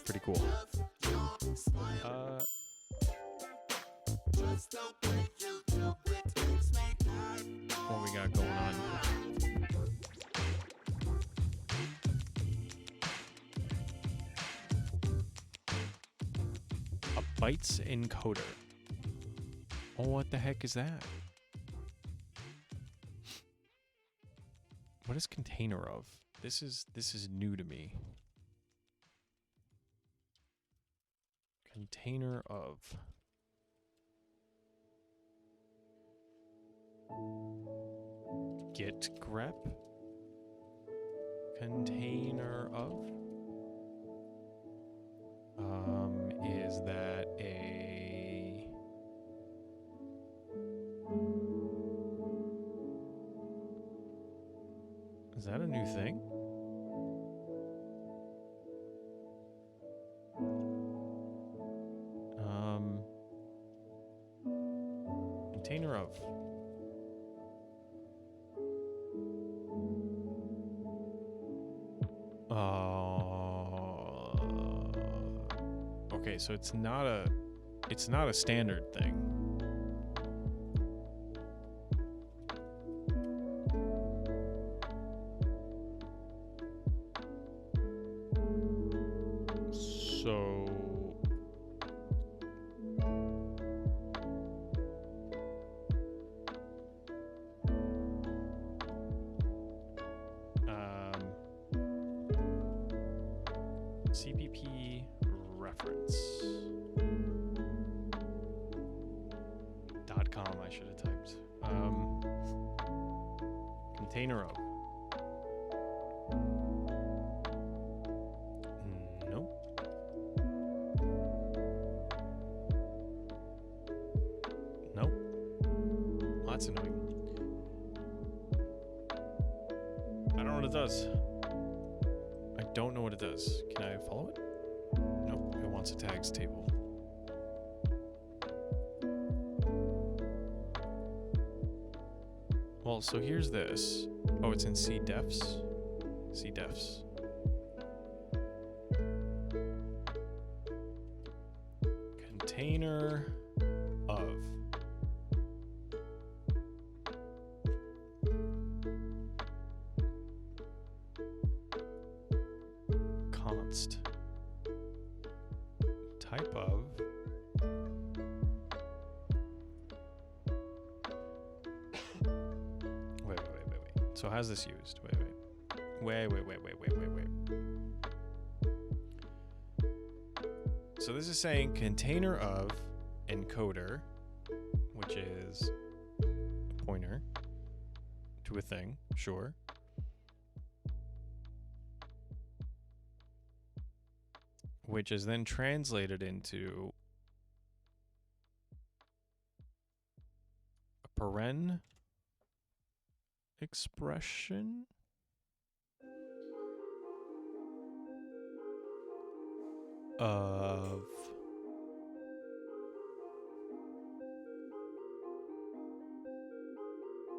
Pretty cool. What we got going on? A bytes encoder. Oh, what the heck is that? What is container of? This is new to me. Container of. Git grep. Container of. Is that a... Is that a new thing? Container of. Okay, so it's not a standard thing. So CPP reference .com I should have typed. Container of. Nope. Nope. That's annoying. I don't know what it does. I don't know what it does. Can I follow it? Nope. It wants a tags table. Well, so here's this. Oh, it's in cdefs. Cdefs. Container of. Const. Type of. So how's this used? Wait. So this is saying container of encoder, which is a pointer to a thing, sure. Which is then translated into a paren expression of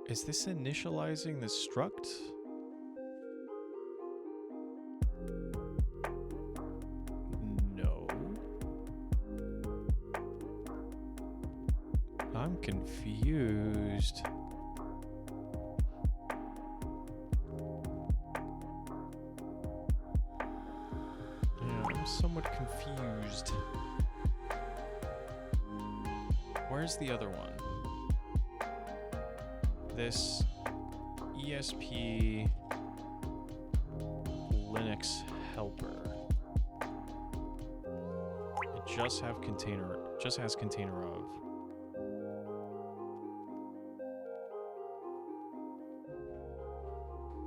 is this initializing the struct? No. I'm confused. Somewhat confused. Where's the other one? This ESP Linux helper. It just has container of.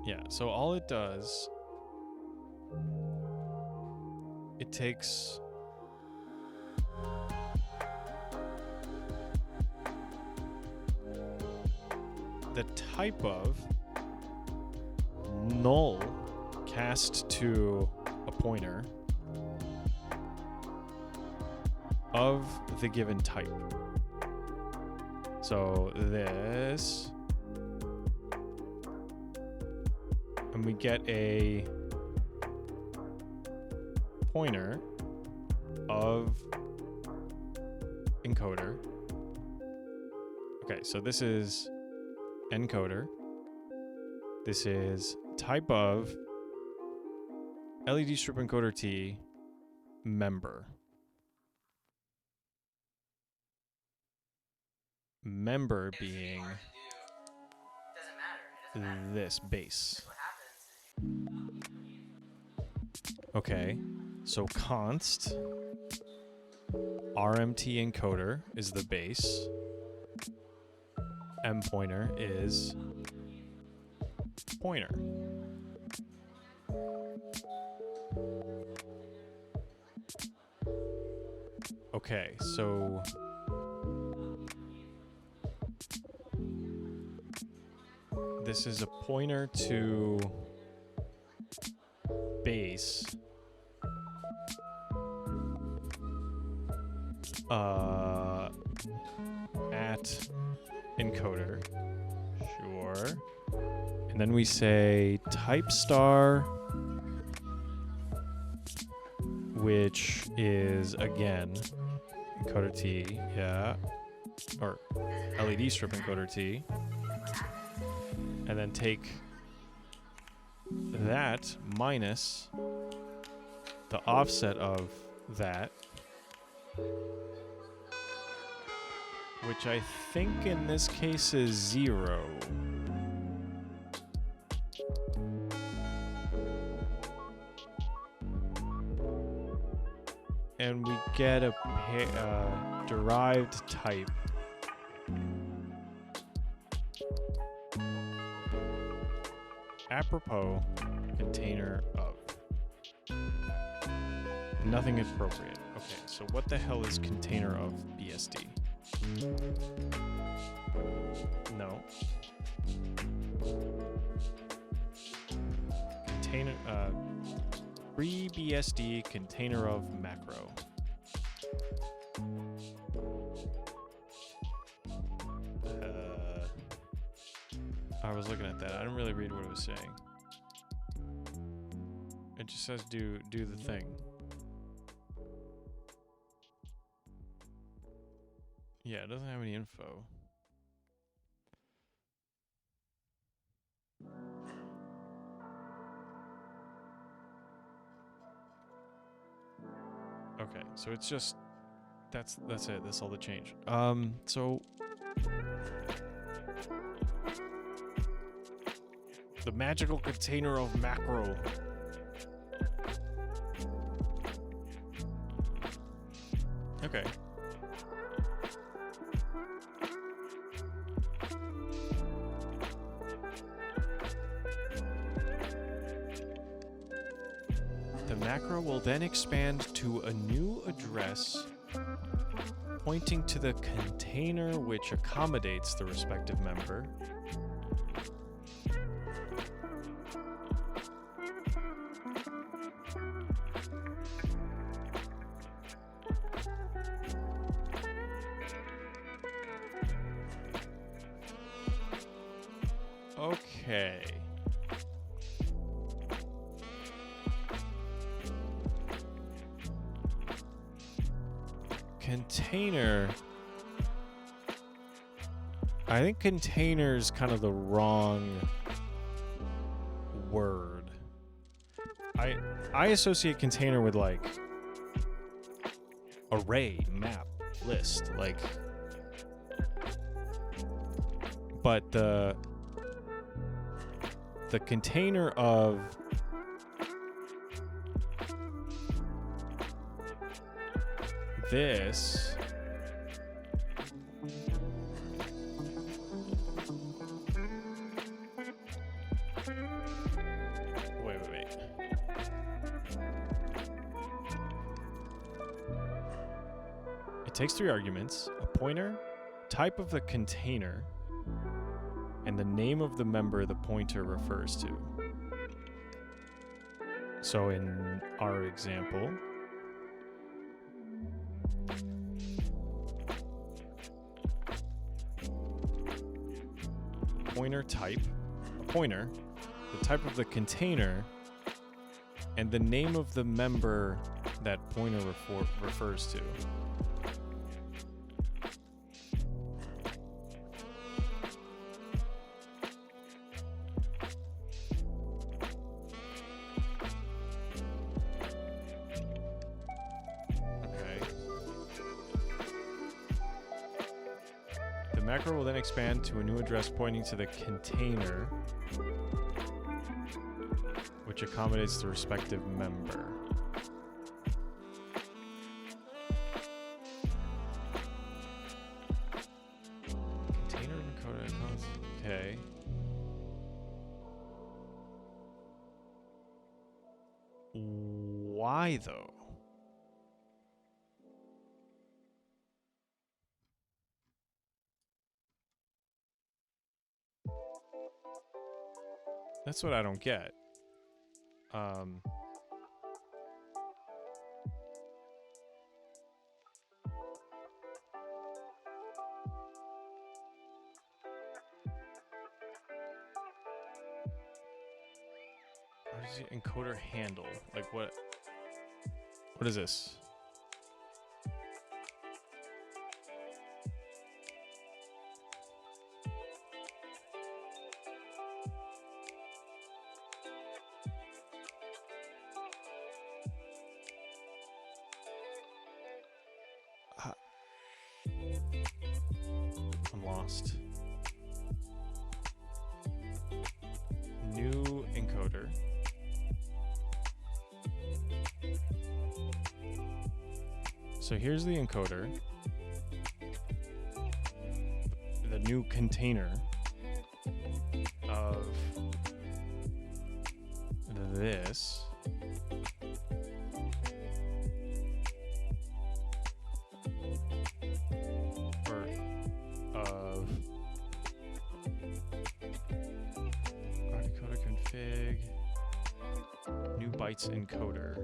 Yeah, so all it does, it takes the type of null cast to a pointer of the given type. So this, and we get a pointer of encoder. Okay, so this is encoder. This is type of LED strip encoder T member. Member being this base. Okay, so const RMT encoder is the base. M pointer is pointer. Okay, so this is a pointer to base at encoder, sure. And then we say type star, which is again encoder T, yeah, or LED strip encoder T, and then take that minus the offset of that, which I think in this case is 0. And we get a derived type. Apropos container of. Nothing appropriate. Okay, so what the hell is container of BSD? No. Container, free BSD container of macro. I was looking at that. I didn't really read what it was saying. It just says do the thing. Yeah, it doesn't have any info. Okay, so it's just that's it. That's all the change. So The magical container of macro. Okay. The macro will then expand to a new address pointing to the container which accommodates the respective member. Okay. Container. I think container's kind of the wrong word. I associate container with like array, map, list, like, but the container of this wait. It takes 3 arguments: a pointer, type of the container, and the name of the member the pointer refers to. So in our example, pointer type, a pointer, the type of the container, and the name of the member that pointer refers to. The macro will then expand to a new address pointing to the container, which accommodates the respective member. Container encoded. Okay. Why though? That's what I don't get. What does the encoder handle? Like what is this? I'm lost. New encoder. So here's the encoder. The new container of this. Bytes encoder.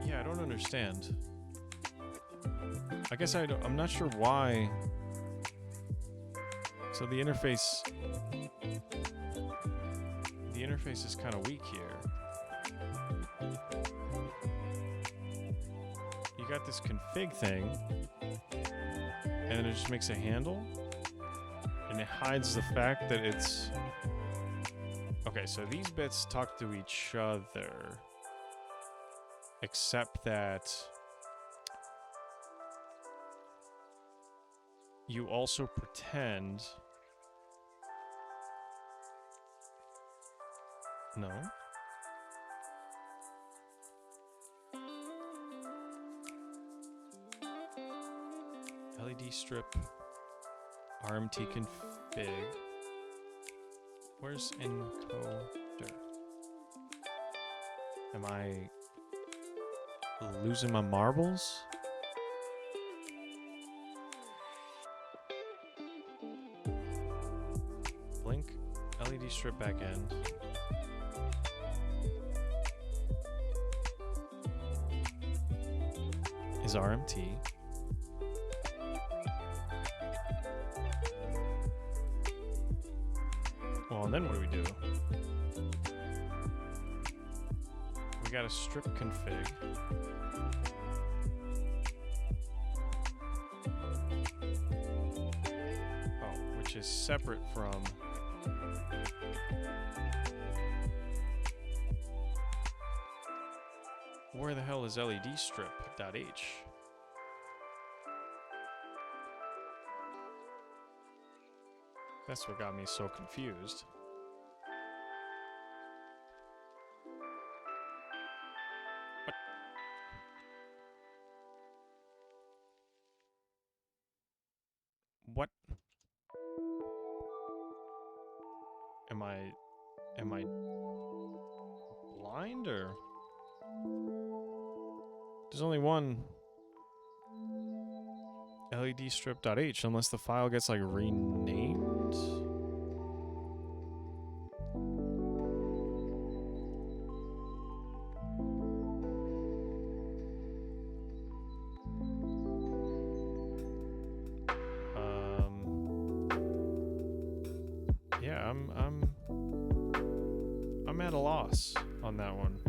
Yeah, I don't understand. I guess I'm not sure why. So the interface is kind of weak here. You got this config thing, and then it just makes a handle, and it hides the fact that it's... Okay, so these bits talk to each other, except that you also pretend... No. LED strip, RMT config. Where's encoder? Am I losing my marbles? Blink, LED strip backend. Is RMT. Well, and then what do we do? We got a strip config. Oh, which is separate from... Where the hell is LED strip.h? That's what got me so confused. What? Am I blind or? There's only one LED strip.h unless the file gets like renamed. Yeah, I'm at a loss on that one.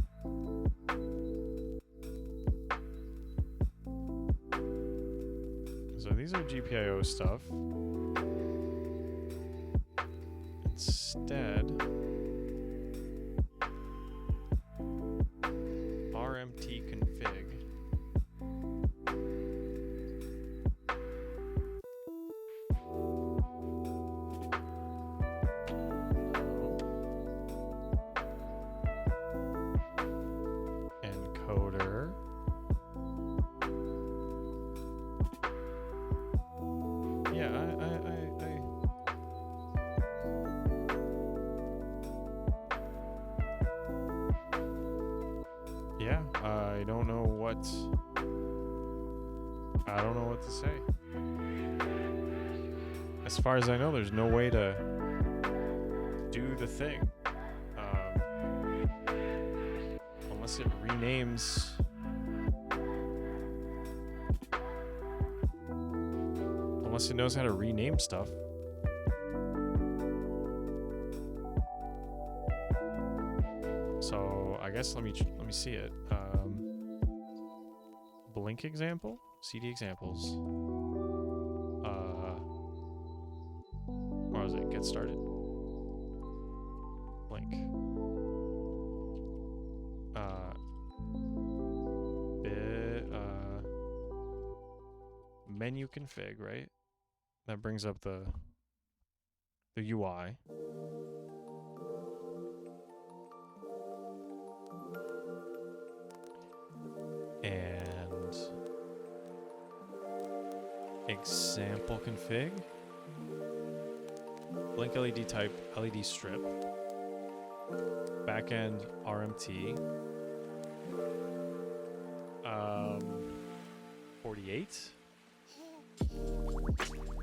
So these are GPIO stuff. Instead, RMT config. Encoder. Yeah, yeah, I don't know what to say. As far as I know, there's no way to do the thing. Unless it renames. Unless it knows how to rename stuff. So I guess let me see it. Blink example, CD examples. Where was it? Get started. Blink. Menu config, right? That brings up the UI. And example config. Blink LED type LED strip. Backend RMT. 48.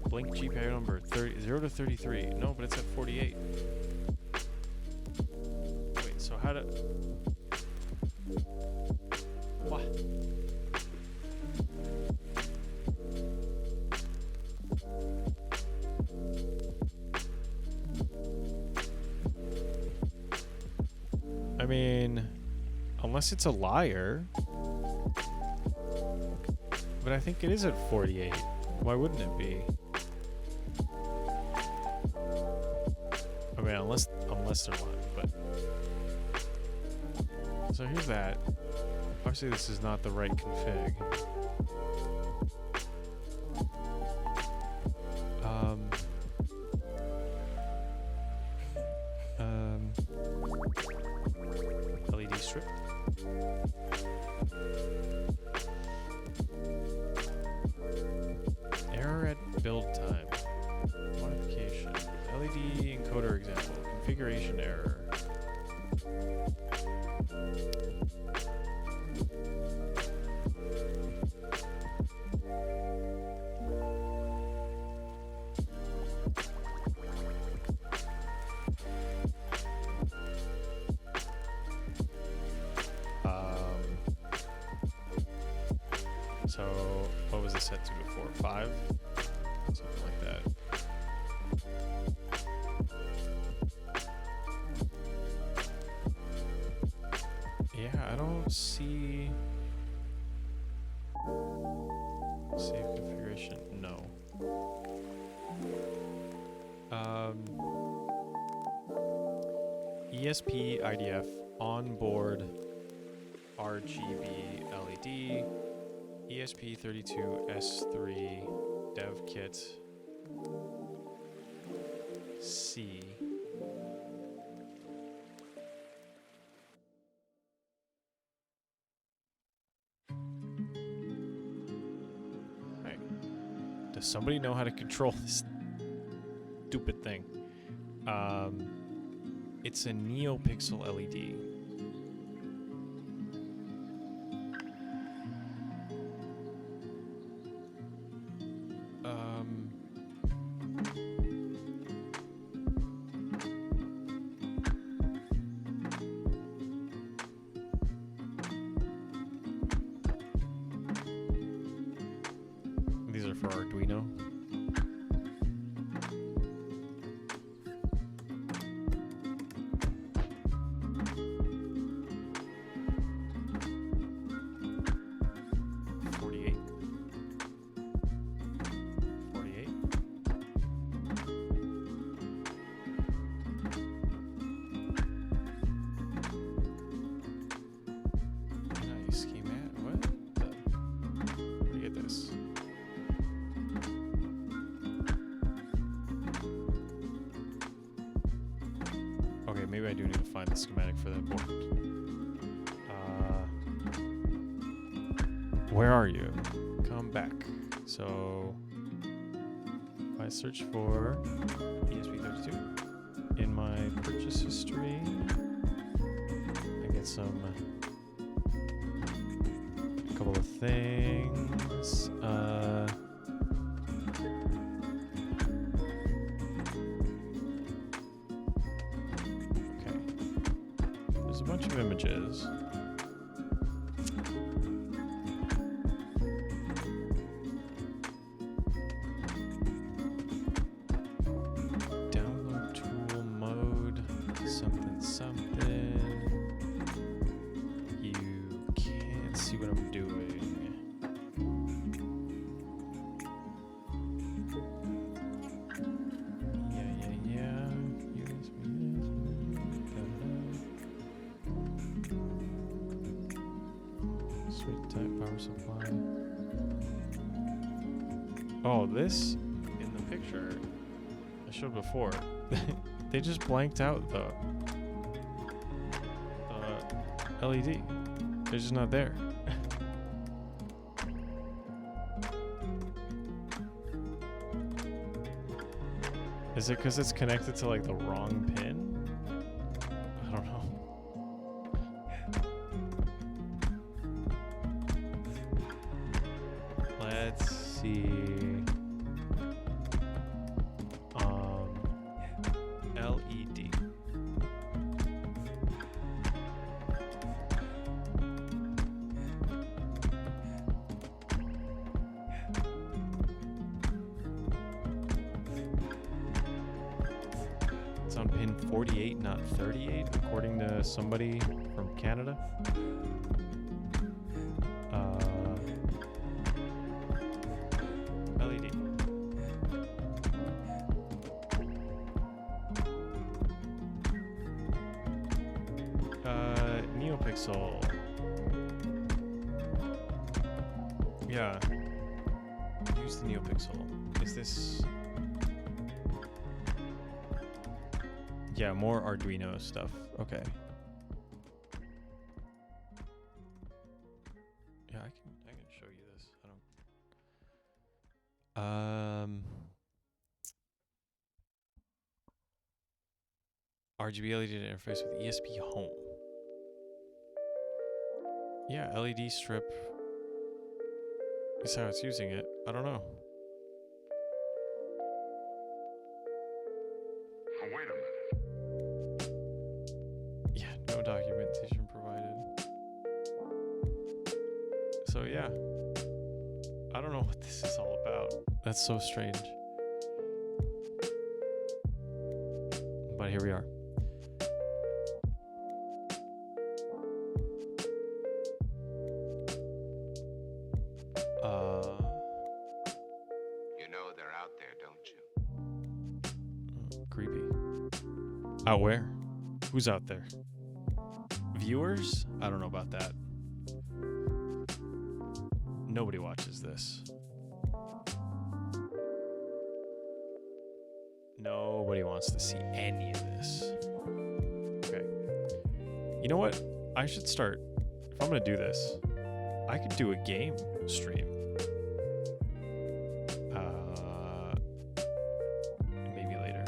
Blink GPIO number 0 to 33. No, but it's at 48. Wait, so how to... What? I mean, unless it's a liar. But I think it is at 48. Why wouldn't it be? I mean, unless they're lying, but... So here's that. Obviously this is not the right config. Build time. Modification. LED encoder example. Configuration error. So what was it set to before? 5? Something like that. Yeah, I don't see save configuration. No. ESP IDF onboard RGB LED ESP32S3 dev kit C. Right. Does somebody know how to control this stupid thing? It's a NeoPixel LED. These are for Arduino. Okay, maybe I do need to find the schematic for that board. Where are you? Come back. So, if I search for ESP32 in my purchase history, I get a couple of things. A bunch of images. Download tool mode, something. You can't see what I'm doing. Type power supply. Oh, this in the picture I showed before, they just blanked out the LED. They're just not there. Is it because it's connected to like the wrong pin? I don't know. Let's see. LED. It's on pin 48, not 38, according to somebody from Canada. LED. NeoPixel. Yeah. Use the NeoPixel. Is this... Yeah, more Arduino stuff. Okay. Yeah, I can show you this. I don't... RGB LED to interface with ESP Home. Yeah, LED strip is how it's using it. I don't know. Oh, wait a minute. Yeah, no documentation provided. So yeah, I don't know what this is all about. That's so strange. But here we are. You know they're out there, don't you? Creepy. Out where? Who's out there? Viewers? I don't know about that. Nobody watches this. Nobody wants to see any of this. Okay. You know what? I should start. If I'm going to do this, I could do a game stream. Maybe later.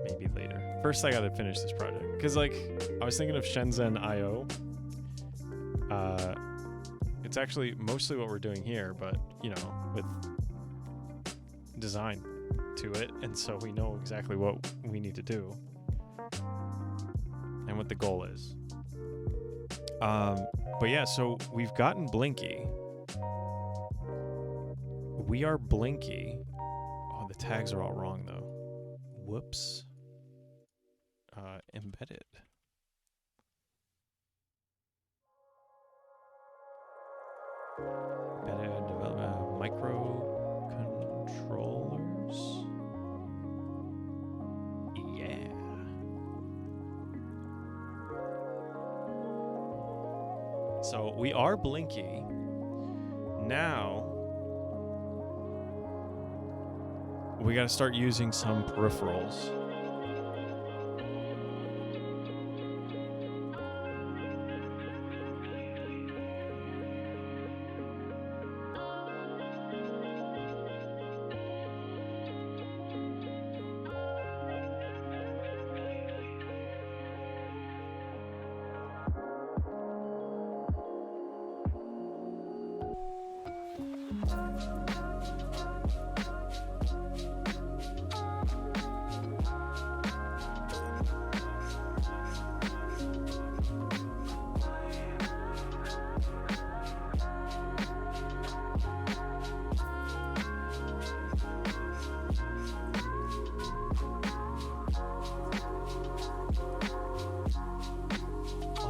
Maybe later. First, I got to finish this project. Because, like, I was thinking of Shenzhen IO. It's actually mostly what we're doing here, but, you know, with design to it. And so we know exactly what we need to do and what the goal is. But yeah, so we've gotten Blinky. We are Blinky. Oh, the tags are all wrong, though. Whoops. Embedded. Embedded development microcontrollers. Yeah. So we are Blinky. Now we got to start using some peripherals.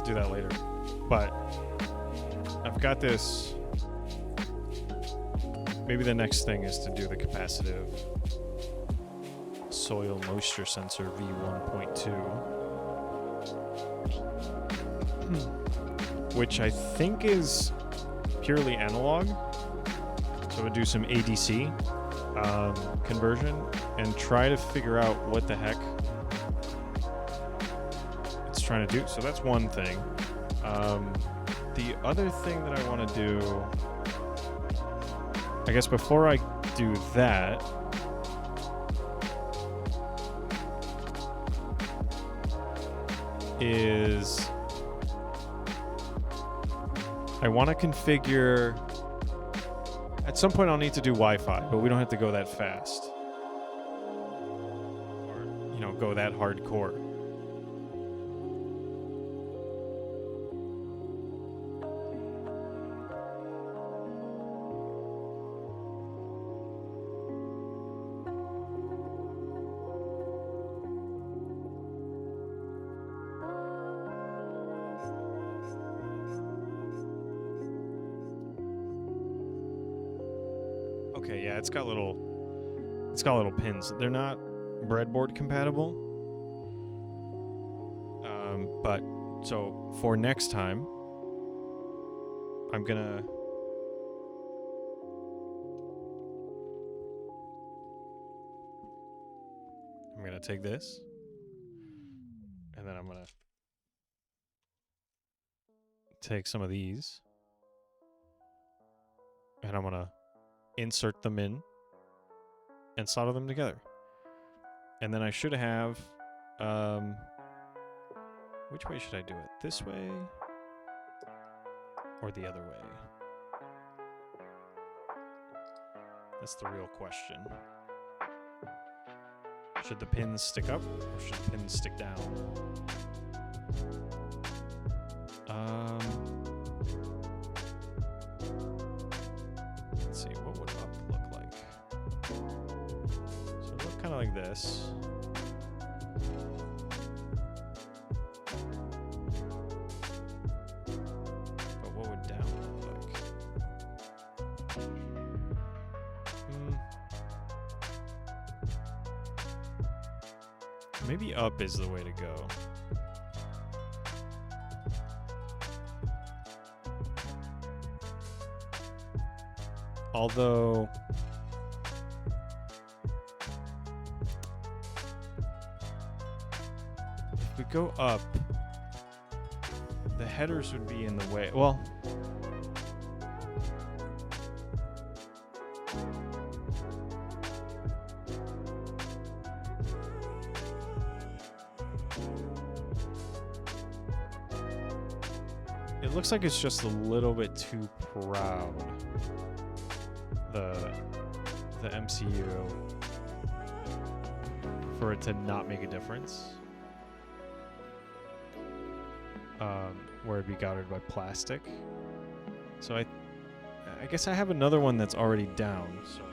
Do that later, but I've got this. Maybe the next thing is to do the capacitive soil moisture sensor V1.2, which I think is purely analog. So we'll do some ADC conversion and try to figure out what the heck trying to do. So that's one thing. The other thing that I want to do, I guess before I do that, is I want to configure, at some point I'll need to do Wi-Fi, but we don't have to go that fast or, you know, go that hardcore. Okay, yeah, it's got little pins. They're not breadboard compatible. But so for next time, I'm gonna take this, and then I'm gonna take some of these, and I'm gonna insert them in and solder them together. And then I should have, which way should I do it? This way or the other way? That's the real question. Should the pins stick up or should the pins stick down? Let's see, what would up look like? So it look kind of like this. But what would down look like? Maybe up is the way to go. Although if we go up, the headers would be in the way. Well, it looks like it's just a little bit too proud. The MCU for it to not make a difference. Where it'd be guarded by plastic. So I guess I have another one that's already down. So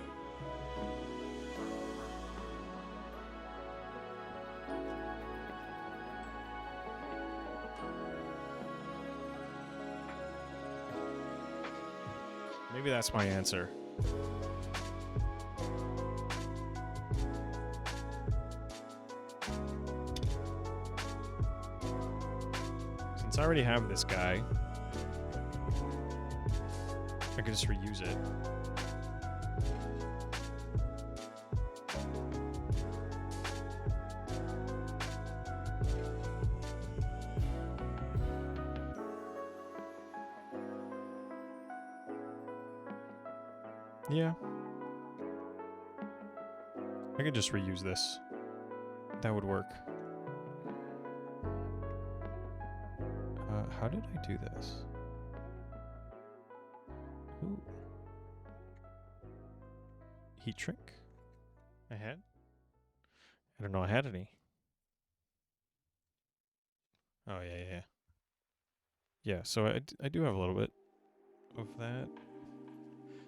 maybe that's my answer. Since I already have this guy, I could just reuse it. Yeah. I could just reuse this. That would work. How did I do this? Ooh. Heat shrink? I had? I don't know I had any. Oh, yeah. Yeah, so I do have a little bit of that.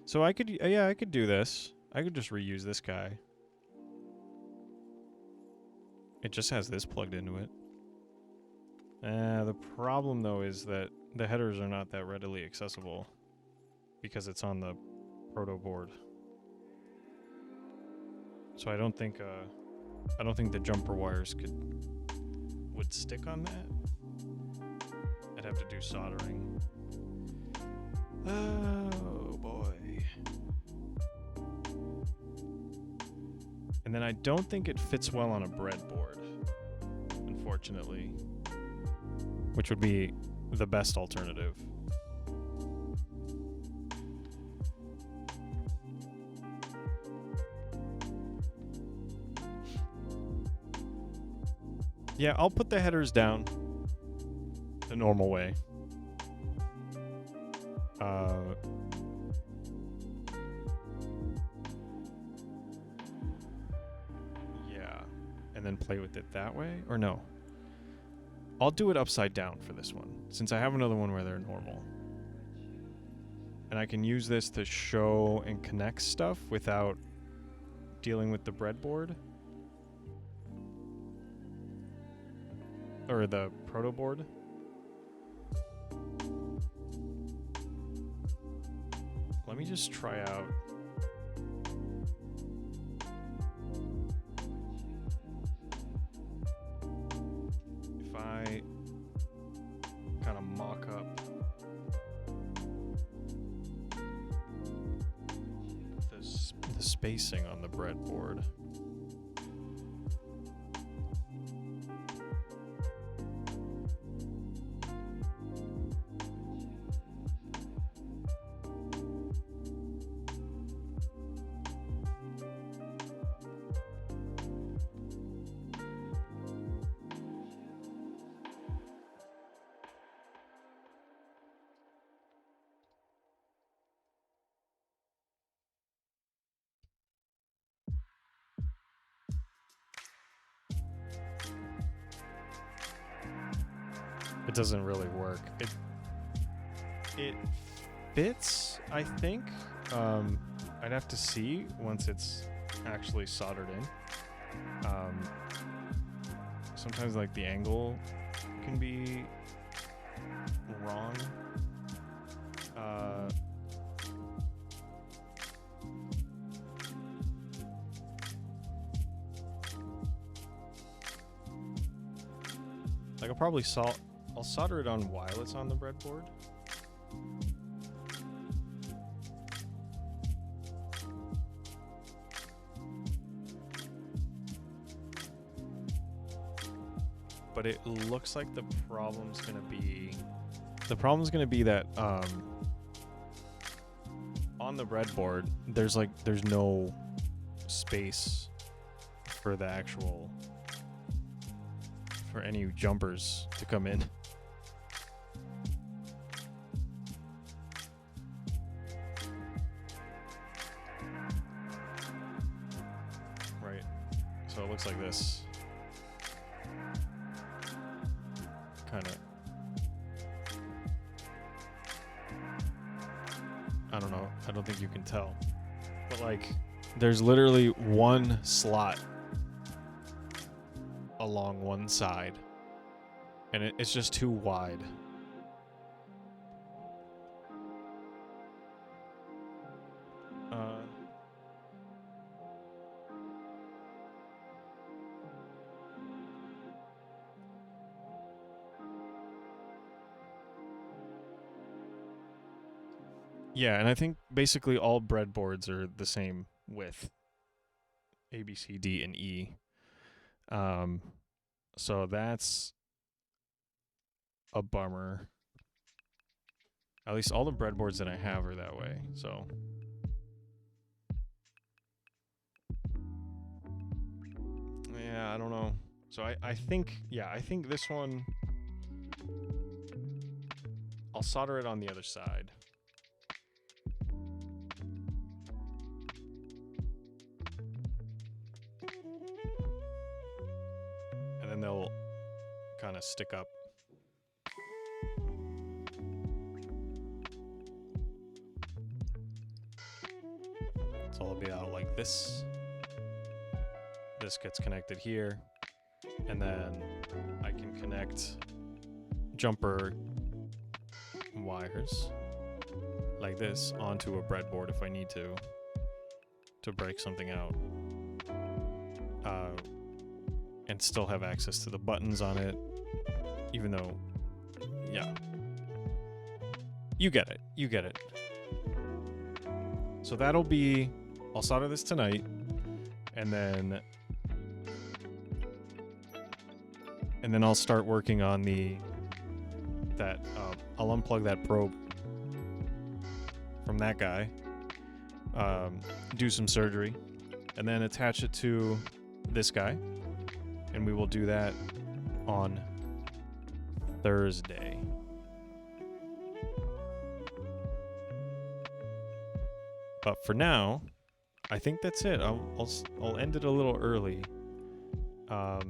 So I could, I could do this. I could just reuse this guy. It just has this plugged into it. The problem, though, is that the headers are not that readily accessible because it's on the proto board. So I don't think the jumper wires would stick on that. I'd have to do soldering. Oh boy. And then I don't think it fits well on a breadboard, unfortunately. Which would be the best alternative. Yeah, I'll put the headers down the normal way. Yeah, and then play with it that way, or no? I'll do it upside down for this one, since I have another one where they're normal. And I can use this to show and connect stuff without dealing with the breadboard. Or the proto board. Let me just try out. If I kind of mock up the spacing on the breadboard. it doesn't really work. It fits, I think. I'd have to see once it's actually soldered in. Sometimes like the angle can be wrong. Like I'll solder it on while it's on the breadboard. But it looks like the problem's gonna be that on the breadboard there's no space for the actual for any jumpers to come in. Right. So it looks like this. Kind of. I don't know. I don't think you can tell. But like there's literally one slot along one side, and it's just too wide. Yeah, and I think basically all breadboards are the same width. A, B, C, D, and E. So that's a bummer. At least all the breadboards that I have are that way, so. Yeah, I don't know. So I think this one, I'll solder it on the other side. And then they'll kind of stick up. So it'll be out like this. This gets connected here. And then I can connect jumper wires like this onto a breadboard if I need to break something out. And still have access to the buttons on it, even though, yeah. You get it. So that'll be, I'll solder this tonight, and then I'll start working on I'll unplug that probe from that guy, do some surgery, and then attach it to this guy. And we will do that on Thursday. But for now, I think that's it. I'll end it a little early. Yeah,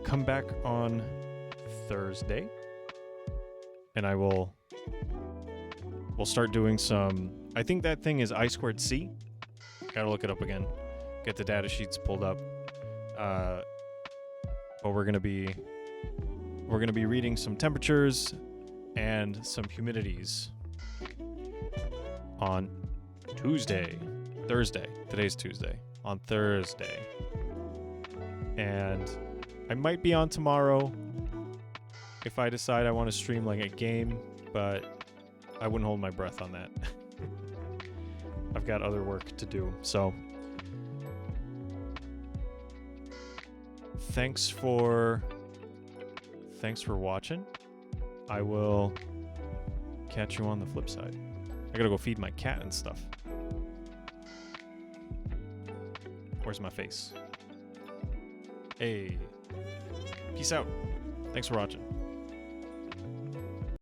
come back on Thursday, and we'll start doing some. I think that thing is I²C. Gotta look it up again. Get the data sheets pulled up. But we're gonna be reading some temperatures and some humidities on Thursday. Today's Tuesday. On Thursday. And I might be on tomorrow if I decide I want to stream like a game, but I wouldn't hold my breath on that. I've got other work to do. So thanks for watching. I will catch you on the flip side. I gotta go feed my cat and stuff. Where's my face? Hey. Peace out. Thanks for watching.